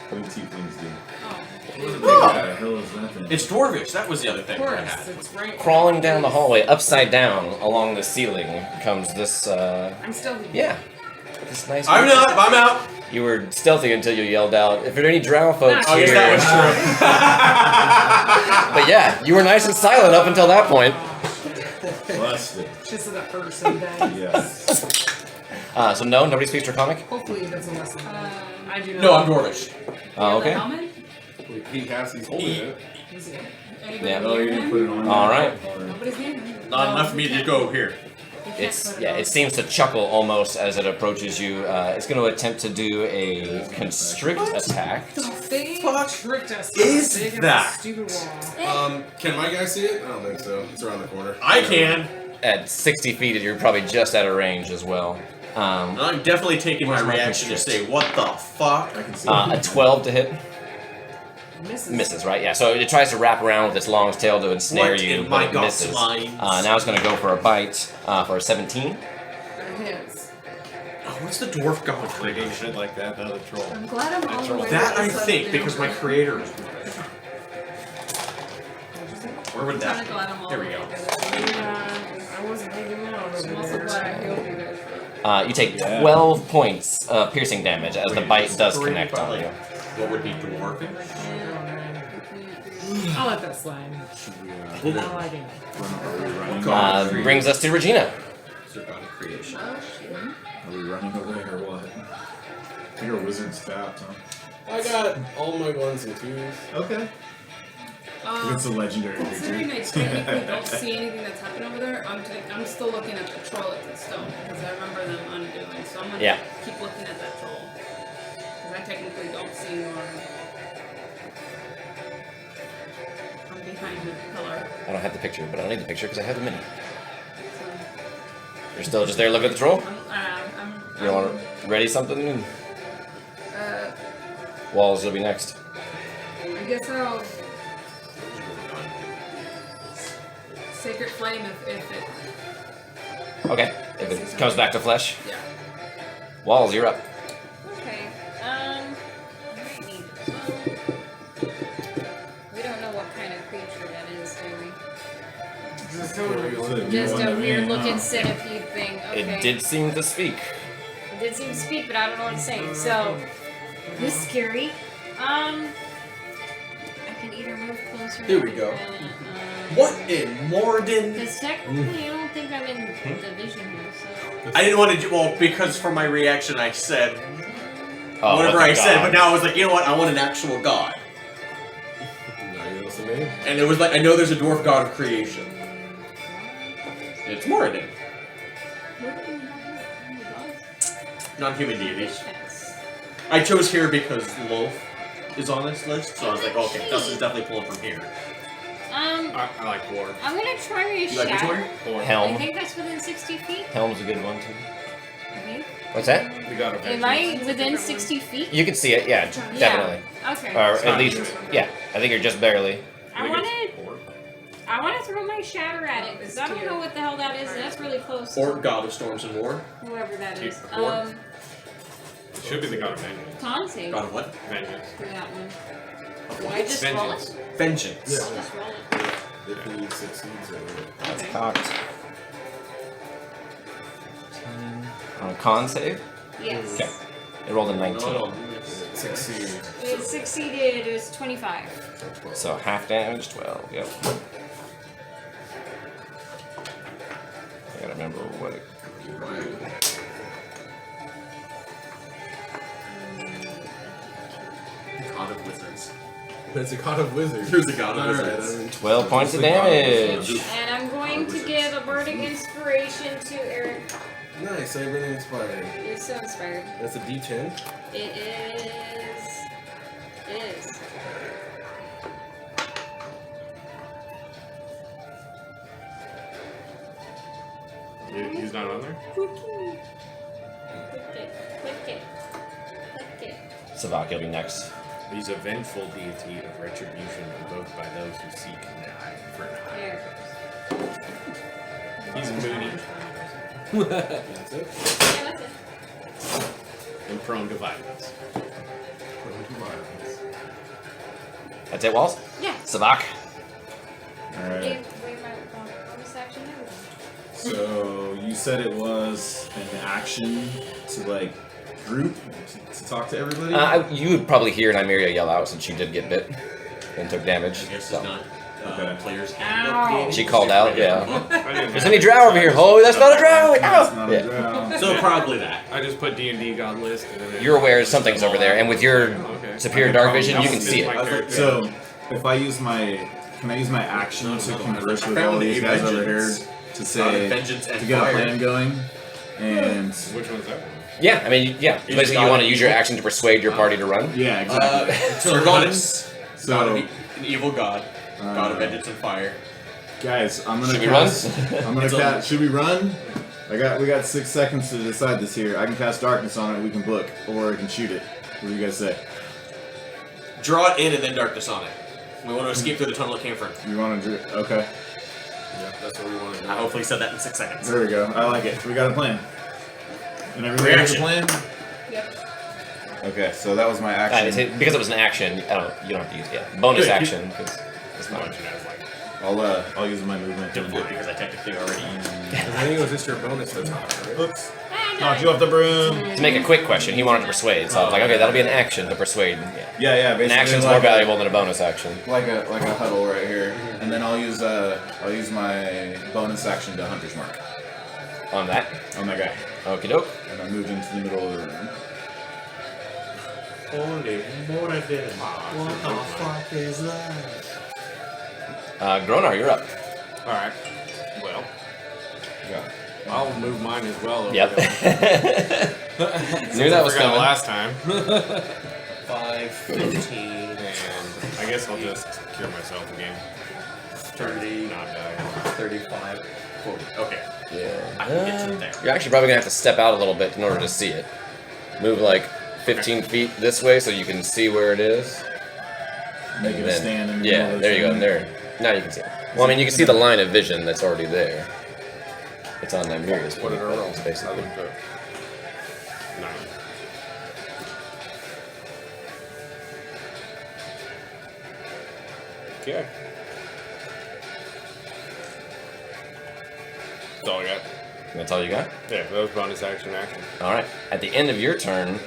What do tieflings do? Oh. What the hell is that thing? It's dwarvish. That was the other Of thing that I course, had. it's right. Crawling down the hallway, upside down along the ceiling, comes this. I'm still. Yeah. This nice. I'm not. I'm out. You were stealthy until you yelled out. If there are any Drow folks Oh, yes, here, that was true. but yeah, you were nice and silent up until that point. Busted. Just that person then. Yes. So no, nobody speaks Draconic. Hopefully that's a lesson. I do not. No, I'm dwarvish. Oh, The okay. helmet? He's holding it. Is it? Anybody Yeah. Oh, near you didn't him? put it on. All right. Nobody's near me. Not enough for me to go here. You can't It's put yeah. on. It seems to chuckle almost as it approaches you. It's going to attempt to do a constrict attack. They tricked us. is They got that? a stupid wall. Can my guy see it? I don't think so. It's around the corner. I can. At 60 feet, you're probably just out of range as well. I'm definitely taking my Where's my reaction to constrict? say, what the fuck? I can see. A 12 to hit. Misses. Misses, right? Yeah, so it tries to wrap around with its long tail to ensnare What you, in but my it God's misses. lines? Now it's going to go for a bite for a 17. It hits. Oh, what's the dwarf god Like creation? shit like that, not a troll. I'm glad I'm all the way That I to the think, southern because my end. creator is. Where would I'm that kinda glad I'm all There the we way go. together. Yeah, I wasn't hanging out over I'm also there. glad I healed you guys. You take Yeah. 12 points of piercing damage as the Wait, bite it's does three, connect but, on like, you. What would be dwarven? I'll let that slide. I like it. Are we running? God. Brings us to Regina. Is there god of creation? Oh shit. Are we running away or what? I think our wizard's tapped, huh? I got all my 1s and 2s. Okay. It's a legendary Considering I creature. technically don't see anything that's happening over there, I'm still looking at the troll at the stone because I remember them undoing. So I'm gonna Yeah. keep looking at that troll because I technically don't see nor. I'm behind the pillar. I don't have the picture, but I don't need the picture because I have the mini. So You're still just there looking at the troll? I'm You don't want to ready something? Walls will be next. I guess I'll Sacred Flame if it Okay, if it comes back to flesh. yeah. Walls, you're up. Okay. I might need. We don't know what kind of creature that is, do we? Just a weird looking centipede thing. Okay. It did seem to speak. It did seem to speak, but I don't know what it's saying. So this is scary. I can either move closer. Here we go. What in Morden? Because technically, I don't think I'm in the vision here. So I didn't want to do, well, because for my reaction I said Oh, whatever what the I said, god. but now I was like, you know what, I want an actual god. Now you know what's the name? And it was like, I know there's a dwarf god of creation. It's Moradin. Non-human deities. I chose here because Loaf is on this list, so I was like, okay, Dustin's definitely pulling from here. I like dwarf. I'm gonna try a You like which shatter. one? Dwarf. I Helm. think that's within 60 feet. Helm's a good one too. I think. What's that? The god of Am vengeance. I within 60 feet? You can see it, yeah, definitely. Okay. Or It's at not least, true. yeah. I think you're just barely. I think wanna, it's orc. I wanna throw my shatter at it because I don't know what the hell that is. And that's really close. Or to god of storms and war. whoever that is. Orc. It should be the god of vengeance. Con save God of what? Vengeance. for that one. Of Do what? I just roll Vengeance. it? Vengeance. I'll just roll it. If he succeeds or That's cocked. On a con save? Yes. Okay. It rolled a 19. No. succeed. It succeeded. It was 25. So half damage, 12. Yep. I gotta remember what it. God of wizards. It's a god of wizards. There's a god of Alright, wizards. I mean, 12 points of it's the god damage. wizards. And I'm going to give a bardic inspiration to Eric. Nice, I've been inspired. You're so inspired. That's a D10. It is. It is. He's not on there? Click it. Click it. Click it. SiVak, you'll be next. He's a vengeful deity of retribution invoked by those who seek for There. He's moody That's it. Yeah, that's it. and prone to violence. That's it, Walls? Yeah. SiVak. Alright. Wait, my bonus action. There we go. So you said it was an action to like group to talk to everybody? You would probably hear Nymeria yell out since she did get bit and took damage. I guess So. it's not Okay. player's Ow. handbook. She called out, yeah. I didn't There's have any drow over here. Oh, that's not a drow. That's Ow! not a Yeah. drow. So probably that. I just put D&D god list. And then You're aware something's over there, and with your Okay. superior I can dark probably vision, you can use see my it. character. So if I use my, can I use my action to converse with all these guys over here to God of say vengeance and to get a fire. plan going? And Which one's that one? Yeah, I mean, yeah. He's Basically, got you want to it. use your action to persuade your party to run. yeah, exactly. Sargonis, god So of an evil god, god of vengeance and fire. guys, I'm gonna Should we cast. run? I'm gonna It's a- cast. Should we run? We got 6 seconds to decide this here. I can cast darkness on it, we can book, or I can shoot it. What do you guys say? Draw it in and then darkness on it. We want to escape through the tunnel it came from. You want to do okay. Yeah, that's what we want to do. I hopefully said that in 6 seconds. There we go. I like it. We got a plan. And everybody has a plan? Yep. Okay, so that was my action. Because it was an action, you don't have to use bonus action because it's Not not. what you guys like. I'll use my movement. Don't do it because I technically already used it. I think it was just your bonus that's hot, right? Oops. I Knocked you off the broom. To make a quick question, he wanted to persuade, so I was like, okay, that'll be an action to persuade. Yeah. Yeah, An basically action's like more valuable than a bonus action. Like a huddle right here. And then I'll use my bonus action to Hunter's Mark On that. on that guy. Okie doke. And I moved into the middle of the room. Holy more than what the fuck is that? Gronar, you're up. Alright. Well, Yeah. I'll move mine as well. Over Yep. there. Knew that was I forgot coming. last time. 5, 15, And I guess I'll just cure myself again. 30, Not die. 35, 40. Okay. Yeah. I can get to there. You're actually probably gonna have to step out a little bit in order to see it. Move like 15 feet this way so you can see where it is. Make it a Then- stand in the yeah, middle of there you go. the There. Now you can see it. Well, I mean, you can see the line of vision that's already there. It's on Nymeria's What did I roll? buttons, basically. I looked up. 9. Okay. That's all I got. That's all you got? Yeah, that was bonus action. All right. At the end of your turn,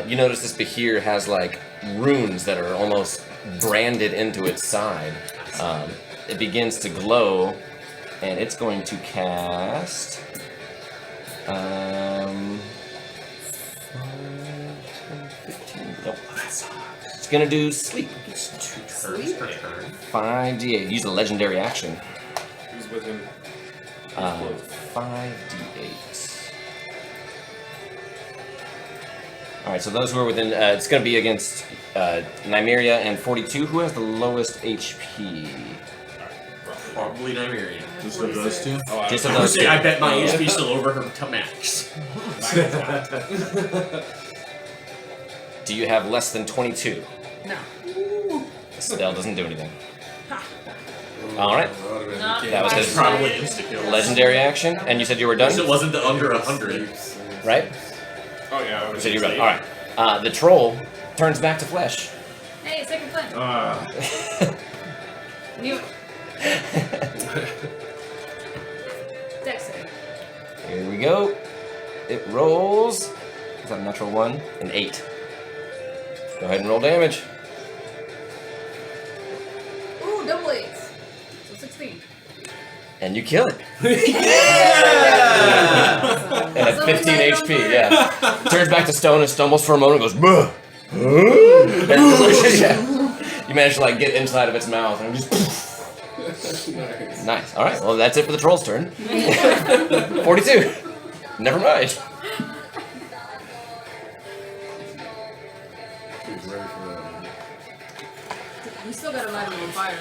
you notice this Behir has like runes that are almost branded into its side. It begins to glow, and it's going to cast. 5, 10, 15. Nope. It's gonna do sleep. It's 2 turns per turn. 5d8. Use a legendary action. Who's with him? 5d8. Alright, so those who are within. It's going to be against Nymeria and 42. Who has the lowest HP? Probably Nymeria. Just of those two? Oh, Just I of would those say two. I bet my HP's still over her to max. Do you have less than 22? No. The spell doesn't do anything. Alright, That would've been Not the that was king. his Probably insta kill. legendary action. And you said you were done? It wasn't the under 100. Right? Oh yeah. You said you were done. Alright. The troll turns back to flesh. Hey, second flip. Knew it. Dex save. Here we go. It rolls. Is that a natural 1? An 8. Go ahead and roll damage. Ooh, double 8s. So 16. And you kill it. Awesome. And at 15 Someone HP, died yeah. Turns back to stone and stumbles for a moment and goes, "Buh." Yeah. You manage to like get inside of its mouth and just nice. Alright, well that's it for the troll's turn. 42. Never mind. He's ready for that. We still gotta light him on fire.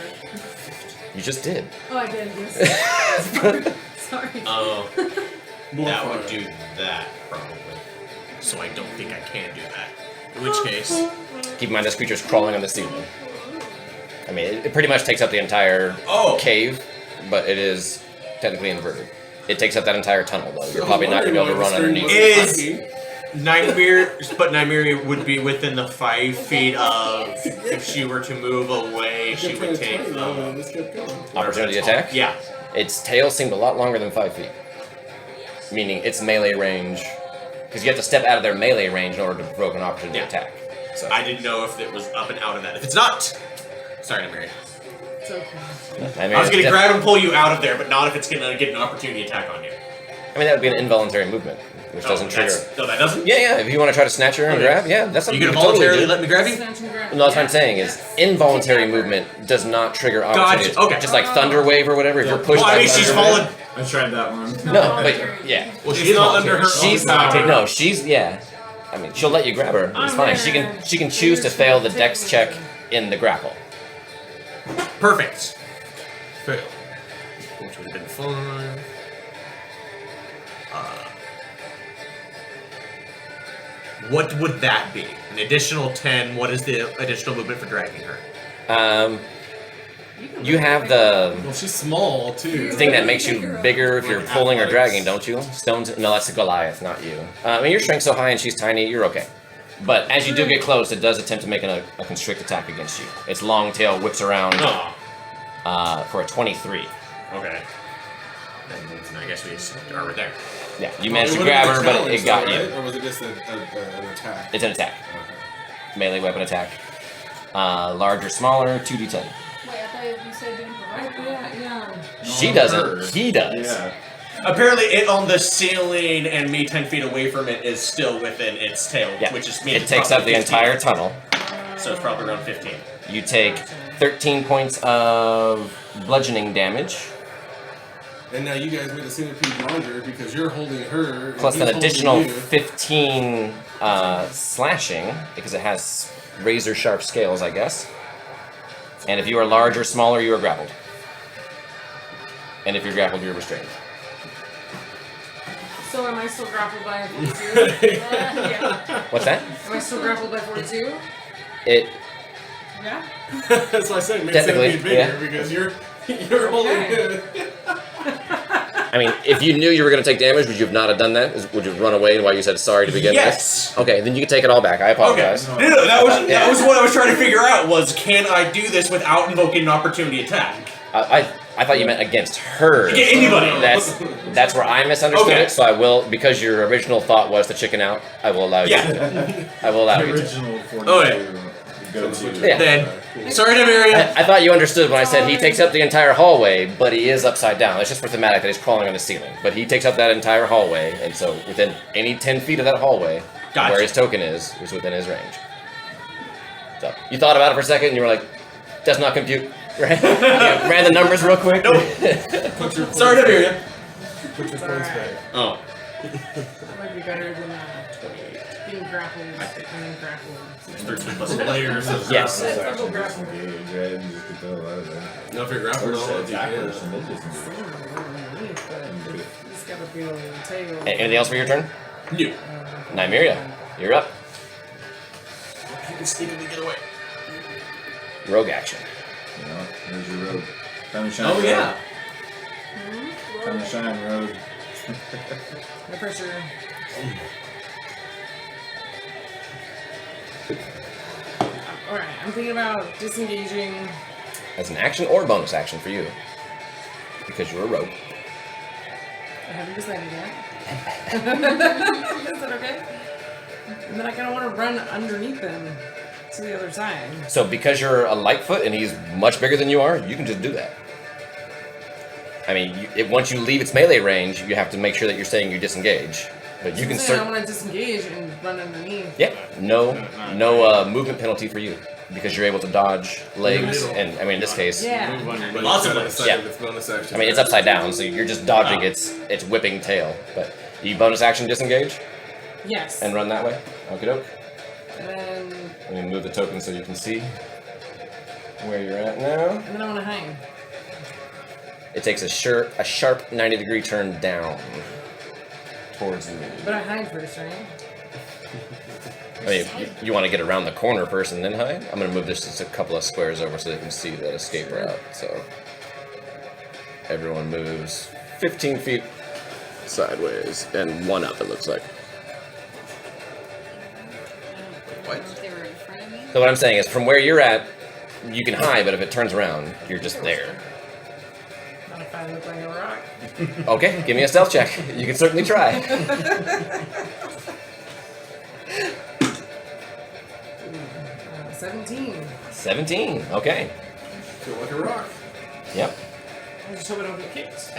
You just did. Oh, I did, yes. Sorry. Oh. More That fire. would do that, probably. So I don't think I can do that. In which case, Keep in mind this creature's crawling on the ceiling. I mean, it pretty much takes up the entire Oh. cave, but it is technically inverted. It takes up that entire tunnel, though. You're probably not going to be able to run underneath. Is Nymeria, but Nymeria would be within the 5 feet of. If she were to move away, she would take. This kept going. Opportunity attack? Yeah. Its tail seemed a lot longer than 5 feet. Meaning its melee range. Because you have to step out of their melee range in order to provoke an opportunity Yeah. attack. So. I didn't know if it was up and out of that. If it's not, sorry, Nymeria. It's okay. I mean, I was gonna grab and pull you out of there, but not if it's gonna get an opportunity attack on you. I mean, that would be an involuntary movement, which doesn't trigger. No, that doesn't. Yeah, yeah. If you want to try to snatch her and Okay. grab, yeah, that's something You you gonna can totally voluntarily do. let me grab you? Snatch and grab. No, that's what I'm saying is involuntary movement does not trigger opportunity. Gotcha, okay. Just like Thunder Wave or whatever, if you're pushed Well, I by mean, she's Thunder Wave- fallen. I tried that one. No, but yeah. Well, It's she's not not under her She's own power. no, she's yeah. I mean, she'll let you grab her. It's fine. She can choose to fail the Dex check in the grapple. Perfect. Fail. Which would have been fun. What would that be? An additional 10. What is the additional movement for dragging her? You have the Well, she's small too. thing that makes you bigger if you're pulling or dragging, don't you? Stones? No, that's a Goliath, not you. I mean, your strength's so high and she's tiny, you're okay. But as you do get close, it does attempt to make a constrict attack against you. Its long tail whips around for a 23. Okay. Then I guess we just are right there. Yeah, you managed to grab her, but it got you. Right? Or was it just an attack? It's an attack. Okay. Melee weapon attack. Larger, smaller, 2d10. Wait, I thought you said doing Yeah. She doesn't, he does. Yeah. Apparently, it on the ceiling and me 10 feet away from it is still within its tail, Yeah. which is It takes up the 15. entire tunnel. So it's probably around 15. You take 13 points of bludgeoning damage, And now you guys made the centipede longer because you're holding her. and plus he's an holding additional you. 15 slashing, because it has razor sharp scales, I guess. And if you are large or smaller, you are grappled. And if you're grappled, you're restrained. So am I still grappled by 42? Yeah. What's that? Am I still grappled by 42? It Yeah. That's why I said it makes Technically, centipede bigger yeah. because you're holding Okay. it. I mean, if you knew you were going to take damage, would you not have done that? Would you have run away and why you said sorry to begin Yes. with? Okay, then you can take it all back. I Okay. apologize. No, that was what I was trying to figure out was can I do this without invoking an opportunity attack? I thought you meant against her. Yeah, anybody. That's where I misunderstood Okay. it. So I will, because your original thought was to chicken out. I will allow you. Yeah. I will allow The you. To. original 42 Oh, yeah. go-to. Yeah. Then, sorry, Nymeria. I thought you understood when I said he takes up the entire hallway, but he is upside down. It's just for thematic that he's crawling on the ceiling. But he takes up that entire hallway, and so within any 10 feet of that hallway, Gotcha. where his token is within his range. So you thought about it for a second, and you were like, "Does not compute." Right? You ran the numbers real quick. Nope. Put your Sorry, Nymeria. Put your points back. Oh. That might be better than being grappled and then grappled. 13 plus layers of Yes. Double grapple. Engage, right? And just get the hell out of there. No, if you're Or grappling, set all attack you first can. and then disengage. But it's gotta be on the tail. Anything else for your turn? New. Nymeria, you're up. You can sneakily get away. Rogue action. You know, there's your road. Time to shine. Oh, road. yeah. Time to shine, road. No pressure. Alright, I'm thinking about disengaging. As an action or bonus action for you. Because you're a rogue. I haven't decided yet. Is that okay? And then I kind of want to run underneath them to the other side. So because you're a Lightfoot and he's much bigger than you are, you can just do that. I mean, once you leave its melee range, you have to make sure that you're saying you disengage. But you can I certainly... want to disengage and run underneath. Yeah, no movement penalty for you. Because you're able to dodge legs, and I mean in this case, Yeah. But Lots you of kinda ways. decided Yeah. it's bonus action. I mean it's upside down, so you're just dodging its whipping tail. But you bonus action disengage Yes. and run that way. Okie doke. And then, Let me move the token so you can see where you're at now. and then I want to hang. It takes a sharp 90-degree turn down towards me. But I hide first, right? I mean, you want to get around the corner first and then hide? I'm going to move this just a couple of squares over so they can see that escape route. So everyone moves 15 feet sideways and one up, it looks like. What? If they were in front of me. So what I'm saying is from where you're at, you can hide, but if it turns around, you're just there. Not if I look like a rock. Okay, give me a stealth check. You can certainly try. 17. 17, okay. Feel like a rock. Yep. I just hope I don't get kicked.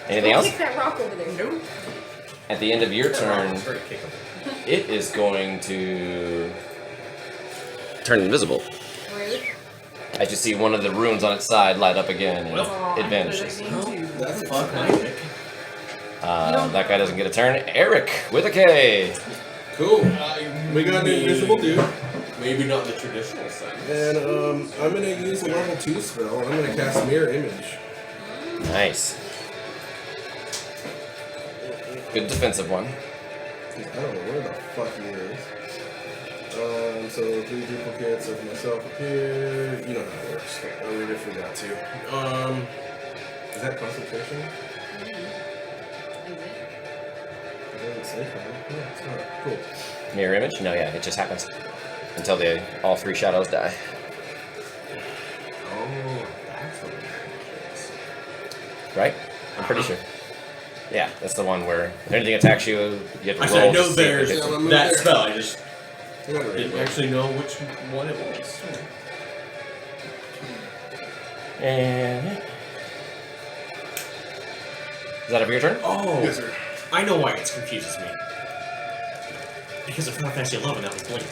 Anything else? Kick that rock over there. Nope. At the end of your turn, Very kickable. it is going to turn invisible. Rude. As you see one of the runes on its side light up again, and Aw, it I vanishes. played that game too. That's Fuck my exciting. pick. That guy doesn't get a turn. Eric, with a K. Cool. We got an invisible dude. Maybe not the traditional sense. And I'm gonna use a level 2 spell. I'm gonna cast Mirror Image. Nice. Good defensive one. I don't know where the fuck he is. So 3 duplicates of myself appear. You know how it works. I really forgot to. Is that concentration? It doesn't say that. No, it's not. Cool. Mirror image? No, yeah, it just happens. Until all 3 shadows die. Oh, that's what it is. Right? I'm pretty sure. Yeah, that's the one where if anything attacks you, you have to roll. I said I know to see if it there's hits you. that spell. I just I got it right didn't here. actually know which one it was. And is that up your turn? Oh, Yes, sir. I know why it confuses me. Because of Final Fantasy 11, that was Blink.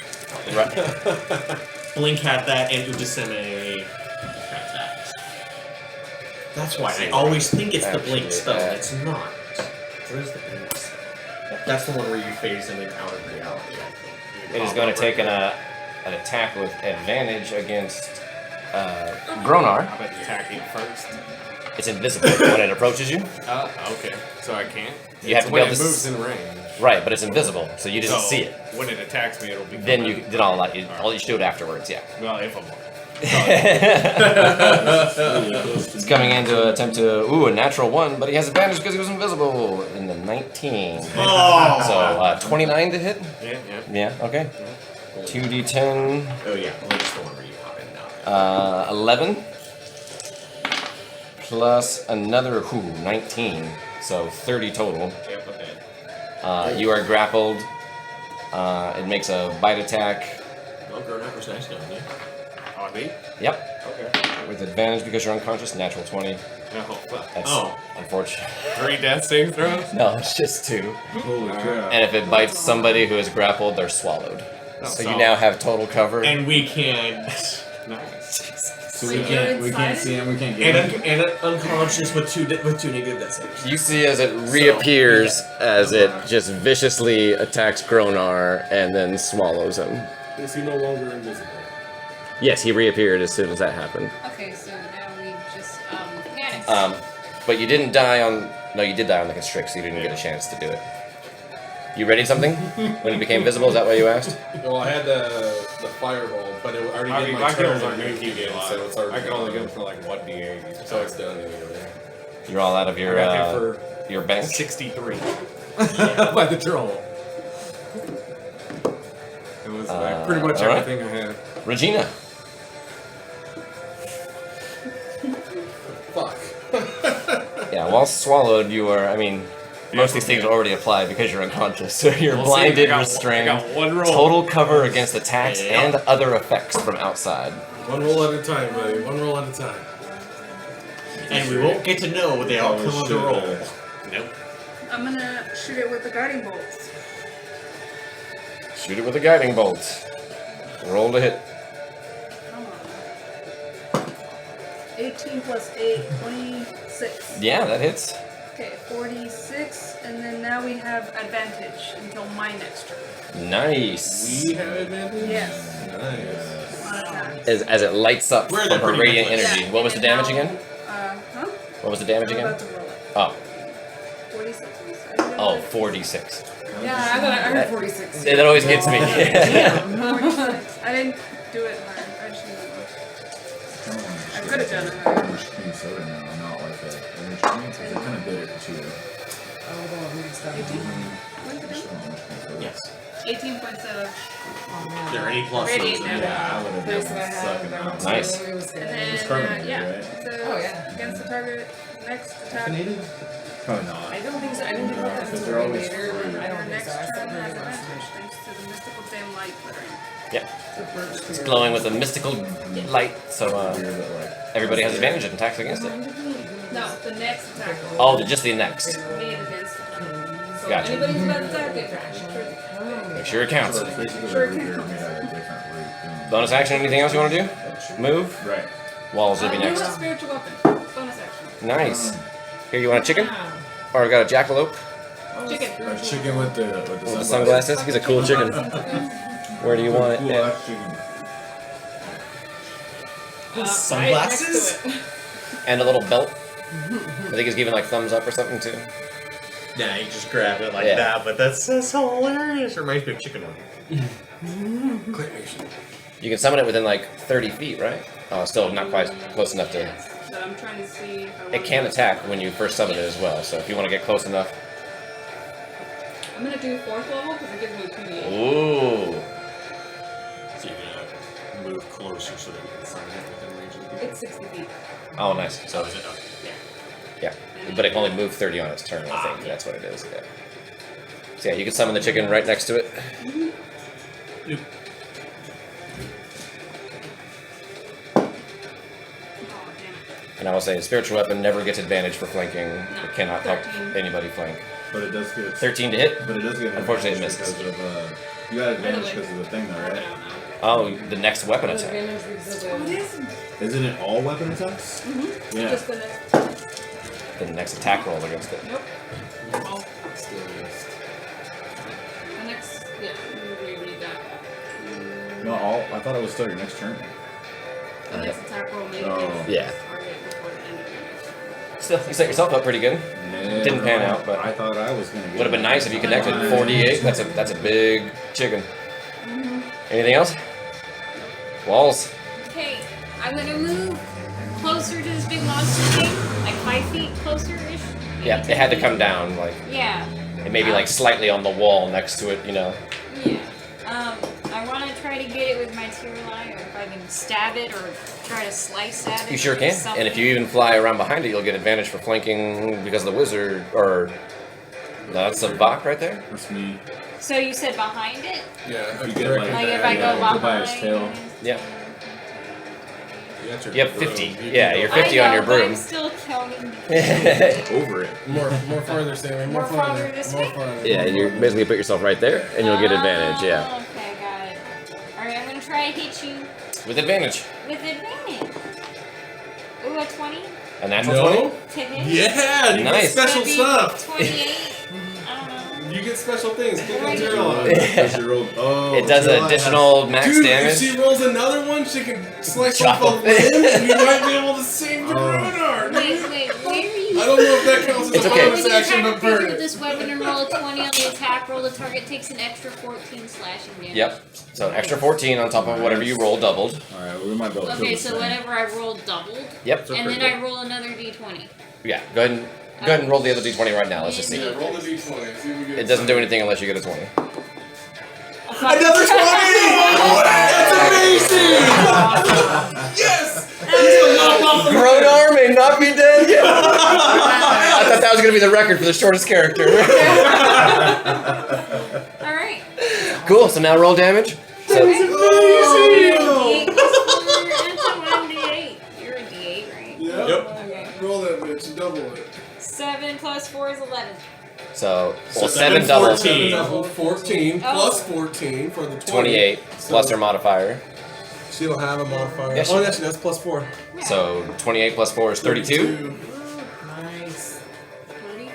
Right. Blink had that, and Udaseme had that. That's why I always think it's the Blink spell. It's not. What is the Blink spell? That's the one where you phase in and out of reality. I think. It is going to take an attack with advantage against Gronar. How about attacking first? It's invisible when it approaches you. Oh, okay. So I can't? You have to be when able it to moves in range. Right, but it's invisible, so you didn't So see it. When it attacks me, it'll be. Then you did all that. All you should do it afterwards. Yeah. Well, if I'm. He's coming in to attempt to a natural 1, but he has advantage because he was invisible in the 19. Oh! So 29 to hit. Yeah, yeah. Yeah. Okay. 2d10. Oh yeah, Blink's the one where you hop in and out. 11 plus another 19, so 30 total. Yep, okay. You are grappled. It makes a bite attack. Well, Gronar was nice knowing you. On me? Yep, Okay. with advantage because you're unconscious. Natural 20. No, fuck. That's Oh. unfortunate. 3 death save throws? No, it's just 2. Holy crap. And if it bites somebody who is grappled, they're swallowed. So you solid. now have total cover. And we can't. Nice. So we can't see him, we can't get him. And unconscious with two negative death saves. You see as it reappears, as it just viciously attacks Gronar and then swallows him. Is he no longer invisible? Yes, he reappeared as soon as that happened. Okay, so now we just panic. But you didn't die on. No, you did die on the constrict, so you didn't get a chance to do it. You ready something? When it became visible, is that what you asked? Well, I had the fireball, but it already I did mean, my my turn. kills aren't going to keep again, getting so it's already I can only done. go for like 1d8. So it's done anyway. You're all out of your I got hit your bank. 63. By the troll. It was pretty much alright. everything I had. Regina. Fuck. Yeah, while swallowed, you are. I mean, most of these things are already applied because you're unconscious. So you're We'll see. blinded, I got restrained, one roll. total cover against attacks Yeah. and other effects from outside. One roll at a time, buddy. One roll at a time. And we won't get to know they all come under roll. Nope. I'm gonna shoot it with the guiding bolts. Shoot it with a guiding bolt. Roll to hit. Come on. 18 plus 8, 26. Yeah, that hits. Okay, 46, and then now we have advantage until my next turn. Nice. We have advantage? Yes, Nice. on attacks. As it lights up We're from the her pretty radiant much like- energy. What was the damage again? Huh? What was the damage I'm again? about to roll it. Oh, 46. oh, 46. Yeah, I thought I heard 46. That always gets me. Damn. 46. I didn't do it hard. I shouldn't have. I could have done it hard. Orange cream soda now, not like a orange cream, because they're kind of bitter too. Oh, hold on, let me stop. Yes. 18 points of. There are any pluses. Radiant damage. Yeah, I would have Place been that I had, sucking that out. was Nice. it was good. And It's then, permanent, yeah. right? So Oh, yeah. against the target, next attack. Probably not. I don't think so. I didn't think about that Because until they're way always later. free. I don't Your think next so. I turn thought has very advantage much. thanks to the mystical dim light glittering. Yeah, The birch it's tree. glowing with a mystical light, so Weird, but like, everybody has advantage and attacks against it. No, the next attack. Oh, just the next. Made against it. So Gotcha. anybody's about to attack it. Make sure it counts. so it's basically like root beer made out of different root. Bonus action, anything else you want to do? Move. Right. Walls will be You next. have spiritual weapon. Bonus action. Nice. Here, you want a chicken? Or I got a jackalope Chicken. A chicken with the with the sunglasses? He's a cool chicken. Where do you want it? Cool Yeah. ass chicken. Sunglasses? And a little belt. I think he's giving like thumbs up or something too. Nah, you just grab it like Yeah. that, but that's hilarious. Reminds me of chicken wing. Claymation. You can summon it within like 30 feet, right? Oh, still not quite close enough to. Yes, but I'm trying to see if I want It can attack when you first summon it as well. So if you want to get close enough. I'm gonna do 4th level because it gives me a 2d8. Ooh. So you're gonna move closer so that you can summon it within range of the It's 60 feet. Oh, nice. So is it okay? yeah, but it can only move 30 on its turn. I think that's what it is. Yeah. So yeah, you can summon the chicken right next to it. Yep. Oh, damn it. And I will say, spiritual weapon never gets advantage for flanking. It cannot help 13. anybody flank. But it does get. 13 to hit. But it does get. Unfortunately, it advantage misses. because of you got advantage because of the thing, though, I right? don't know. Oh, the next weapon attack. Advantage because of Oh, it the- is. Isn't it all weapon attacks? Mm-hmm. Yeah. Just the next. The next attack roll against it. Nope. Oh, Still missed. the next. Yeah, let me reread that. No, all. I thought it was still your next turn. The next attack roll made Oh. against Yeah. target before the end of the next turn. Still, you set yourself up pretty good. Yeah, Didn't pan out, but I thought I was gonna. Would have been nice if you connected 48. That's a big chicken. Anything else? Walls. Okay, I'm gonna move closer to this big monster thing, like 5 feet closer-ish. Yeah, it had to come down, like, Yeah, it may be like slightly on the wall next to it, you know. yeah. I want to try to get it with my Tirlai, or if I can stab it, or try to slice at it. You sure or can. something. And if you even fly around behind it, you'll get advantage for flanking because of the wizard, or... No, that's SiVak right there. That's me. So you said behind it? Yeah, You get like, Like if I go go by his behind? tail. Yeah. You You have 50. Yeah, you're 50 I know, on your but I'm broom. still counting. Over it. More farther, Sammy. More More farther farther. this More way? farther. Yeah, and you basically put yourself right there, and you'll get advantage, yeah. Oh, okay, got it. Alright, I'm gonna try to hit you With advantage. with advantage. Ooh, a 20 A natural No? 20? to hit. Yeah, you Nice. get special Maybe stuff. 28. I don't know. You get special things. Click on Right. Zero. Because you rolled. Oh. It does Zero additional max Dude, damage. if she rolls another one, she can slice Chop off a off. limb and you might be able to save the Oh. Gronar. Wait, where are you? I don't know if that counts as It's a okay. bonus When you action, attack but a creature burn with it. this weapon and roll a 20 on the attack roll, the target takes an extra 14 slashing damage. Yep. So an extra 14 on top of whatever you roll doubled. Alright, we might be able to Okay, kill this so thing. whatever I rolled doubled, Yep. and then I roll another d20. Yeah. Go ahead and roll the other d20 right now. Let's just see. Yeah, roll the d20. See if we get It doesn't do anything unless you get a 20. Another 20! That's amazing! Yes! Gronar may not be dead yet. I thought that was going to be the record for the shortest character. Alright. Cool. So now roll damage. So Oh! I'm D8. You're a D8, right? Yep. Okay. Roll that bitch, double it. 7 plus 4 is 11. well, So 7 doubles. 14. Double 14 Oh. plus 14 for the 20. 28 plus her modifier. She'll have a modifier. Yeah, she- oh, yeah, she does plus 4. So 28 plus 4 is 32. Nice. 32.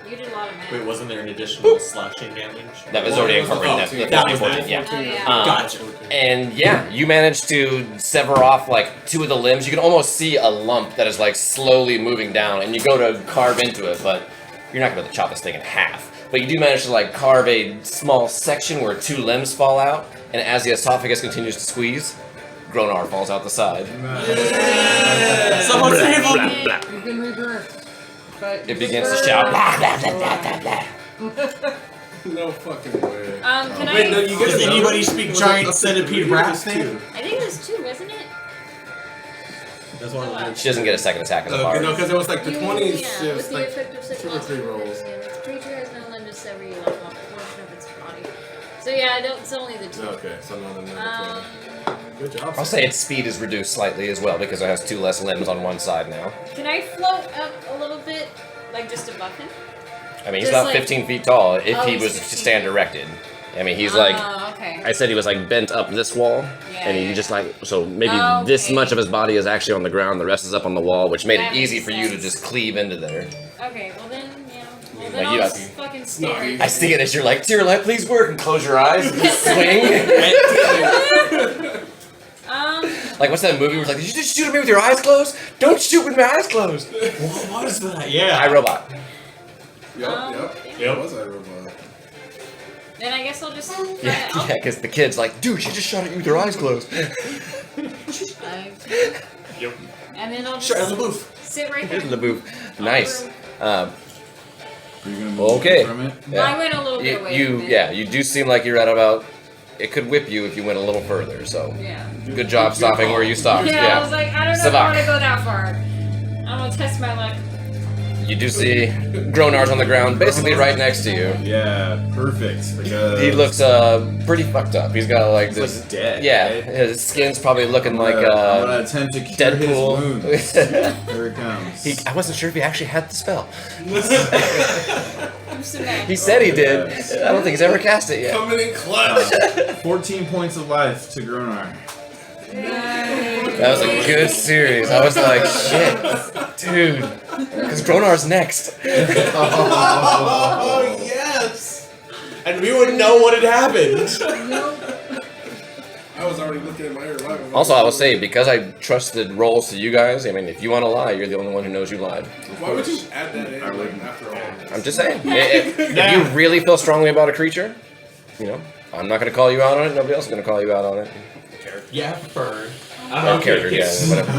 You did a lot of math. Wait, wasn't there an additional slashing damage? That was already incorporated. That's the That was 14. Yeah. Oh, yeah. Gotcha. And yeah, you managed to sever off like 2 of the limbs. You can almost see a lump that is like slowly moving down, and you go to carve into it, but you're not going to chop this thing in half. But you do manage to like carve a small section where 2 limbs fall out, and as the esophagus continues to squeeze, Gronar falls out the side. Someone save him! You've been rebirthed. But It begins to shout. Blah, blah, blah, blah, blah, blah. No fucking way. Can Wait, no, I? you get Does another- anybody speak was it giant up to centipede 3 or rat just thing? 2? I think it was 2, wasn't it? That's one of the She doesn't get a second attack as a no, bard. because it was like the 20s. Yeah, It with was the like effect of such 2 or 3 rolls. The creature has no limb to sever you off a portion of its body. So yeah, it's only the 2. Okay, so not another 20. Um, Good job. I'll say its speed is reduced slightly as well because it has 2 less limbs on one side now. can I float up a little bit, like just above him? I mean, he's Just about like- 15 feet tall if Oh, he he's was to 15. stand erected. I mean, he's like, okay. I said he was like bent up this wall, Yeah, and he yeah. just like, so maybe Oh, this okay. much of his body is actually on the ground, the rest is up on the wall, which made That it easy makes for you to sense. just cleave into there. Okay, well then, yeah. Well Like, then you I'll got- just fucking not stare. easy. I see it as you're like, dear light, please work, and close your eyes, and just swing. Like, what's that movie where it's like, did you just shoot at me with your eyes closed? Don't shoot with my eyes closed. What was that? Yeah. iRobot. Yep. Yep. Was that robot? Then I guess I'll just. Yeah, because the kid's like, dude, she just shot at you with her eyes closed. Yep. And then I'll Shut the just booth. sit right there. Here's the booth. Nice. Are you gonna move Okay. from it? I went a little bit away. from it. You do seem like you're at about. It could whip you if you went a little further. So, Yeah. good job stopping where you stopped. Yeah, I was like, I don't know if I SiVak. want to go that far. I'm gonna test my luck. You do see Gronar's on the ground, basically right next to you. Yeah, perfect. Because He looks pretty fucked up. He's got like he's this. like dead. Yeah, right? his skin's probably looking like I'm gonna attempt to cure Deadpool. his wounds. Here it comes. I wasn't sure if he actually had the spell. I'm so mad. He said he did. I don't think he's ever cast it yet. Coming in clutch. 14 points of life to Gronar. That was a good series. I was like, shit, dude. Because Gronar's next. Oh yes. And we wouldn't know what had happened. I was already looking at my revival. Also, I will say, because I trusted rolls to you guys, I mean, if you want to lie, you're the only one who knows you lied. Why would you add that in? I wouldn't. After all. I'm just saying. If you really feel strongly about a creature, you know, I'm not going to call you out on it. Nobody else is going to call you out on it. Yeah, preferred. Or character, yeah, whatever.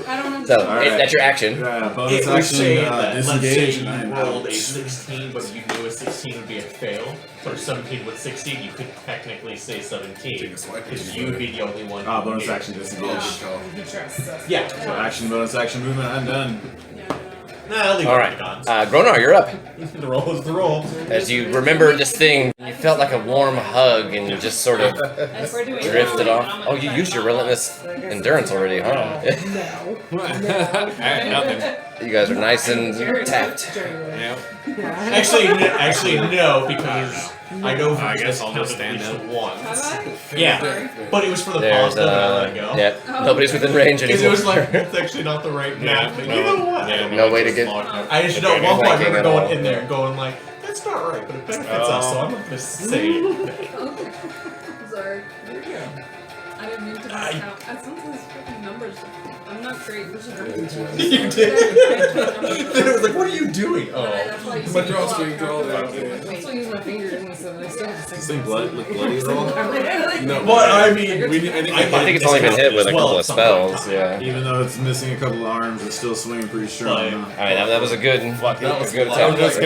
I don't So, Alright. that's your action. Yeah, It bonus would say action, that, let's say disengage. you and I'm rolled out. a 16, but you knew a 16 would be a fail. So 17 with 16, you could technically say 17. Take a swipe. Because you would be the only one. Ah, who bonus did. action, disengage. He trusts us. Yeah. So action, bonus action, movement, I'm done. Nah, I'll leave All it right, with the gods. Gronar, you're up. The roll is the roll. As you remember this thing, you felt like a warm hug and you just sort of As we're doing drifted rolling, off. I'm Oh, gonna you try used your to knock relentless endurance already, huh? Nothing. You guys are nice and tapped. Yeah. Actually, no, because I know I guess I'll just counted stand at least up. once. Yeah, but it was for the There's pause that I let it go. yeah, nobody's within range Because anymore. it was like, it's actually not the right map, but you know what? No way to get- I just know at one point I remember going in there going like, that's not right, but it benefits us, so I'm not gonna say it. Sorry. I didn't mean to count. Sometimes fucking numbers. I'm not great. You did. It was like, what are you doing? Oh. My drawstring draw that. I still use my fingers and stuff, and I still have the This same. thing bloody roll? No. But I mean, I think it's only been hit with a couple of spells, yeah. Even though it's missing a couple of arms, it's still swinging pretty strong. Like- huh? Alright, that was a good, That was a good I'm attempt. just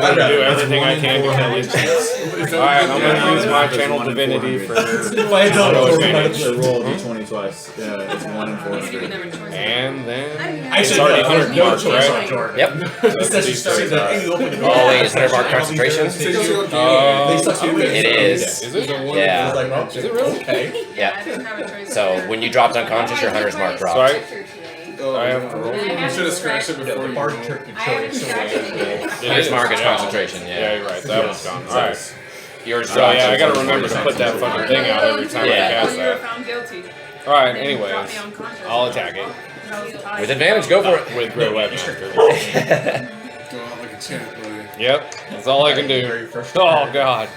gonna do everything I can to kill these things. Alright, I'm gonna use my channel divinity for. if I had done No it, advantage. So roll a d20 twice. Yeah, it's 1 and 4. And then. I It's should already know, 100 no marks, choice right? on Jordan. Yep. Instead she started that, hey, you open the door. Always 100 mark concentration? They suck you in. It is. Is it? I was Yeah. like, well, is it really? Okay. Yeah. I didn't have a choice. So when you dropped unconscious, your hunter's mark dropped. Sorry? Oh, I have to roll. You should have scratched it before The you bar rolled. turkey I haven't choice. scratched it. Hunter's mark is concentration, Yeah, yeah. you're right. That one's gone. Alright. Yours So dropped. yeah, I gotta remember to put that fucking thing out every time Yeah. I Oh, cast you were that. found guilty. Alright, Then you dropped anyways. me unconscious. I'll attack it. That was tied. With advantage, go for it. With great weapon. Go out like a champ, buddy. Yep, that's all I can do. Oh god.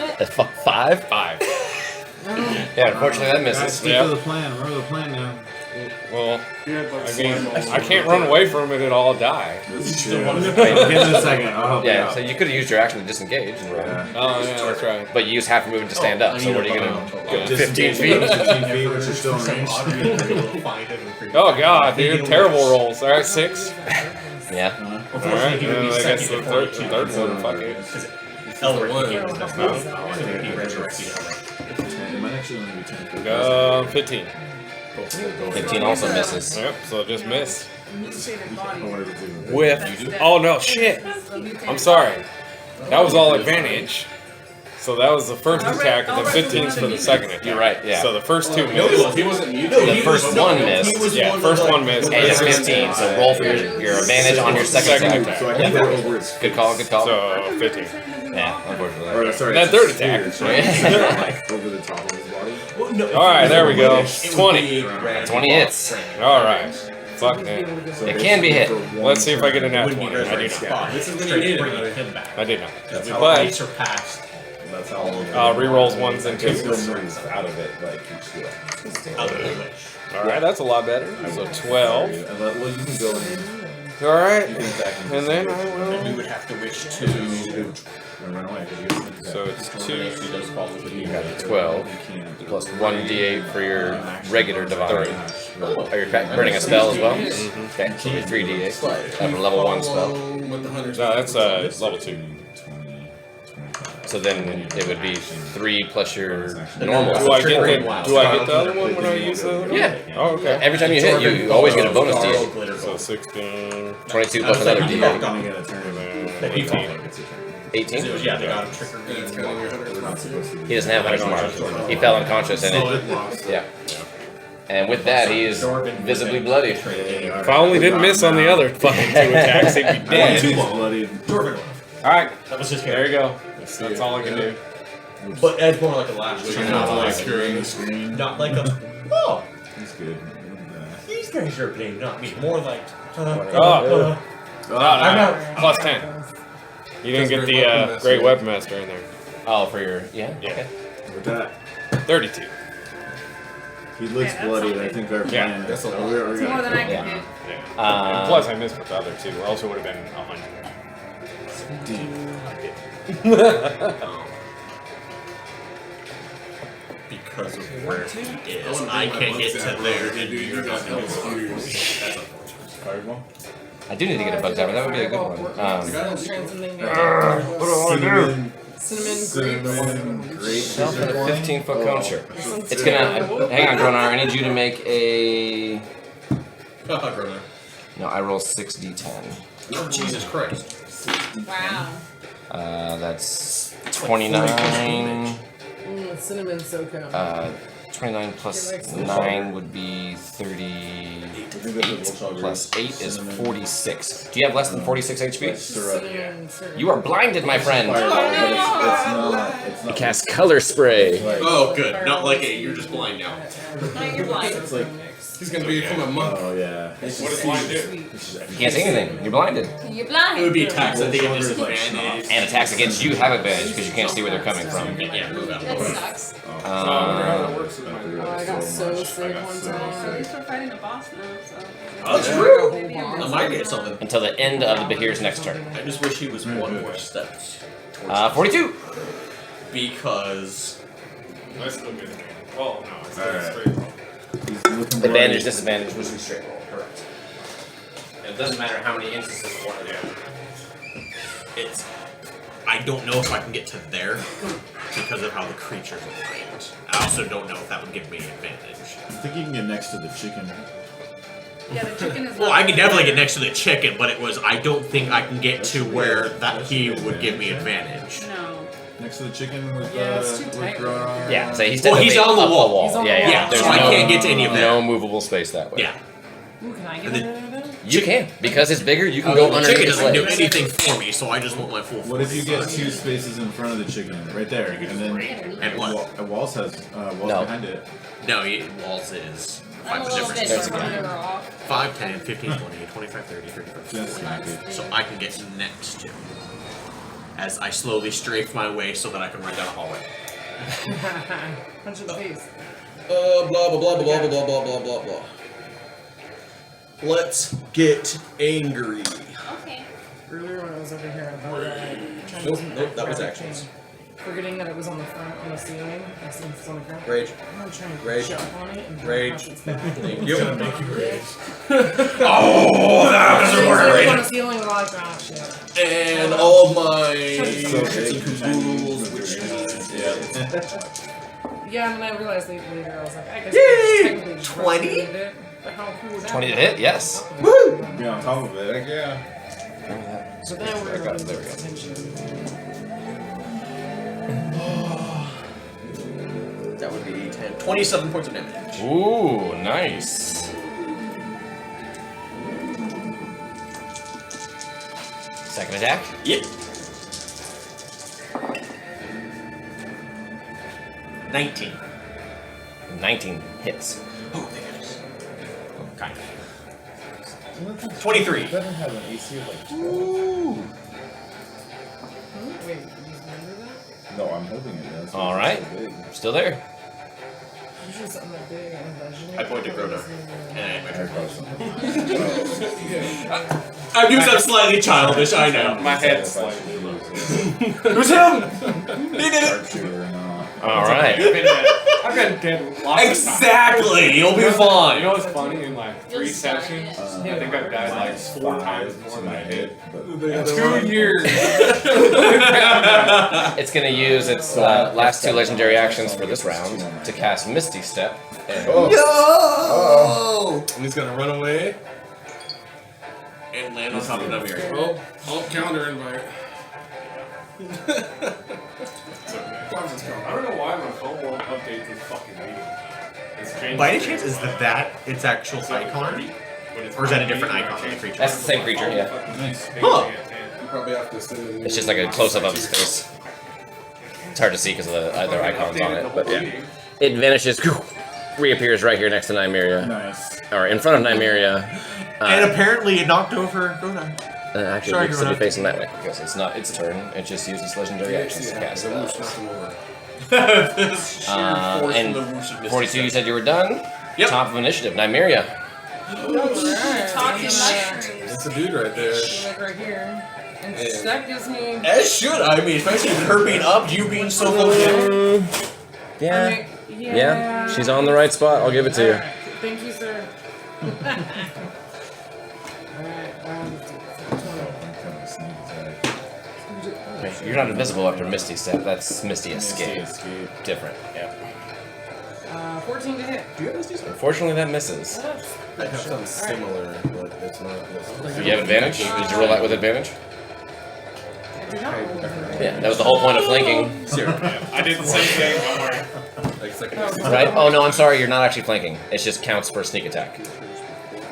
5? 5. Yeah, unfortunately that Guys, misses. stick to the plan. Remember the plan now. Well, You had like I mean, slime all I over can't it. run away from it, it'll all die. That's true. Give me a second. I'll help you Yeah, out. so you could have used your action to disengage and run. Yeah. Oh yeah, that's right. But you use half your movement to stand up, so what are you gonna go 15 Disengage feet? 15 feet, which is still in range. Oh god, dude, terrible rolls. Alright, 6. Yeah. Alright, then I guess the third one, fuck it. Elric It gave was us that one. spell, and then he resurrected Elric. 10. It might actually only be 10. 15. 15 also misses. Yep, so just miss. Mutated body. With. Oh no, shit! I'm sorry. That was all advantage. So that was the first attack, and then 15's for the second attack. You're right, yeah. So the first 2 No, missed. he wasn't muted. The first one missed. Yeah, first one missed. And it's 15, so roll for your advantage on your second attack. So I can go over its Good call, good call. So 15. Yeah, unfortunately. Or, sorry, That it's third its attack. spears, right? Like, over the top of his body. Alright, there we go. 20. 20 hits. Alright. Fuck that. So It can be hit. Let's see if I get a nat 20. I do not. This is when you need it, buddy. him back. I did not. That's how But he But surpassed That's how long. rerolls 1s and It's 2s. still moves out of it, like you still. out of the wish. Alright, that's a lot better. So 12. Well, you can go in. All right. You can attack him. And then I And we will. would have to wish to. Run away. 'Cause you get sneak attack. So it's 2. He does fall with You you. got 12 You can't. plus 1d8 for your regular divine. 30. Are you burning a spell as well? Okay, so your 3d8 for level 1 spell. With the hunter's No, that's level 2. 20, 25. So then it would be 3 plus your normal. Do I get Trick the Rain Wild. Do I get the other one when I use the other one? Yeah. Oh, okay. Every time you hit, you always get a bonus d8. So 16. 22 plus another You're d8. gonna get a turn. That he 18. It's your turn. 18? Yeah, they got him trigger. That's counting your hunter's We're not mark. supposed to do He doesn't have hunter's mark. He fell unconscious and it. Yeah. And with that, he is visibly bloody. If I only didn't miss on the other fucking 2 attacks, he'd be dead. He's bloodied. Dwarven. All right. That was his There character. you go. That's all I can do. But it's more like a lash. Not like securing the screen. Not like a. Oh, He's good. these guys are playing, not me. More like. Oh. I'm not. Plus 10. You didn't get the Great Weapon Master in there. Oh, for your. Yeah? Yeah. Okay. With that, 32. he looks that's bloody. something. I think our Yeah. plan. That's a lot. We're It's more gonna. than I can Yeah. do. Yeah. And plus, I missed with the other 2, or else it would have been 100. Because of where he is, I can't get to there. And you're not going to. Fireball. I do need to get a bug zapper. That would be a good one. What do I want to do? Cinnamon, grape. 15-foot cone, sure. It's gonna. Hang on, Gronar. I need you to make a. Gronar. No, I roll 6d10. Oh, Jesus Christ. Wow. That's 29. Cinnamon so cone. 29 plus 9 would be 38. Plus 8 is 46. Do you have less than 46 HP? Cinnamon syrup. You are blinded, my friend. Fireball, but it's not. Cast color spray. Oh, good. Not like it. You're just blind now. Now you're blind. It's like. He's gonna become a monk. Oh yeah. What does blind do? You can't see anything. You're blinded. You're It blind. would be attacks. I think at disadvantage. And attacks against you have advantage because you can't see where they're coming from. Yeah, move out. That sucks. I wonder how that works with my Oh, I got so sick one At time. least we're fighting a boss now, so. Oh, that's true. Maybe I'm I might get something. Until the end of the Bahir's next turn. I just wish he was one more step. 42. Because. Let's look at it. Oh, no. It's Alright. straight roll. He's looking bloody. Advantage, disadvantage was straight roll. Correct. It doesn't matter how many instances one of them. It's. I don't know if I can get to there because of how the creatures are framed. I also don't know if that would give me an advantage. I think you can get next to the chicken. Yeah, the chicken is. Well, not- I can definitely get next to the chicken, but it was I don't think I can get to where that he would give me advantage. No. Next to the chicken with Yeah, it's too tight. Gronar. Yeah, so he's Well, he's technically on the up wall. He's on the Yeah, wall. yeah. There's so I no- can't get to any of that. No movable space that way. Yeah. Ooh, can I get And then- another then? You can because it's bigger. You can The go chicken underneath his doesn't do legs. anything for me, so I just want my full. What if you get 2 spaces in front of the chicken, right there, and then And what? Walls has walls No. behind it. No, Walls is I'm a little bit There's a further off. 5, 10, 15, 20, 25, 30, 35, Just 40. smack it. So I can get next to. As I slowly strafe my way so that I can run down a hallway. Punch in the face. Blah blah blah blah blah blah blah blah blah blah. Let's get angry. Okay. Earlier when I was over here, I thought that trying Nope, to nope, that was grab a actions. chain. Forgetting that it was on the front, on the ceiling. I see it's on the ground. Rage. I'm trying to Rage. jump on it and Rage. its back. Thank It's you. gonna make you rage. Oh, that was a It's word. on the ceiling while I crash. Yeah. And all of my So big. caboodles, which Yeah, and then I realized later I was like, I guess Yay! it's technically 20? it, but how cool is that? 20 to hit, yes. Woo! Be on top of it, like, yeah. So then we're There we go, going there we go. attention. That would be 10. 27 points of damage. Ooh, nice. Second attack. Yep. 19. 19 hits. Oh, thank goodness. Kind of. 23. Doesn't have an AC of like 12. Wait, you remember that? No, I'm hoping it does. All right. It's so big. Still there. Usually something that big and legendary. I point to Gronar. And I Very close. I'm doing something slightly childish, I know. My head's slightly. It was him! He did it! Sharpshooter or not. All right. I've been dead lots of times. Exactly! You'll be You fine. know what's funny? In like 3 You'll start sessions, it. I think I've died like 4 times more than I hit. They 2 years. It's going to use its last 2 legendary actions for this round to cast Misty Step. And Oh! And he's gonna run away. And land on top of Nymeria. Oh, counter invite. I don't know why my phone won't update this fucking meeting. It's changed. By any chance, is that its actual icon? Or is that a different icon on the creature? that's the same creature, yeah. Nice. Huh. You probably have to send it. It's just like a close-up of his face. It's hard to see because of the other icons on it, but yeah. It vanishes, reappears right here next to Nymeria, Nice. or in front of Nymeria. And apparently it knocked over Gronar. Actually, Sorry, it should be Gronar. facing that way because it's not its turn. It just uses legendary actions to cast spells. This sheer force and from the whoosh of Misty 42, you Step. said you were done? Yep. Top of initiative, Nymeria. Talking mushrooms. It's a dude right there. Like right here. And Yeah. that gives me. As should, I mean, especially with her being up, you being so close in. Yeah. Yeah. Yeah, she's on the right spot. I'll give it to you. Alright, thank you, sir. Alright, Wait, you're not invisible after Misty Step. That's Misty Escape. Escape. Different. Yeah. 14 to hit. Do you have Misty Step? Unfortunately, that misses. I have something similar, but it's not this. Do you have advantage? Did you roll that with advantage? I do not roll with it. Yeah, that was the whole point of flanking. I did the same thing. Don't worry. Like second. Right? Oh no, I'm sorry. You're not actually flanking. It just counts for sneak attack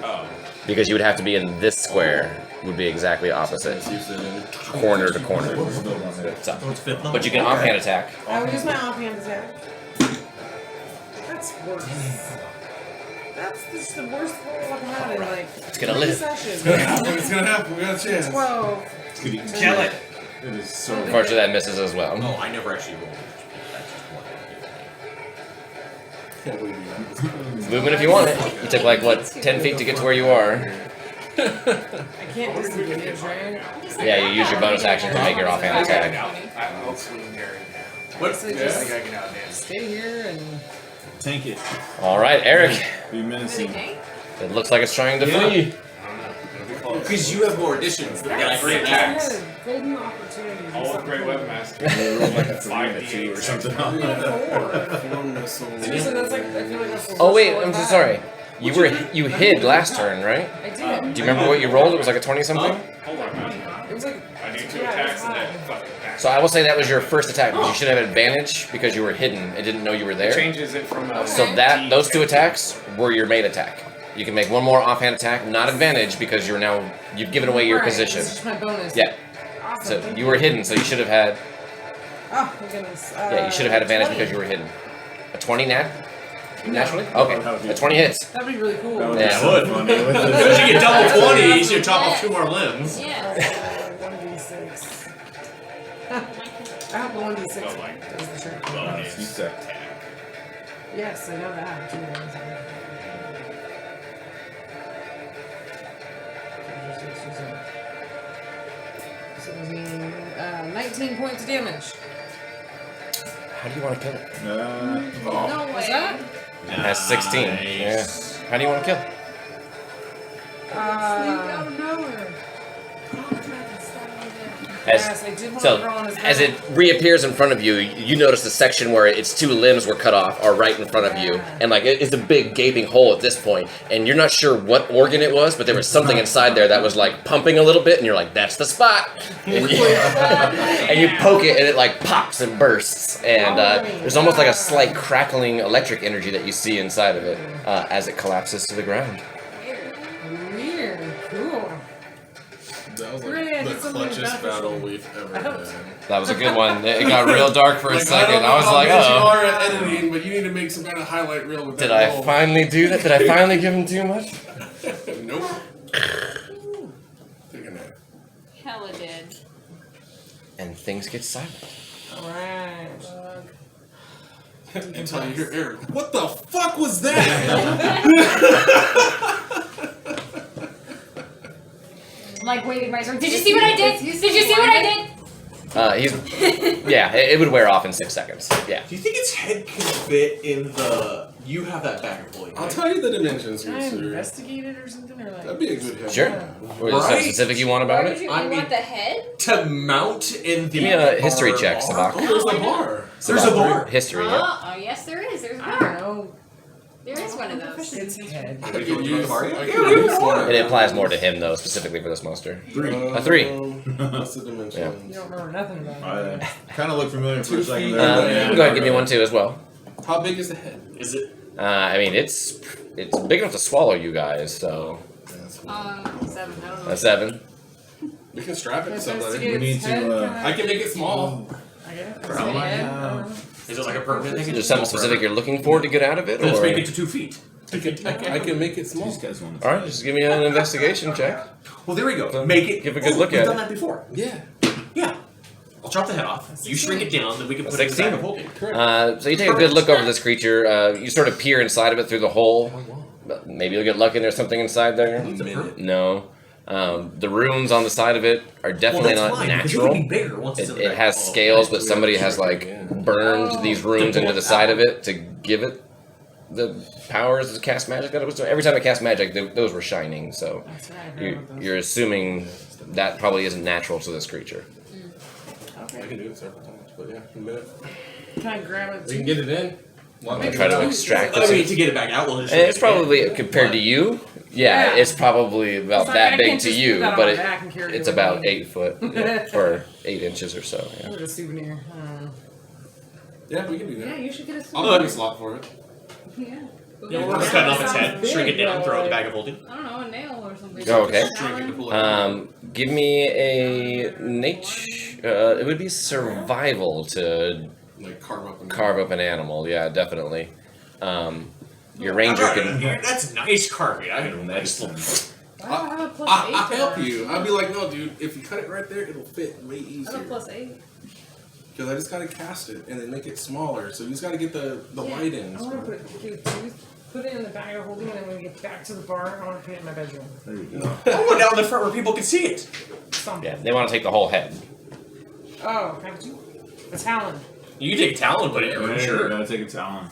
Oh. because you would have to be in this square. Would be exactly opposite, corner to corner. So, It's fifth level. but you can offhand attack. I will use my offhand attack. That's worse. That's just the worst roll I've had in like It's gonna 3 live. sessions. It's gonna happen. We got a chance. 12. Kill it! It is so Unfortunately, that misses as well. Oh, I never actually rolled. That's just one. Movement if you want it. You took like what 10 feet to get to where you are. I can't disengage, right? Yeah, you use your bonus action to make your offhand attack. I'll swing Gary. What? So I just think I can outdance. stay here and. Tank it. All right, Eric. Be menacing. It looks like it's trying to flee. Because you have more additions than I Great bring I back. had golden opportunities. I'll upgrade Webmaster. Roll like a 3 and a 2 or 5d8. something. Seriously, that's like, I feel like that's the Oh worst wait, roll I'm I've so had. sorry. You hid last turn, right? I did. Do you remember what you rolled? It was like a 20 something. Hold on, man. It was like. I need 2 Yeah, attacks it's and high. then fucking back. So I will say that was your first attack, but you should have advantage because you were hidden. It didn't know you were It there. changes it from a So those 2 attacks were your main attack. You can make one more offhand attack, not advantage because you've given away your Right, position. This is my bonus. Yeah. Awesome. So thank you were hidden, so you should have had Oh my goodness. yeah, you should have had advantage 20. because you were hidden. A 20 nat? No. Naturally? Okay. A 20 hits. That'd be really cool. That would Yeah. be so funny. With Because the- you get double 20s, you chop off 2 more limbs. Yeah. 1d6. I hope the 1d6 Oh my does the trick. You suck. Yes, I know that. So it means 19 points of damage. How do you want to kill it? No way. Was that? It has 16. Yeah. How do you want to kill it? Out of nowhere. As, Yes, I did want so, to throw on his as back. it reappears in front of you, you notice the section where its 2 limbs were cut off are right in front of you, and like it's a big gaping hole at this point, and you're not sure what organ it was, but there was something inside there that was like pumping a little bit, and you're like, "That's the spot," and you poke it, and it like pops and bursts, and there's almost like a slight crackling electric energy that you see inside of it as it collapses to the ground. Weird. Cool. That was Great, like the it's something clutchest about this battle one. we've ever I hope had. so. That was a good one. It got real dark for a Like, second. don't know I was how like, good you "Uh-oh." are at editing, but you need to make some kind of highlight reel with Did that I roll. finally do that? Did I finally give him too much? Nope. Taking that. Hella did. And things get silent. Alright. Until you hear Eric, what the fuck was that? like waving my sword. Did you see what I did? Did you see what I did? Yeah, it would wear off in 6 seconds. Yeah. Do you think its head can fit in the? You have that bag of holding. I'll Right? tell you the dimensions Can I here, sir. investigate it or something? Or like, That'd be a good head. Sure. Yeah. Or is there something Right. specific you want about Why would it? you, I you mean- want the head? To mount in the. Give me a history bar. check, SiVak. Oh, there's a bar. There's a bar. History, yeah. Oh, yes, there is. There's a I don't bar. know. There is one of those. It's head. I could use bar? I Yeah, could we use have one. It applies more to him, though, specifically for this monster. 3. A 3. What's the dimension? You don't remember nothing about it. I kind of look familiar for a 2 second feet. there. You can go ahead and give me one, too, as well. How big is the head? Is it? I mean, it's big enough to swallow you guys, so... 7. I don't know. A 7. We can strap it to somebody. Investigate We need its to, head, I I can make it small. I guess. Bro, I might Head, have- I don't know. Is it like a permanent thing? Is there something specific you're looking for to get out of it? Let's Or... make it to 2 feet. I can make it small. These guys want Alright, just give me an investigation check. Well, there we go. Make it. Give a good look we've at done it. that before. Yeah. Yeah. I'll chop the head off. You shrink it down, then we can put it in the 16. bag of holding. Correct. So you take a good look over this creature. You sort of peer inside of it through the hole. Maybe you'll get lucky and there's something inside there. No. The runes on the side of it are definitely well, not that's fine, because natural. It can be bigger once it's in the It bag. has Oh, scales, but we somebody have to has shrink like it again. burned these runes into the side of it to give it the powers to cast magic. So every time I cast magic, those were shining. So That's what I heard about those. you're assuming that probably isn't natural to this creature. I can do it several times, but yeah, in a minute. Can I grab it? We can get it in. And try to extract I mean, it. to get it back out, we'll just. And it's probably compared to you. Yeah, Yeah. it's probably about It's like, that I big can't to just you, put that on but my back and carry it it's with about me. 8 foot or 8 inches or so. Yeah. What a souvenir. I don't know. Yeah, we can do Yeah, that. you should get a I'll suit. make a slot for it. Yeah. Yeah, we're just cutting off its head, shrink it down, throw it in the bag of holding. I don't know, a nail or something. Oh, okay. Shrink it to pull it out. Give me a nature. It would be survival to Like carve up an animal. Yeah, definitely. Your ranger can. That's nice carving. I can imagine. I don't have a plus 8. I'll to help that. you. I'll be like, no, dude. If you cut it right there, it'll fit way I have a easier. plus 8. Because I just gotta cast it and then make it smaller. So you just gotta get the light in. I want to put it in the bag of holding, and then when we get back to the bar, I want to put it in my bedroom. There you go. I'll go down the front where people can see it. Something. Yeah, they want to take the whole head. Oh, can I do a talon? You can take a towel and put it in your Yeah, shirt. gotta take a talon.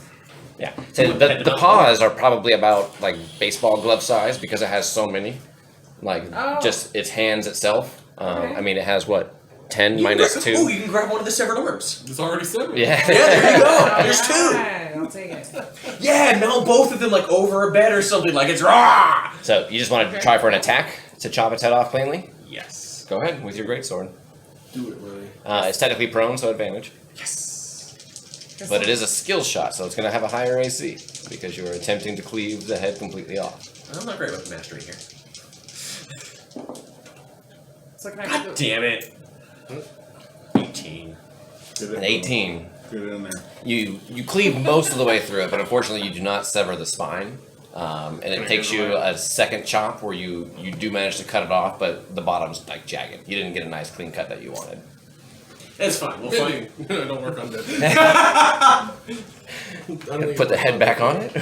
Yeah. So the paws are probably about like baseball glove size because it has so many. Like Oh. just its hands itself. Okay. I mean, it has what 10 You can minus grab- 2. Oh, you can grab one of the severed arms. It's already severed. Yeah. Yeah, there you go. There's 2. Alright, I'll take it. Yeah, mount both of them like over a bed or something. Like it's raw. So you just want to try for an attack to chop its head off plainly? Yes. Go ahead with your greatsword. Do it, Willie. It's technically prone, so advantage. Yes. But it is a skill shot, so it's going to have a higher AC because you are attempting to cleave the head completely off. I'm not great with mastery here. So can I God put damn it. 18. Get An it, 18. Get it in there. You cleave most of the way through it, but unfortunately you do not sever the spine. And it takes you a second chop where you do manage to cut it off, but the bottom's like jagged. You didn't get a nice clean cut that you wanted. It's fine. We'll find. Don't work on that. Put the head back on it.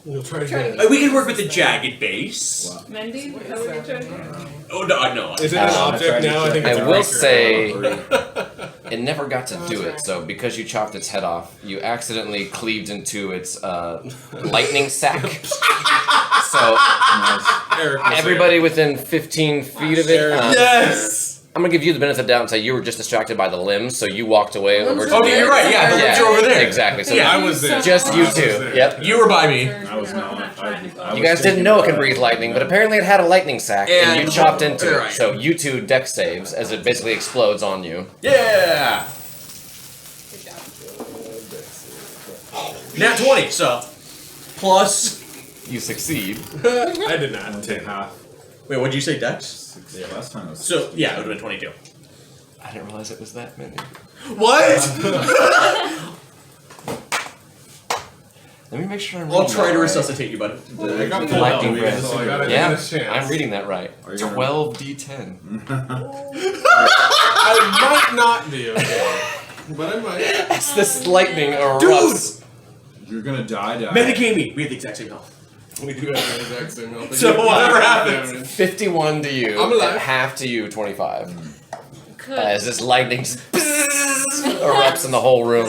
We'll try again. We can work with the jagged base. Mending? Is that what you're trying to do? Oh no, no. Is it an object now? I think it's I a will raker. say it never got to do it. So because you chopped its head off, you accidentally cleaved into its lightning sac. So Eric was everybody within 15 feet of it. Yes. I'm gonna give you the benefit of the doubt and say you were just distracted by the limbs, so you walked away over. Oh, you're right. Yeah, the limbs are over there. Exactly. So I was there. just you I was two. there. Yep. You were by me. I was not. You guys didn't know it could breathe lightning, but apparently it had a lightning sac, and you And- chopped into it. Right. So you two deck saves as it basically explodes on you. Yeah. Good job. Nat 20. So plus. You succeed. I did I'm not. gonna take half. Wait, what did you say, Dex? Yeah, last time it was So yeah, it would have been 22. I didn't realize it was that many. What? Let me make sure I'm I'll reading try that to right. resuscitate you, buddy. I got pulled Lightning out, breath. so I gotta Yeah, give it a chance. I'm reading that right. Are you gonna- 12d10. I might not be okay, but I might. As this lightning erupts. You're gonna die. Medicate me. We have the exact same health. We do have the exact same health. So whatever happens. 51 to you. I'm alive. Half to you, 25. Could. As this lightning just erupts in the whole room.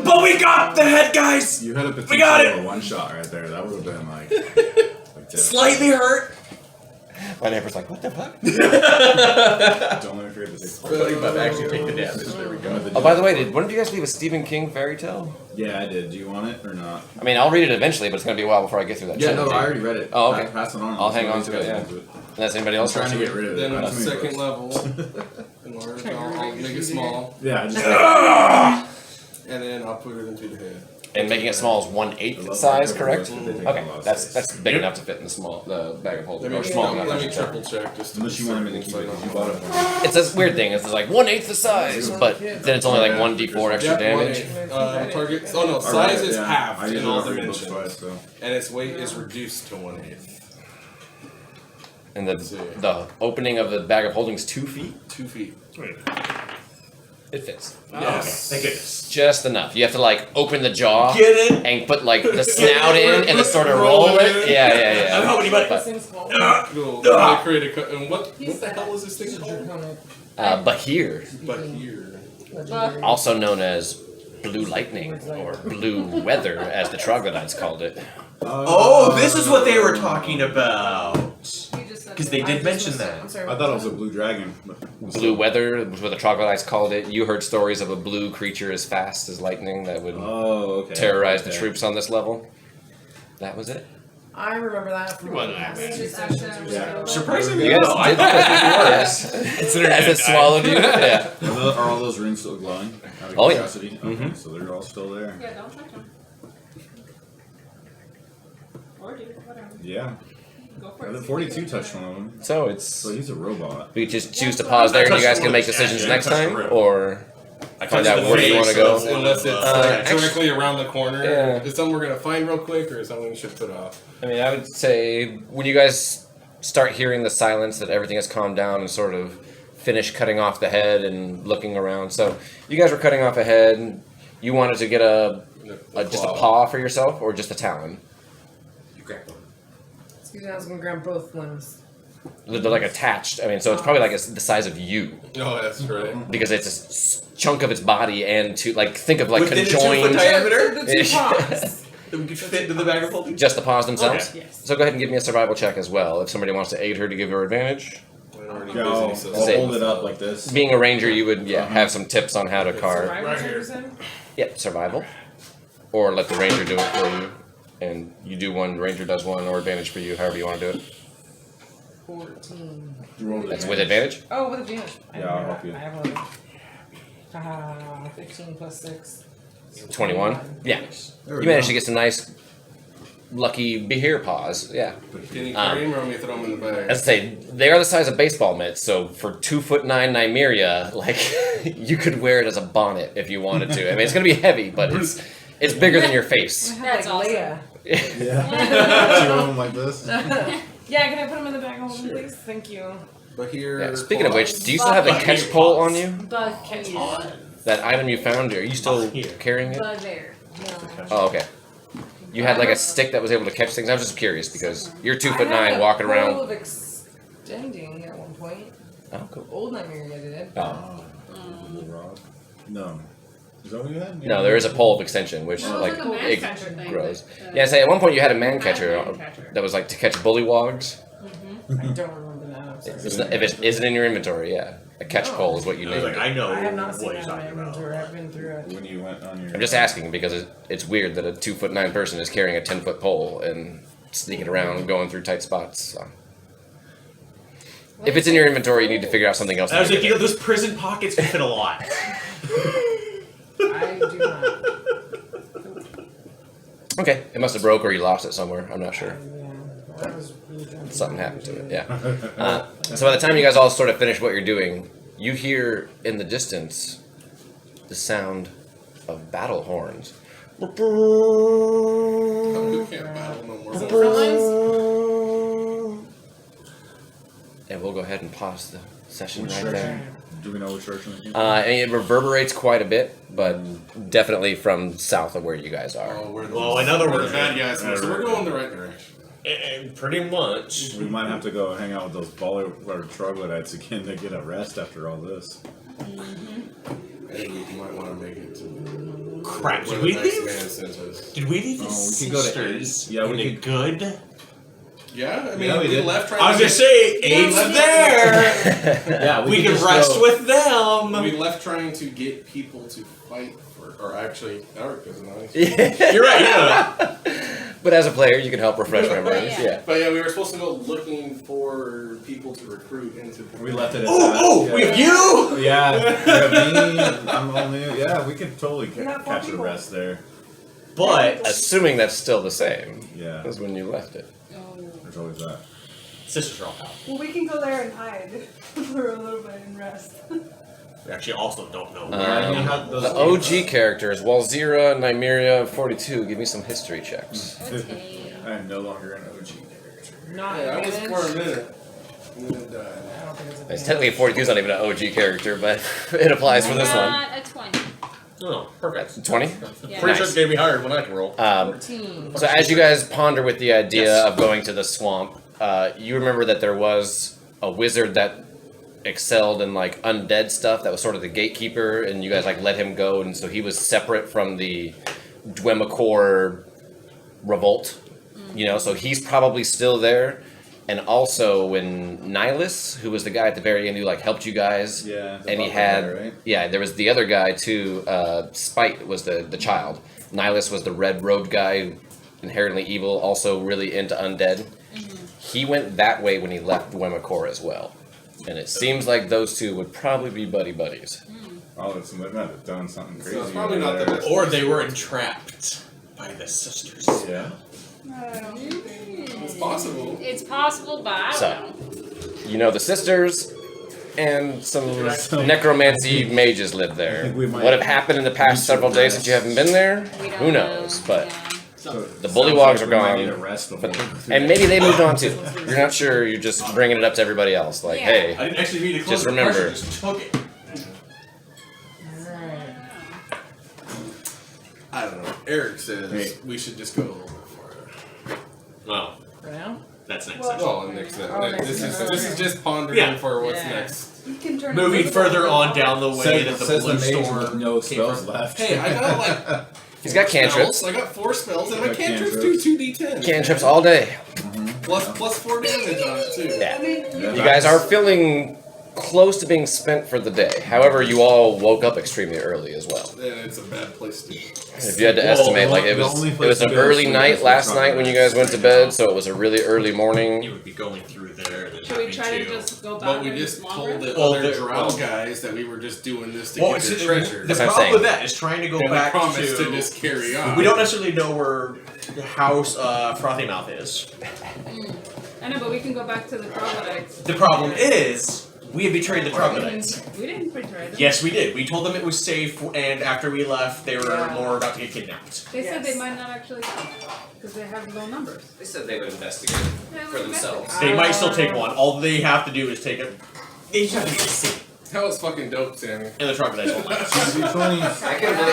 But we got the head, guys. You had a potential got it! of a one shot right there. That would have been like Slightly hurt. My neighbor's like, what the fuck? Don't let me forget to say. But actually take the damage. There we go. Oh, by the way, did one of you guys leave a Stephen King fairy tale? Yeah, I did. Do you want it or not? I mean, I'll read it eventually, but it's going to be a while before I get through that. Yeah, trilogy. no, I already read it. Oh, okay. Pass it on. I'll hang on to it, yeah. Unless anybody I'm else trying wants to get rid of it. Then I at have too many second books. level, enlarge, I'll make it small, Yeah, I just and then I'll put it into the head. And making it small is 1/8 size, correct? Okay, that's big enough to fit in the bag of holding. Or small enough. Let I me should say. triple check just to unless you want him to keep it because you bought it. It's a weird thing. It's like 1/8 the size, but then it's only like 1d4 extra damage. Target. Oh no, size is halved I in usually all read books dimensions, twice, so. and its weight is reduced to 1/8. And the opening of the bag of holding is 2 feet. 2 feet. It fits. Yes. Thank goodness. Just enough. You have to like open the jaw Get it? and put like the snout in and then sort of roll it. Yeah. I'm helping you, buddy. But, Cool. They create a and what the hell is this thing called? Bahir, But here. also known as blue lightning or blue weather, as the troglodytes called it. Oh, this is what they were talking about. Because they did mention that. I'm sorry. I thought it was a blue dragon. Blue weather was what the troglodytes called it. You heard stories of a blue creature as fast as lightning that would Oh, okay. terrorize the troops on this level. That was it. I remember that from Well, the past that 2 sessions. Yeah. Surprisingly, You guys no. did yes. As it swallowed you. Yeah. Are all those runes still glowing? Out of Oh, yeah. curiosity? Okay, so they're all still there. Yeah, don't touch them. Or do whatever. Yeah. Go for I it. think 42 touched one of them. So it's So he's a robot. we just choose to pause there, and you guys can make decisions next time, or find out where you want to go. Unless it's directly around the corner. Yeah. Is something we're gonna find real quick, or is something we should put off? I mean, I would say when you guys start hearing the silence, that everything has calmed down and sort of finish cutting off the head and looking around. So you guys were cutting off a head. You wanted to get just a paw for yourself, or just a talon? Excuse me, I was gonna grab both limbs. They're like attached. I mean, so it's probably like the size of you, Oh, that's right. because it's a chunk of its body, and think of like Within a 2 foot conjoined. diameter? The two paws. That we could fit into the bag of holding? Just the paws themselves. Okay. Yes. So go ahead and give me a survival check as well. If somebody wants to aid her to give her advantage. We're already Yeah, I'll busy, so Same. hold it up like this. Being a ranger, you would have some tips on how to carve. Survival check, you said? Yep, survival. Or let the ranger do it for you, and you do one, the ranger does one, or advantage for you, however you want to do it. 14. That's with advantage. Oh, with advantage. Yeah, I'll help you. I have 11. 15 plus 6. 21. Yeah, There we you managed go. to get some nice, lucky Bahir paws. Yeah. Can you carry him or want me to throw him in the bag? As I say, they are the size of baseball mitts, so for 2'9" Nymeria, like you could wear it as a bonnet if you wanted to. I mean, it's gonna be heavy, but it's bigger than your face. I have That's like awesome. Leia. Yeah. Two of them like this. Yeah, can I put them in the bag of holding, please? Thank you. But here. Yeah, speaking of which, do you still have the catch pole on you? Catch on. That item you found? Are you still carrying it? There. No. Oh, okay. You had like a stick that was able to catch things. I was just curious because you're 2'9", I had walking a goal around. of extending at one point. Oh, cool. Old Nymeria did. Oh. No. Is that what you had? No, there is a pole of extension, which No, like it's like a man it catcher thing, grows. but, Yeah, say at one point you had a man I had a catcher man catcher. that was like to catch bullywugs. I don't remember that. I'm sorry. It's not, if it isn't in your inventory, yeah, a catch No. pole is what you I was need. like, I know I have not what seen you're that in my talking about. inventory. I've been through it. When you went on your. I'm just asking because it's weird that a 2'9" person is carrying a 10-foot pole and sneaking around, going through tight spots. So. If it's in your inventory, you need to figure out something else. I was to like, do you know, with those prison pockets can fit a lot. I do not. it. Okay, it must have broke or you lost it somewhere. I'm not sure. Yeah, that was really drunk. Something happened to it. Yeah. So by the time you guys all sort of finish what you're doing, you hear in the distance the sound of battle horns. We can't battle no more. And we'll go ahead and pause the session Which right direction? there. Do we know which direction it came? And it reverberates quite a bit, but definitely from south of where you guys are. Oh, we're the Well, in other we're words, the bad guys. So we're going the right direction. Pretty much. We might have to go hang out with those baller or troglodytes again to get a rest after all this. And we might want to make it to Crap, where did the we next leave? man sent us. Did we leave the we can go to sisters? Yeah, we in a could- good. Yeah, I mean, Yeah, we we did. left trying I was to gonna say, Abe's there. Yeah, We could can just rest go- with them. we left trying to get people to fight for, or actually, Eric doesn't know. You're right. Yeah. But as a player, you can help refresh memories. Yeah. Yeah. But yeah, we were supposed to go looking for people to recruit into. We left it at Oh, that. oh, yeah. we have you. Yeah, we have me. I'm all new. Yeah, we could totally not four catch a people. rest there. But Assuming that's still the same Yeah, as when you left it. there's always that. sisters are all out. Well, we can go there and hide for a little bit and rest. We actually also don't know. The OG characters, Wolzira, Nymeria, 42. Give me some history checks. Okay. I am no longer an OG character. Not Yeah, I was advantage. for a minute. And then died. I don't think it's It's technically 42 is not even an OG character, but it applies for this one. Got a 20. Oh, perfect. 20? Yeah. Pretty sure it's gonna be higher when I can roll. 14. So as you guys ponder with the idea Yes. of going to the swamp, you remember that there was a wizard that excelled in like undead stuff that was sort of the gatekeeper, and you guys like let him go, and so he was separate from the Dwemakor revolt. You know, so he's probably still there. And also when Nihilus, who was the guy at the very end who like helped you guys, Yeah, the and he butler had guy, right? yeah, there was the other guy too. Spite was the child. Nihilus was the red robed guy, inherently evil, also really into undead. He went that way when he left Dwemakor as well, and it seems like those two would probably be buddies. Oh, that's, they might have done something crazy. So it's probably over not the there. best. Or they were entrapped by the sisters. Yeah. I don't think they- It's possible. It's possible, but I So, don't know. you know the sisters and some necromancy mages live I there. think we might- What have happened in the past several days since you haven't been there? We don't Who knows? know. But Yeah. So, the sounds bullywogs like are we might gone, need a rest before but- we go through and that. maybe they moved on too. You're not sure. You're just bringing it up to everybody else. Like, Yeah. hey, I didn't actually mean to close Just the remember. pressure, just took it. Alright. I don't know. Eric says Hey. we should just go a little bit farther. Well, For now? that's next Well- session. Oh, next. Oh, next This time. is just pondering Yeah. for what's Yeah. next. You can turn Moving invisible further if you on want. down the way that the Says blue mage with storm no came spells from. left. Hey, I got like he's got cantrips. spells. I got 4 spells, and my Got cantrips do cantrips. 2d10. Cantrips all day. Plus 4 damage on it too. Yeah. I mean, Yeah. You guys are feeling close to being spent for the day. However, you all woke up extremely early as well. And it's a bad place to. If you had to Well, estimate, like it the was, only it place was to an go to early sleep night is the last night when you guys went to bed, so it was a really early You morning. would be going through there. There's Should we nothing try to just go back But we and just long told rest? the Well, other the- drow well- guys that we were just doing this to Well, get it's their treasure. the That's what I'm problem with saying. that is trying to go And we back promised to just carry on. We don't necessarily know where the house Frothy Mouth is. I know, but we can go back to the troglodytes. The problem is we have betrayed the troglodytes. We didn't betray them. Yes, we did. We told them it was safe, and after we left, they were Yeah. more about to get kidnapped. They said Yes. they might not actually come because they have low numbers. They said they would investigate Yeah, for we themselves. They might still take one. All they have to do is take a. They just have to be seen, That was fucking dope, Sammy. and the troglodytes won't let us. I couldn't believe.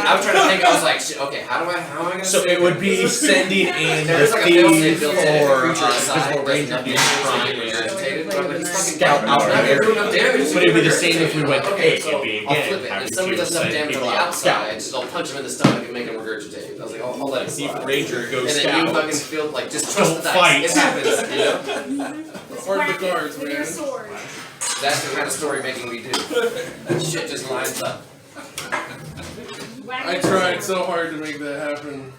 I was trying to think. I was like, shit, okay, how am I gonna? So it would be sending in There's the like a fail-safe thieves built in or creature inside visible that ranger doesn't dude have trying anything to agitated, Play but with it's the fucking scout down. out Not there. everyone enough damage. But it'd be the same if we went, Okay, hey, so it'd be I'll again, flip it. happy If somebody to does enough send damage on people the out outside, I'll punch him in the stomach and make him regurgitate. I was like, I'll let it See if slide. ranger And goes then you fucking scout. feel like just trust Don't the fight. dice. It happens, you know. Or the guards, with your man. sword. That's the kind of story making we do. That shit just lines up. I tried so hard to make that happen.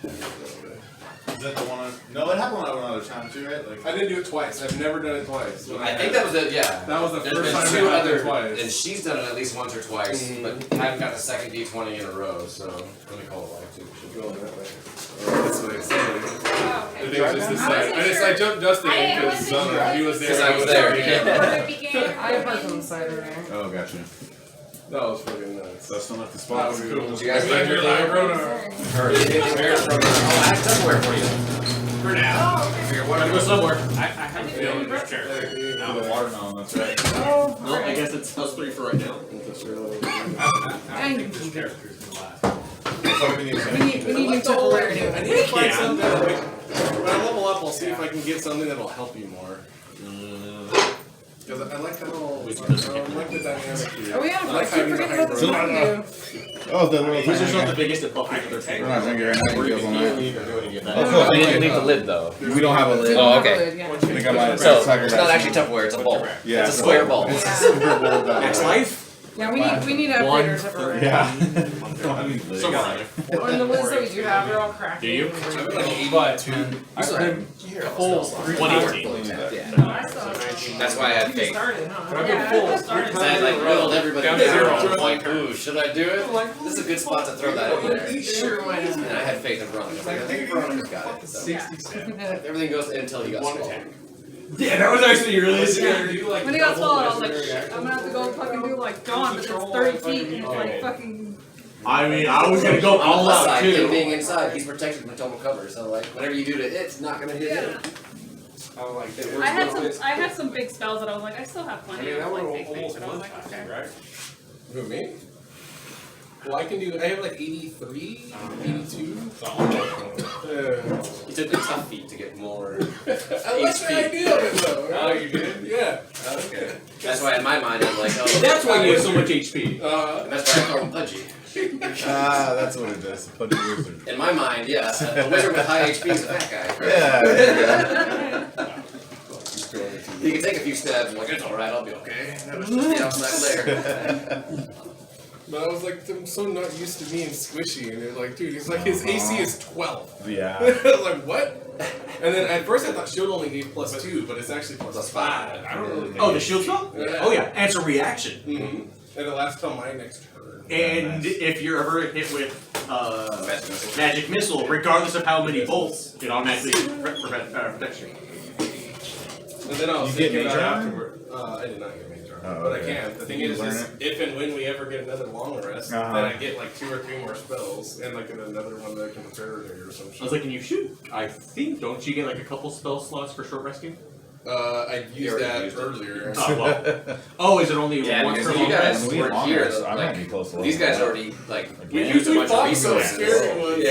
Is that the one? No, it happened another time too, right? Like, I didn't do it twice. I've never done it twice. I think that was it. Yeah. That was the There's first been time two it happened other, twice. and she's done it at least once or twice, but I haven't got the second D20 in a row, so let me call it live too. Go that way. That's what I said. I Oh, think okay. it was just this I side. wasn't I just sure. I jumped Justin I in because wasn't sure. he was there. Because I was there. Where it began, I have heard from the side over there. oh, gotcha. That was fucking nuts. So I still left the That spot. was cool. Did you guys I learn your I thing? wrote a- Or anything there from I have Tupperware for you. For now. For your Gotta go somewhere. I have a feeling this character. Now the watermelon, that's right. Oh, No, I guess it's us 3 for right now. I don't think this character is gonna last. we need new Tupperware. I need to find Yeah. something. When I level up, I'll see if I can get something that'll help you more. Because I like how I like the dynamic here. Oh yeah, I I like keep having the forgetting about this hybrid. one Oh, the little These are thing. not the biggest at buffing for their We're not drinking right now. You guys all night. Oh, cool. They didn't leave the lid though. We don't have a lid. Oh, okay. I think I might have So suckered it's that not actually some- Tupperware. It's a bowl. Yeah, It's a square bowl. It's a silver bowl. Next life? Yeah, we need to upgrade our Tupperware. Yeah. Somewhere. And the lids that we do have, they're all cracked. Do you? But I still have full 118. Yeah. No, I still have That's why I had You faith. started, huh? I've Yeah, been full. I started. Because I had like riddled everybody Down down. to I was zero. like, ooh, should I do it? This is a good spot to throw that in there. Sure, why not? And I had faith in Veronica. I was like, I think Veronica's got it. So everything goes until he got swallowed. Yeah, that was actually really scary. When he got swallowed, I was like, shit, I'm gonna have to go fucking do like Dawn, but it's 30 feet and it's like fucking. I mean, I was gonna go On the all plus out side, him too. being inside, he's protected from total cover. So like, whatever you do to it, it's not gonna hit him. I had some big spells that I was like, I still have plenty of like big things, but I was like, okay. Who, me? Well, I can do. I have like 83, 82. He took the tough feat to get more. I like the idea of it though. Oh, you did? Yeah. Okay. That's why in my mind I'm like, oh. That's why you have so much HP. And that's why I call him Pudgy. Ah, that's what it is. A pudgy wizard. In my mind, yeah, a wizard with high HP is a fat guy. Right? Yeah. You can take a few stabs and like, it's alright, I'll be okay. That was just the outside layer. But I was like, I'm so not used to being squishy, and they're like, dude, he's like, his AC is 12. Yeah. I was like, what? And then at first I thought shield only gave +2, but it's actually +5. I don't really know. Oh, the shield spell? Yeah. Oh yeah, and it's a reaction. Mm-hmm. And it lasts till my next turn. And if you're ever hit with magic missile, regardless of how many bolts, it automatically protects you. And then I was You get thinking Mage about Arm? afterward. I did not get Mage Arm, Oh, but okay. I can. The thing You is learn if and when we ever get another long rest, then Uh-huh. I get like 2 or 3 more spells, and like another one that can parry or some shit. I was like, can you shoot? I think, don't you get like a couple spell slots for short rescue? I used that earlier. Oh, well. Oh, is it only Yeah, once because per you long guys rest? When we weren't long here. rest, I might Like, be close to these level guys up. already like We used a usually bunch of fought some resources. scary ones.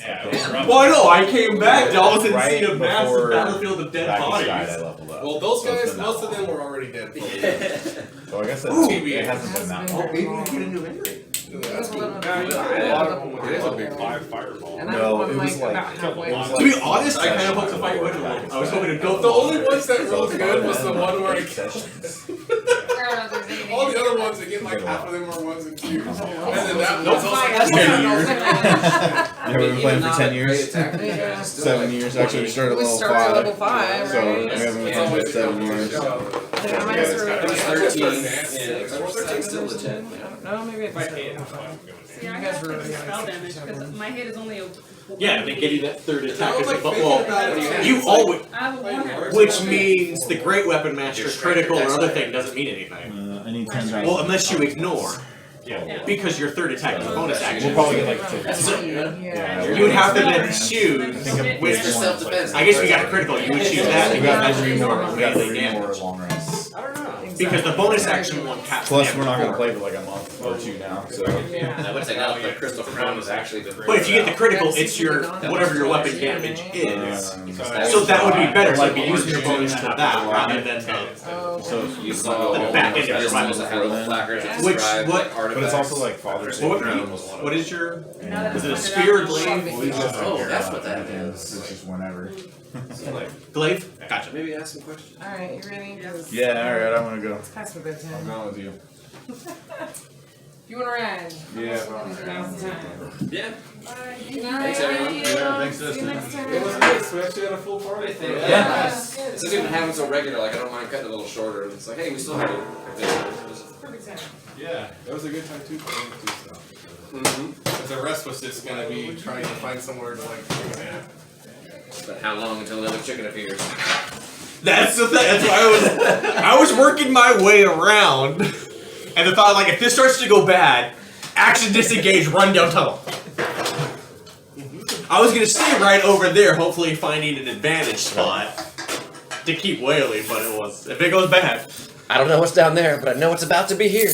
Yeah. Well, I know, I came back to all of a sudden Right see a massive before battlefield of dead Bacchus bodies. died, I leveled up. Well, those So it's guys, been most that of them were already dead. long. So I guess Ooh. it hasn't been that long. Maybe we can get a new injury. That's cool. a lot of them would have a big 5 fireball. And No, I'm it was like like- about halfway. it was To like be honest, I kind of session hoped to fight before with them. Bacchus I was died. hoping to go The only ones that So rolled it's good was the been, one where I like, sessions. I don't know if there's anything. all the other ones, again, like half of them are 1s and 2s. And then that Nope. was also That's Yeah, not years. open. Yeah, we've been playing for 10 years. Yeah. 7 years. Actually, we started at We level started at 5. level 5, So we right? haven't been playing for 7 years. I think I might have started It was at 13. nasty. Yeah, 13 still legit. No, maybe I started. See, I have to take spell damage because my hit is only a. Yeah, they give you that third attack I as was a like but thinking well, about it. you always, I have a 1 which means the great weapon master critical or other thing doesn't mean anything. I need 10 dice. Well, unless you ignore, Yeah. because your third attack is a bonus We'll action. probably get like 50. So, Yeah. you would have to then choose Think of which. For self-defense. I guess we got a critical. You would choose that We and got get 3 more. We got melee 3 more damage. long rests. Because the bonus action one caps. Plus, damage we're not going to before. play for like a month or 2 now. So I would say now the crystal crown is actually the. But if you get the critical, it's your whatever your weapon damage is. so So that would be better. So you'd be using your bonus to that rather than the. Oh, You saw The back end of your crystals weapon. that have little flackers that Which- describe, what- like, artifacts. But it's also like Father's Day. What is your? Is it a spear or glaive? Oh, that's what that is. It's just whenever. Glaive? Gotcha. Maybe ask some questions. Alright, you ready? Yeah, alright, I want to go. It's past my bedtime. I'm going with you. You wanna ride? Yeah. Now's the time. Yeah. Good night. Thanks, everyone. Thank you. Yeah, thanks, See you Dustin. next time. It was nice. We actually had a full party. Yeah. Since we've been having so regular, like I don't mind cutting it a little shorter. It's like, hey, we still have it. Perfect time. Yeah, it was a good time too. For me to do stuff. Mm-hmm. But the rest was just gonna be trying to find somewhere to like take a nap. But how long until the other chicken appears? That's the thing. That's why I was working my way around, and the thought like if this starts to go bad, action disengage, run down tunnel. I was gonna stay right over there, hopefully finding an advantage spot to keep wailing, but it was if it goes bad. I don't know what's down there, but I know it's about to be here.